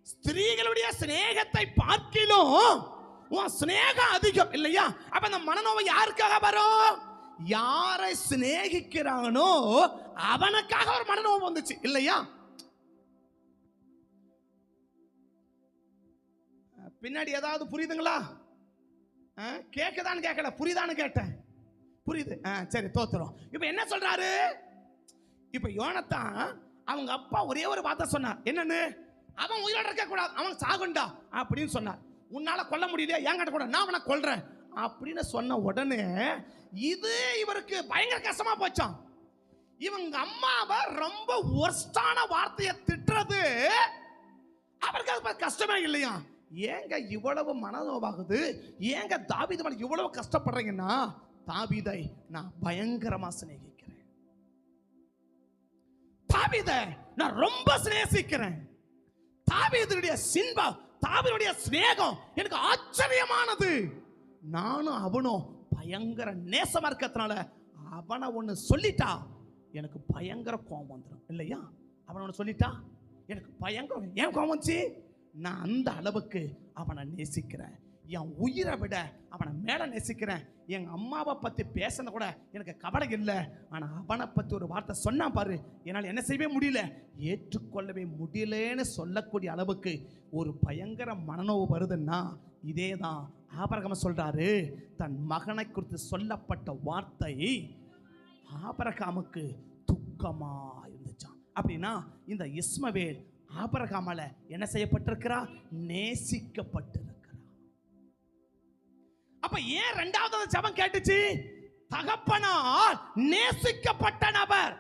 B: ஸ்திரீகளுடைய சிநேகத்தை பார்க்கிலும் உன் சிநேகம் அதிகம் இல்லையா? அப்ப அந்த மனநோவை யாருக்காக வரும்? யாரை சிநேகிக்கிறானோ அவனுக்காக ஒரு மனநோவு வந்துச்சு இல்லையா? பின்னாடி ஏதாவது புரியுதுங்களா? கேட்கதான்னு கேட்கல, புரியுதான்னு கேட்டேன். புரியுது, சரி தோத்துறோம். இப்ப என்ன சொல்றாரு? இப்ப யோனத்தான் அவங்க அப்பா ஒரே ஒரு வார்த்தை சொன்னார். என்னன்னு? அவன் உயிரோட இருக்க கூடாது, அவன் சாகுண்டா அப்படின்னு சொன்னார். உன்னால கொல்ல முடியல, என்கிட்ட கூட, நான் அவனை கொல்றேன் அப்படின்னு சொன்ன உடனே இது இவருக்கு பயங்கர கஷ்டமா போச்சான். இவங்க அம்மாவை ரொம்ப ஒர்ஸ்டான வார்த்தையை திட்டுறது அவருக்கு அது கஷ்டமே இல்லையா? ஏங்க இவ்வளவு மனநோவாகுது, ஏங்க தாவீது மேல இவ்வளவு கஷ்டப்படுறீங்கன்னா, தாவீதை நான் பயங்கரமா சிநேகிக்கிறேன், தாவீதை நான் ரொம்ப சிநேகிக்கிறேன், தாவீதுடைய சின்பா, தாவீதுடைய சிநேகம் எனக்கு ஆச்சரியமானது, நானும் அவனும் பயங்கர நேசமா இருக்கிறதுனால அவனை ஒன்று சொல்லிட்டா எனக்கு பயங்கர கோபம் வந்துடும் இல்லையா? அவனை ஒன்று சொல்லிட்டா எனக்கு பயங்கரம். ஏன் கோபம் வந்துச்சு? நான் அந்த அளவுக்கு அவனை நேசிக்கிறேன், என் உயிரை விட அவனை மேலே நேசிக்கிறேன். எங்கள் அம்மாவை பற்றி பேசின கூட எனக்கு கவலை இல்லை, ஆனால் அவனை பற்றி ஒரு வார்த்தை சொன்னா பாரு, என்னால் என்ன செய்யவே முடியல, ஏற்றுக்கொள்ளவே முடியலன்னு சொல்லக்கூடிய அளவுக்கு ஒரு பயங்கர மனநோவு வருதுன்னா, இதே தான் ஆபிரகாம் சொல்றாரு. தன் மகனை குறித்து சொல்லப்பட்ட வார்த்தை ஆபிரகாமுக்கு துக்கமா இருந்துச்சான். அப்படின்னா இந்த இஸ்மவேல் ஆபிரகாமால என்ன செய்யப்பட்டிருக்கிறா? நேசிக்கப்பட்டிருக்கிறா. அப்ப ஏன் இரண்டாவது ஜெபம் கேட்டுச்சு? தகப்பனால் நேசிக்கப்பட்ட நபர்.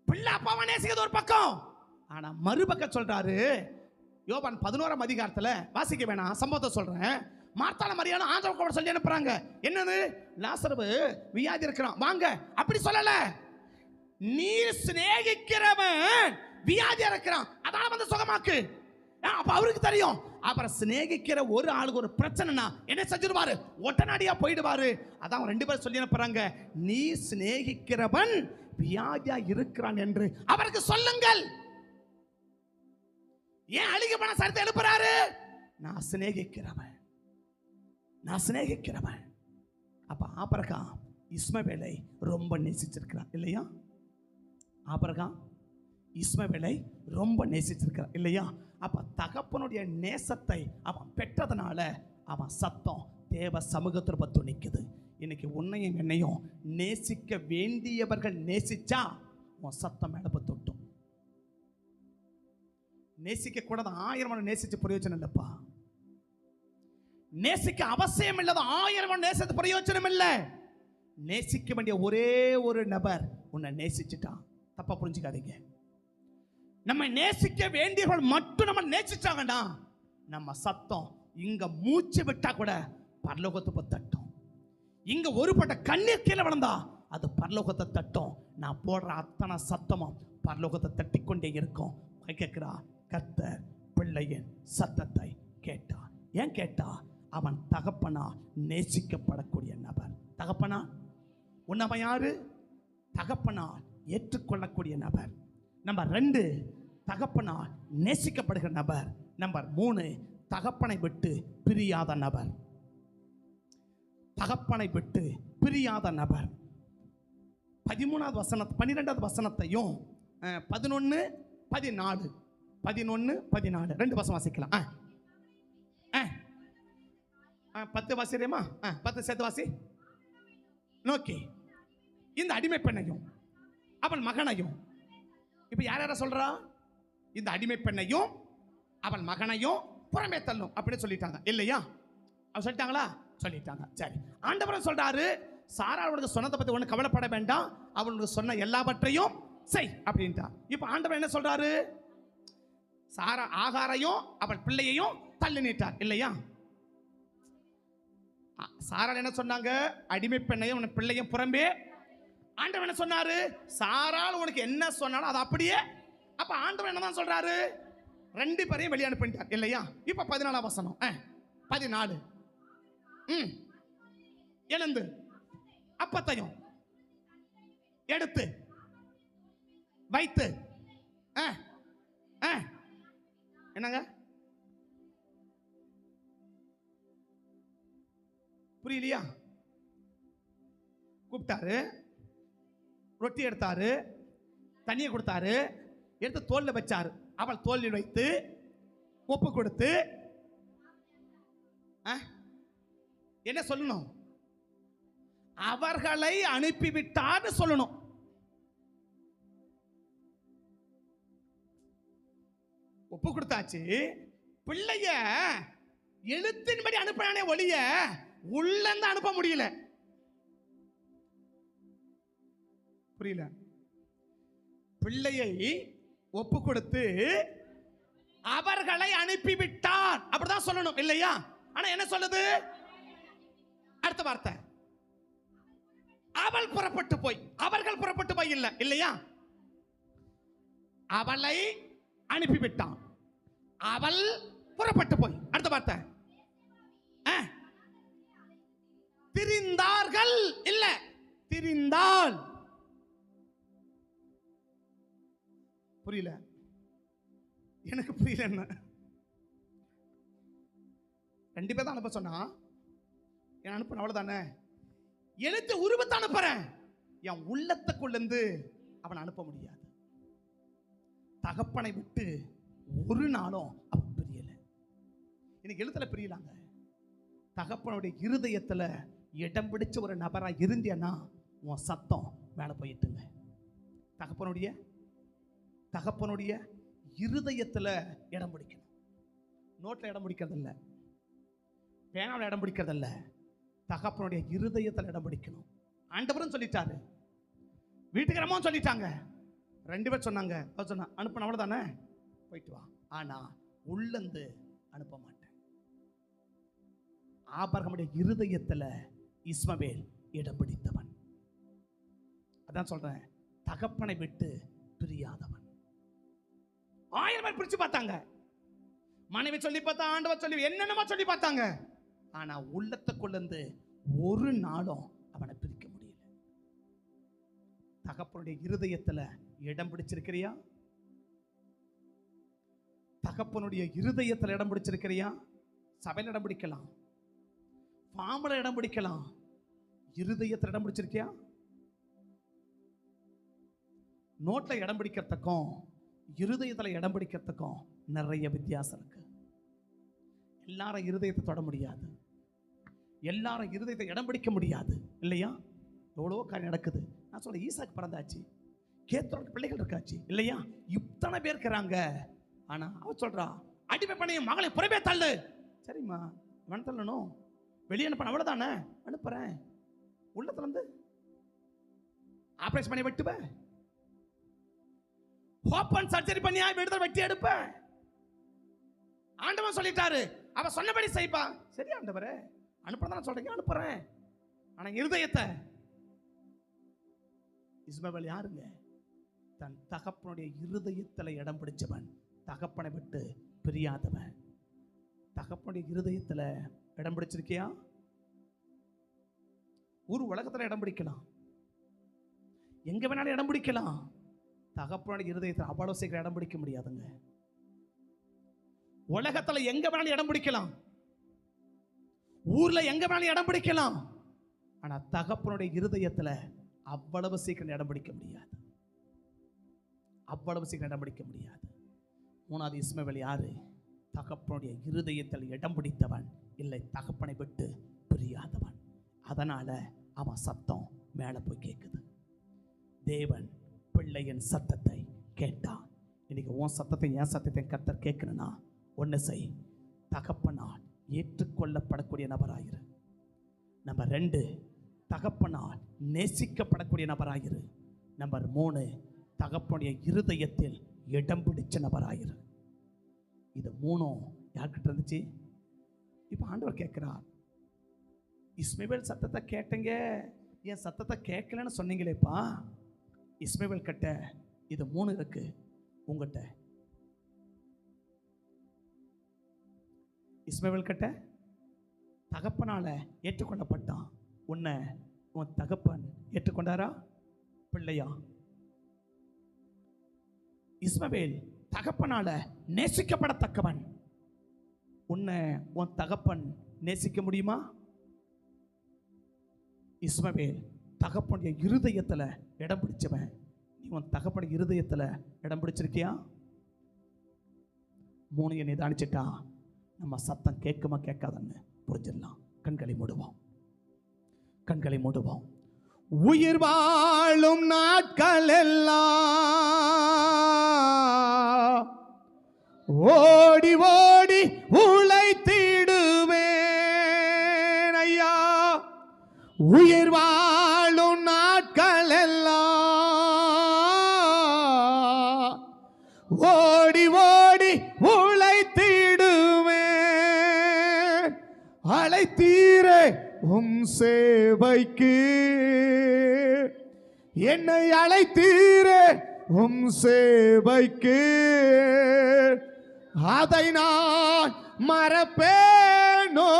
B: பிள்ளை அப்பாவை நேசிக்கிறது ஒரு பக்கம், ஆனா மறுபக்கம் சொல்றாரு. யோவான் 11ஆம் அதிகாரத்துல வாசிக்க வேணாம், சம்பவத்தை சொல்றேன். மார்த்தால மரியாதை ஆண்டவர் கூட சொல்லி அனுப்புறாங்க. என்னது? லாசரு வியாதி இருக்கிறான், வாங்க. அப்படி சொல்லல, நீ சிநேகிக்கிறவன் வியாதியா இருக்கிறான், அதால வந்து சுகமாக்கு. அப்ப அவருக்கு தெரியும். அப்புறம் சிநேகிக்கிற ஒரு ஆளுக்கு ஒரு பிரச்சனைனா என்ன செஞ்சிருவாரு? ஒட்டநாடியா போயிடுவாரு. அதான் ரெண்டு பேரும் சொல்லி அனுப்புறாங்க, நீ சிநேகிக்கிறவன் வியாதியா இருக்கிறான் என்று அவருக்கு சொல்லுங்கள். ஏன் அழுகி போன சரித்தை எழுப்புறாரு? நான் சிநேகிக்கிறவன், நான் சிநேகிக்கிறவன். அப்ப ஆபிரகாம் இஸ்மவேலை ரொம்ப நேசிச்சிருக்கிறான் இல்லையா? ஆபிரகாம் இஸ்மவேலை ரொம்ப நேசிச்சிருக்கிறான் இல்லையா? அப்ப தகப்பனுடைய நேசத்தை அவன் பெற்றதனால அவன் சத்தம் தேவ சமூகத்தில் துணிக்குது. இன்னைக்கு உன்னையும் என்னையும் நேசிக்க வேண்டியவர்கள் நேசிச்சா உன் சத்தம் மேல தொட்டும். நேசிக்க கூடாது 1000 நேசிச்சு பிரயோஜனம் இல்லப்பா. நேசிக்க அவசியம் இல்லாத 1000 நேசித்து பிரயோஜனம் இல்லை. நேசிக்க வேண்டிய ஒரே ஒரு நபர் உன்னை நேசிச்சுட்டான். தப்பா புரிஞ்சுக்காதீங்க. நம்ம நேசிக்க வேண்டியவர்கள் மட்டும் நம்ம நேசிச்சாங்கன்னா நம்ம சத்தம் இங்க மூச்சு விட்டா கூட பரலோகத்தை போய் தட்டும். இங்க ஒரு பட்ட கண்ணீர் கீழே விழுந்தா அது பரலோகத்தை தட்டும். நான் போடுற அத்தனை சத்தமும் பரலோகத்தை தட்டிக்கொண்டே இருக்கும். கேட்கிறா, கர்த்தர் பிள்ளையின் சத்தத்தை கேட்டான். ஏன் கேட்டா? அவன் தகப்பனா நேசிக்கப்படக்கூடிய நபர். தகப்பனா உன்னவன் யாரு? தகப்பனா ஏற்றுக்கொள்ளக்கூடிய நபர். நம்பர் 2 தகப்பனால் நேசிக்கப்படுகிற நபர். நம்பர் 3 தகப்பனை விட்டு பிரியாத நபர். தகப்பனை விட்டு பிரியாத நபர். 13வது வசனம் 12வது வசனத்தையும் 11 14 11 14 2 வசனம் வாசிக்கலாம். 10 வாசிரியமா? 10 சேர்த்து வாசி. நோக்கி இந்த அடிமை பெண்ணையும் அவள் மகனையும், இப்ப யார் யார சொல்றா? இந்த அடிமை பெண்ணையும் அவள் மகனையும் புறமே தள்ளும் அப்படின்னு சொல்லிட்டாங்க இல்லையா? அவ சொல்லிட்டாங்களா? சொல்லிட்டாங்க. சரி, ஆண்டவர் சொல்றாரு, சாரா அவனுக்கு சொன்னதை பத்தி ஒண்ணு கவலைப்பட வேண்டாம், அவனுக்கு சொன்ன எல்லாவற்றையும் செய் அப்படின்ட்டா. இப்ப ஆண்டவர் என்ன சொல்றாரு? சாரா ஆகாரையும் அவள் பிள்ளையையும் தள்ளி நீட்டார் இல்லையா? சாரா என்ன சொன்னாங்க? அடிமை பெண்ணையும் உன் பிள்ளையும் புறம்பே. ஆண்டவர் என்ன சொன்னாரு? சாரால் உனக்கு என்ன சொன்னாலும் அது அப்படியே. அப்ப ஆண்டவர் என்னதான் சொல்றாரு? 2 பேரையும் வெளியே அனுப்பிட்டார் இல்லையா? இப்ப 14ஆம் வசனம் 14 எழுந்து அப்பத்தையும் எடுத்து வைத்து என்னங்க புரியலையா? கூப்பிட்டாரு, ரொட்டி எடுத்தாரு, தண்ணியை கொடுத்தாரு, எடுத்து தோல்ல வச்சாரு. அவள் தோல்லில் வைத்து ஒப்பு கொடுத்து என்ன சொல்லணும்? அவர்களை அனுப்பிவிட்டான்னு சொல்லணும். ஒப்பு கொடுத்தாச்சு. பிள்ளைய எழுத்தின்படி அனுப்பினானே ஒளிய உள்ளந்து அனுப்ப முடியல. புரியல? பிள்ளையை ஒப்பு கொடுத்து அவர்களை அனுப்பிவிட்டார் அப்படிதான் சொல்லணும் இல்லையா? ஆனா என்ன சொல்லுது? அடுத்த வார்த்தை, அவள் புறப்பட்டு போய், அவர்கள் புறப்பட்டு போய் இல்ல இல்லையா? அவளை அனுப்பிவிட்டான், அவள் புறப்பட்டு போய். அடுத்த வார்த்தை, திரிந்தார்கள் இல்ல, திரிந்தாள். புரியல? எனக்கு புரியல. என்ன 2 பேர் தான் அனுப்ப சொன்னா, என் அனுப்ப அவ்வளவுதானே. எழுத்து உருவத்தை அனுப்புறேன், என் உள்ளத்துக்குள்ளேருந்து அவன் அனுப்ப முடியாது. தகப்பனை விட்டு ஒரு நாளும் அவன் பிரியல. இன்னைக்கு எழுத்துல பிரியலாங்க. தகப்பனுடைய இருதயத்துல இடம் பிடிச்ச ஒரு நபரா இருந்தியன்னா உன் சத்தம் மேல போயிட்டுங்க. தகப்பனுடைய இருதயத்துல இடம் பிடிக்கணும். நோட்ல இடம் பிடிக்கிறது இல்ல, பேனாவில் இடம் பிடிக்கிறது இல்ல, தகப்பனுடைய இருதயத்தில் இடம் பிடிக்கணும். ஆண்டவரும் சொல்லிட்டாரு, வீட்டுக்காரமும் சொல்லிட்டாங்க, 2 பேர் சொன்னாங்க. சொன்னா அனுப்பின அவ்வளவுதானே, போயிட்டு வா. ஆனா உள்ளந்து அனுப்ப மாட்டேன். ஆபிரகாமுடைய இருதயத்துல இஸ்மவேல் இடம் பிடித்தவன். அதான் சொல்றேன், தகப்பனை விட்டு பிரியாதவன். 1000 பேர் பிரிச்சு பார்த்தாங்க. மனைவி சொல்லி பார்த்தா, ஆண்டவர் சொல்லி, என்னென்னமா சொல்லி பார்த்தாங்க. ஆனா உள்ளத்துக்குள்ள இருந்து ஒரு நாளும் அவனை பிரிக்க முடியல. தகப்பனுடைய இருதயத்துல இடம் பிடிச்சிருக்கிறியா? தகப்பனுடைய இருதயத்துல இடம் பிடிச்சிருக்கிறியா? சபையில் இடம் பிடிக்கலாம், ஃபார்ம்ல இடம் பிடிக்கலாம், இருதயத்துல இடம் பிடிச்சிருக்கியா? நோட்ல இடம் பிடிக்கிறதுக்கும் இருதயத்துல இடம் பிடிக்கிறதுக்கும் நிறைய வித்தியாசம் இருக்கு. எல்லாரும் இருதயத்தை தொட முடியாது, எல்லாரும் இருதயத்தை இடம் பிடிக்க முடியாது இல்லையா? எவ்வளோ காரியம் நடக்குது. நான் சொல்ல, ஈசாக்கு பிறந்தாச்சு, கேத்தோருக்கு பிள்ளைகள் இருக்காச்சு இல்லையா? இத்தனை பேர் இருக்கிறாங்க. ஆனா அவ சொல்றா, அடிமை பண்ணி மகளை புறவே தள்ளு. சரிம்மா, இவன் தள்ளணும், வெளியே அனுப்ப, அவ்வளவுதானே, அனுப்புறேன். உள்ளத்துல இருந்து ஆபரேஷன் பண்ணி வெட்டுவேன், ஓப்பன் சர்ஜரி பண்ணியா விடுதலை வெட்டி எடுப்பேன். ஆண்டவன் சொல்லிட்டாரு, அவ சொன்னபடி செய்ப்பா. சரி ஆண்டவரே, அனுப்புறதா சொல்றீங்க, அனுப்புறேன். ஆனா இருதயத்தை, இஸ்மவேல் யாருங்க? தன் தகப்பனுடைய இருதயத்துல இடம் பிடிச்சவன், தகப்பனை விட்டு பிரியாதவன். தகப்பனுடைய இருதயத்துல இடம் பிடிச்சிருக்கியா? ஒரு உலகத்துல இடம் பிடிக்கலாம், எங்க வேணாலும் இடம் பிடிக்கலாம். தகப்பனுடைய இருதயத்தில் அவ்வளவு சீக்கிரம் இடம் பிடிக்க முடியாதுங்க. உலகத்துல எங்க வேணாலும் இடம் பிடிக்கலாம், ஊர்ல எங்க வேணாலும் இடம் பிடிக்கலாம். ஆனா தகப்பனுடைய இருதயத்துல அவ்வளவு சீக்கிரம் இடம் பிடிக்க முடியாது, அவ்வளவு சீக்கிரம் இடம் பிடிக்க முடியாது. மூணாவது இஸ்மவேல் யாரு? தகப்பனுடைய இருதயத்தில் இடம் பிடித்தவன், இல்லை தகப்பனை விட்டு பிரியாதவன். அதனால அவன் சத்தம் மேல போய் கேட்குது. தேவன் பிள்ளையின் சத்தத்தை கேட்டான். இன்னைக்கு உன் சத்தத்தை, என் சத்தத்தை கர்த்தர் கேட்கணும்னா ஒன்று செய், தகப்பனால் ஏற்றுக்கொள்ளப்படக்கூடிய நபராயிரு. நம்பர் 2, தகப்பனால் நேசிக்கப்படக்கூடிய நபராயிரு. நம்பர் 3, தகப்பனுடைய இருதயத்தில் இடம் பிடிச்ச நபராயிரு. இது 3 யார்கிட்ட இருந்துச்சு? இப்போ ஆண்டவர் கேட்கிறார், இஸ்மவேல் சத்தத்தை கேட்டீங்க, என் சத்தத்தை கேட்கலன்னு சொன்னீங்களேப்பா. இஸ்மவேல் கிட்ட இது 3 இருக்கு. உங்ககிட்ட இஸ்மவேல் கிட்ட தகப்பனால ஏற்றுக்கொள்ளப்பட்டான். உன்னை உன் தகப்பன் ஏற்றுக்கொண்டாரா பிள்ளையா? இஸ்மவேல் தகப்பனால நேசிக்கப்படத்தக்கவன். உன்னை உன் தகப்பன் நேசிக்க முடியுமா? இஸ்மவேல் தகப்பனுடைய இருதயத்துல இடம் பிடிச்சவன். நீ உன் தகப்பனுடைய இருதயத்துல இடம் பிடிச்சிருக்கியா? 3 நிதானிச்சுட்டா நம்ம சத்தம் கேட்குமா கேட்காதன்னு புரிஞ்சிடலாம். கண்களை மூடுவோம், கண்களை மூடுவோம். உயிர் வாழும் நாட்கள் எல்லாம் ஓடி ஓடி உழைத்திடுவேன் ஐயா. உயிர் வாழும் நாட்கள் எல்லாம் ஓடி ஓடி உழைத்திடுவேன். அழைத்தீரே உம் சேவைக்கு, என்னை அழைத்தீரே உம் சேவைக்கு. அதை நான் மறப்பேனோ,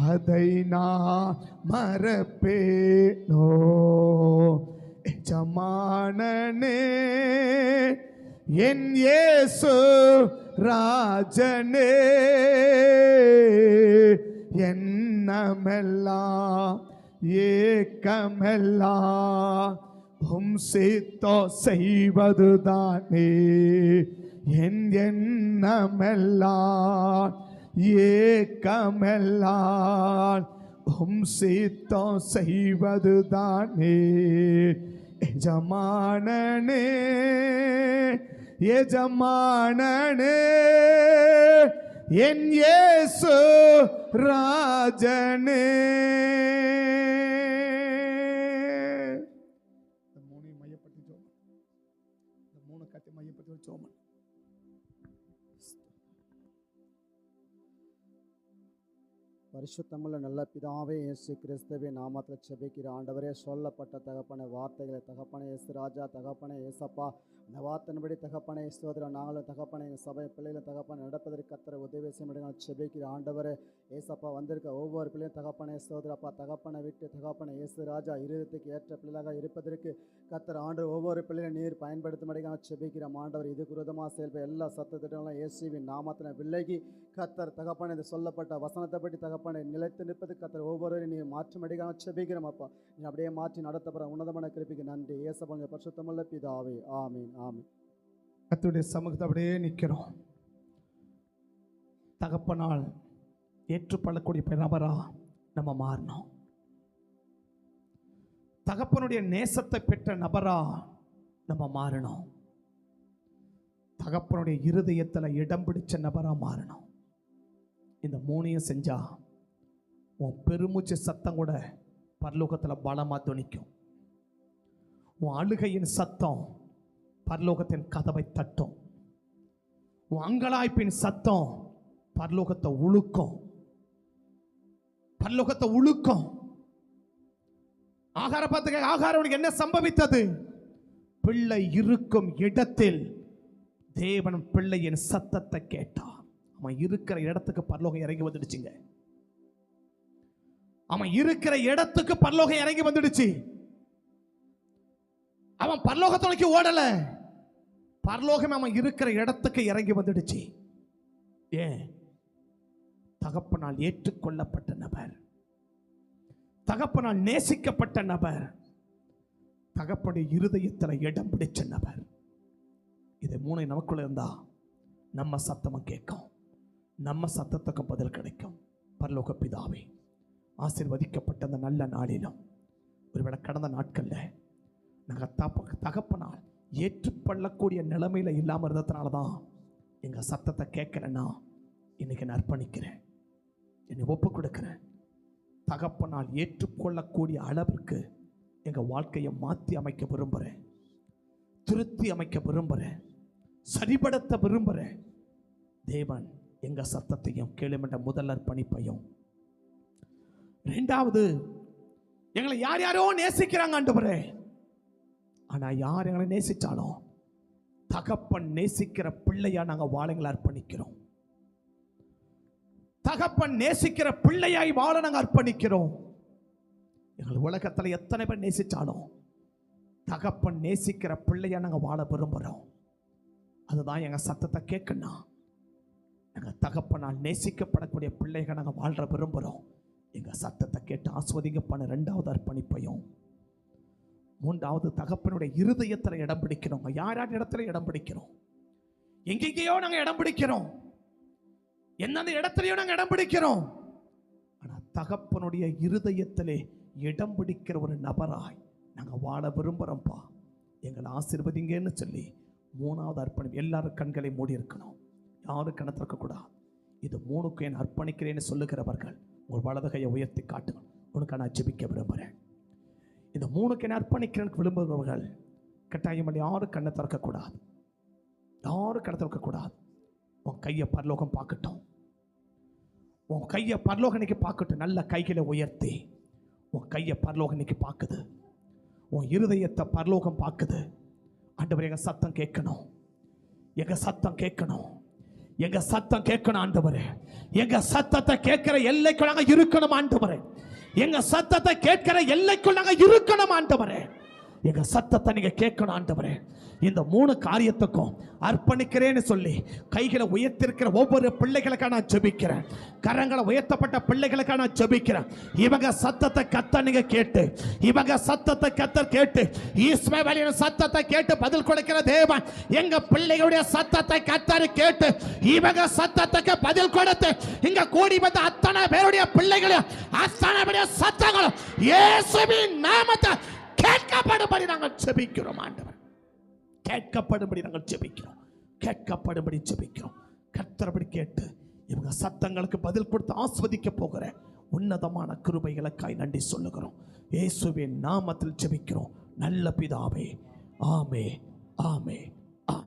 B: அதை நான் மறப்பேனோ. எஜமானனே என் இயேசு ராஜனே, எண்ணமெல்லாம் ஏக்கமெல்லாம் உம் சித்தம் செய்வதுதானே. என் எண்ணமெல்லாம் ஏக்கமெல்லாம் உம் சித்தம் செய்வதுதானே. எஜமானனே எஜமானனே என் இயேசு ராஜனே. இந்த 3 மையப்பட்டு ஜோமன், இந்த 3 கட்டி மையப்பட்டு ஜோமன்.
C: பரிசுத்தமுள்ள நல்ல பிதாவே இயேசு கிறிஸ்துவின் நாமத்தில் செபிக்கிற ஆண்டவரே, சொல்லப்பட்ட தகப்பனை வார்த்தைகளை தகப்பனை இயேசு ராஜா தகப்பனை இயேசப்பா இந்த வார்த்தையின்படி தகப்பனை சோதரன் நாங்களும் தகப்பனை எங்கள் சபை பிள்ளைகளை தகப்பனை நடப்பதற்கு கத்தரை உதவி செய்ய செபிக்கிற ஆண்டவரே, ஏசப்பா வந்திருக்க ஒவ்வொரு பிள்ளையும் தகப்பனை சோதரப்பா தகப்பனை விட்டு தகப்பனை இயேசு ராஜா இருதயத்துக்கு ஏற்ற பிள்ளைகளாக இருப்பதற்கு கத்தர் ஆண்டு ஒவ்வொரு பிள்ளையும் நீர் பயன்படுத்தும்படியாக செபிக்கிற ஆண்டவர். இது விரோதமாக செயல்பட எல்லா சத்தத்திட்டங்களும் இயேசுவின் நாமத்தின விலகி கத்தர் தகப்பனை இது சொல்லப்பட்ட வசனத்தை பற்றி தகப்பனை நிலைத்து நிற்பது கத்தர் ஒவ்வொருவரையும் நீ மாற்றும்படியாக செபிக்கிறோம் அப்பா. நீ அப்படியே மாற்றி நடத்தப்படுற உன்னதமான கிருபைக்கு நன்றி. ஏசப்பாங்க பரிசுத்தமுள்ள பிதாவே, ஆமீன் ஆமீன்.
B: கர்த்தருடைய சமூகத்தை அப்படியே நிற்கிறோம். தகப்பனால் ஏற்றுக்கொள்ளக்கூடிய நபரா நம்ம மாறணும். தகப்பனுடைய நேசத்தை பெற்ற நபரா நம்ம மாறணும். தகப்பனுடைய இருதயத்தில் இடம் பிடிச்ச நபரா மாறணும். இந்த மூணையும் செஞ்சா உன் பெருமூச்சு சத்தம் கூட பரலோகத்தில் பலமாக துணிக்கும். உன் அழுகையின் சத்தம் பரலோகத்தின் கதவை தட்டும். உன் அங்கலாய்ப்பின் சத்தம் பரலோகத்தை உழுக்கும். பரலோகத்தை உழுக்கும். ஆகாரத்துக்கு ஆகாரம் என்ன சம்பவித்தது? பிள்ளை இருக்கும் இடத்தில் தேவன் பிள்ளையின் சத்தத்தை கேட்டார். அவன் இருக்கிற இடத்துக்கு பரலோகம் இறங்கி வந்துடுச்சுங்க. அவன் இருக்கிற இடத்துக்கு பரலோகம் இறங்கி வந்துடுச்சு. அவன் பரலோகத்தை நோக்கி ஓடல, பரலோகம் அவன் இருக்கிற இடத்துக்கு இறங்கி வந்துடுச்சு. ஏன்? தகப்பனால் ஏற்றுக்கொள்ளப்பட்ட நபர், தகப்பனால் நேசிக்கப்பட்ட நபர், தகப்பனுடைய இருதயத்தில் இடம் பிடிச்ச நபர். இதை மூணு நமக்குள்ள இருந்தா நம்ம சத்தமும் கேட்கும், நம்ம சத்தத்துக்கு பதில் கிடைக்கும். பரலோக பிதாவே, ஆசீர்வதிக்கப்பட்ட அந்த நல்ல நாளிலும் ஒருவேளை கடந்த நாட்களில் நாங்கள் தகப்பனால் ஏற்றுக்கொள்ளக்கூடிய நிலைமையில் இல்லாமல் இருந்ததுனால தான் எங்கள் சத்தத்தை கேட்கலன்னா இன்னைக்கு நான் அர்ப்பணிக்கிறேன், என்னை ஒப்பு கொடுக்கிறேன். தகப்பனால் ஏற்றுக்கொள்ளக்கூடிய அளவிற்கு எங்கள் வாழ்க்கையை மாற்றி அமைக்க விரும்புகிறேன், திருத்தி அமைக்க விரும்புகிறேன், சரிபடுத்த விரும்புகிறேன். தேவன் எங்கள் சத்தத்தையும் கேளுமென்ற முதல் அர்ப்பணிப்பையும், ரெண்டாவது எங்களை யார் யாரோ நேசிக்கிறாங்க ஆண்டவரே, ஆனால் யார் எங்களை நேசித்தாலும் தகப்பன் நேசிக்கிற பிள்ளையா நாங்கள் வாழங்களை அர்ப்பணிக்கிறோம். தகப்பன் நேசிக்கிற பிள்ளையாய் வாழ நாங்கள் அர்ப்பணிக்கிறோம். எங்கள் உலகத்தில் எத்தனை பேர் நேசித்தாலும் தகப்பன் நேசிக்கிற பிள்ளையா நாங்கள் வாழ விரும்புகிறோம். அதுதான் எங்கள் சத்தத்தை கேட்கணும். நாங்கள் தகப்பனால் நேசிக்கப்படக்கூடிய பிள்ளைகள் நாங்கள் வாழ்ற விரும்புகிறோம். எங்கள் சத்தத்தை கேட்டு ஆஸ்வதிக்கப்பட ரெண்டாவது அர்ப்பணிப்பையும், மூன்றாவது தகப்பனுடைய இருதயத்தில் இடம் பிடிக்கிறோம். யார் யார் இடத்துல இடம் பிடிக்கிறோம்? எங்கெங்கேயோ நாங்கள் இடம் பிடிக்கிறோம், எந்தெந்த இடத்துலையோ நாங்கள் இடம் பிடிக்கிறோம். ஆனால் தகப்பனுடைய இருதயத்திலே இடம் பிடிக்கிற ஒரு நபராய் நாங்கள் வாழ விரும்புகிறோம்ப்பா, எங்களை ஆசீர்வதிங்கன்னு சொல்லி மூணாவது அர்ப்பணம். எல்லாரும் கண்களை மூடி இருக்கணும், யாரும் கணக்கு இருக்கக்கூடாது. இது மூணுக்கு என் அர்ப்பணிக்கிறேன்னு சொல்லுகிறவர்கள் உங்கள் வலது கையை உயர்த்தி காட்டுங்க. உனக்கு நான் ஜெபிக்க விரும்புகிறேன். இந்த மூணுக்கு என்ன அர்ப்பணிக்கிறேன்னு விரும்புகிறவர்கள் கட்டாயம் யாரும் கண்ணை திறக்கக்கூடாது, யாரும் கண்ணை திறக்கக்கூடாது. உன் கையை பரலோகம் பார்க்கட்டும், உன் கையை பரலோகம் இன்னைக்கு பார்க்கட்டும். நல்ல கைகளை உயர்த்தி உன் கையை பரலோகம் இன்னைக்கு பார்க்குது, உன் இருதயத்தை பரலோகம் பார்க்குது. ஆண்டவர் எங்கள் சத்தம் கேட்கணும், எங்கள் சத்தம் கேட்கணும், எங்க சத்தம் கேட்கணும் ஆண்டவரே. எங்க சத்தத்தை கேட்கிற எல்லைக்குள் நாங்க இருக்கணும் ஆண்டவரே. எங்க சத்தத்தை கேட்கிற எல்லைக்குள் நாங்க இருக்கணும் ஆண்டவரே. எங்க சத்தத்தை நீங்க கேட்கணும் ஆண்டவரே. இந்த மூணு காரியத்துக்கும் அர்ப்பணிக்கிறேன்னு சொல்லி கைகளை உயர்த்திருக்கிற ஒவ்வொரு பிள்ளைகளுக்காக நான் ஜெபிக்கிறேன். கரங்களை உயர்த்தப்பட்ட பிள்ளைகளுக்காக நான் ஜெபிக்கிறேன். இவங்க சத்தத்தை கத்த நீங்க கேட்டு, இவங்க சத்தத்தை கத்த கேட்டு, இஸ்மவேலின் சத்தத்தை கேட்டு பதில் கொடுக்கிற தேவன் எங்க பிள்ளைகளுடைய சத்தத்தை கத்தரி கேட்டு இவங்க சத்தத்துக்கு பதில் கொடுத்து இங்க கூடி வந்த அத்தனை பேருடைய பிள்ளைகளும் அத்தனை பேருடைய சத்தங்களும் இயேசுவின் நாமத்தை கேட்கப்படும்படி நாங்கள் ஜெபிக்கிறோம் ஆண்டவர். கேட்கப்படும்படி நாங்கள் ஜெபிக்கிறோம், கேட்கப்படும்படி ஜெபிக்கிறோம். கர்த்தரபடி கேட்டு இவங்க சத்தங்களுக்கு பதில் கொடுத்து ஆஸ்வதிக்க போகிற உன்னதமான கிருபைகளுக்காய் நன்றி சொல்லுகிறோம். இயேசுவின் நாமத்தில் ஜெபிக்கிறோம் நல்ல பிதாவே. ஆமே ஆமே.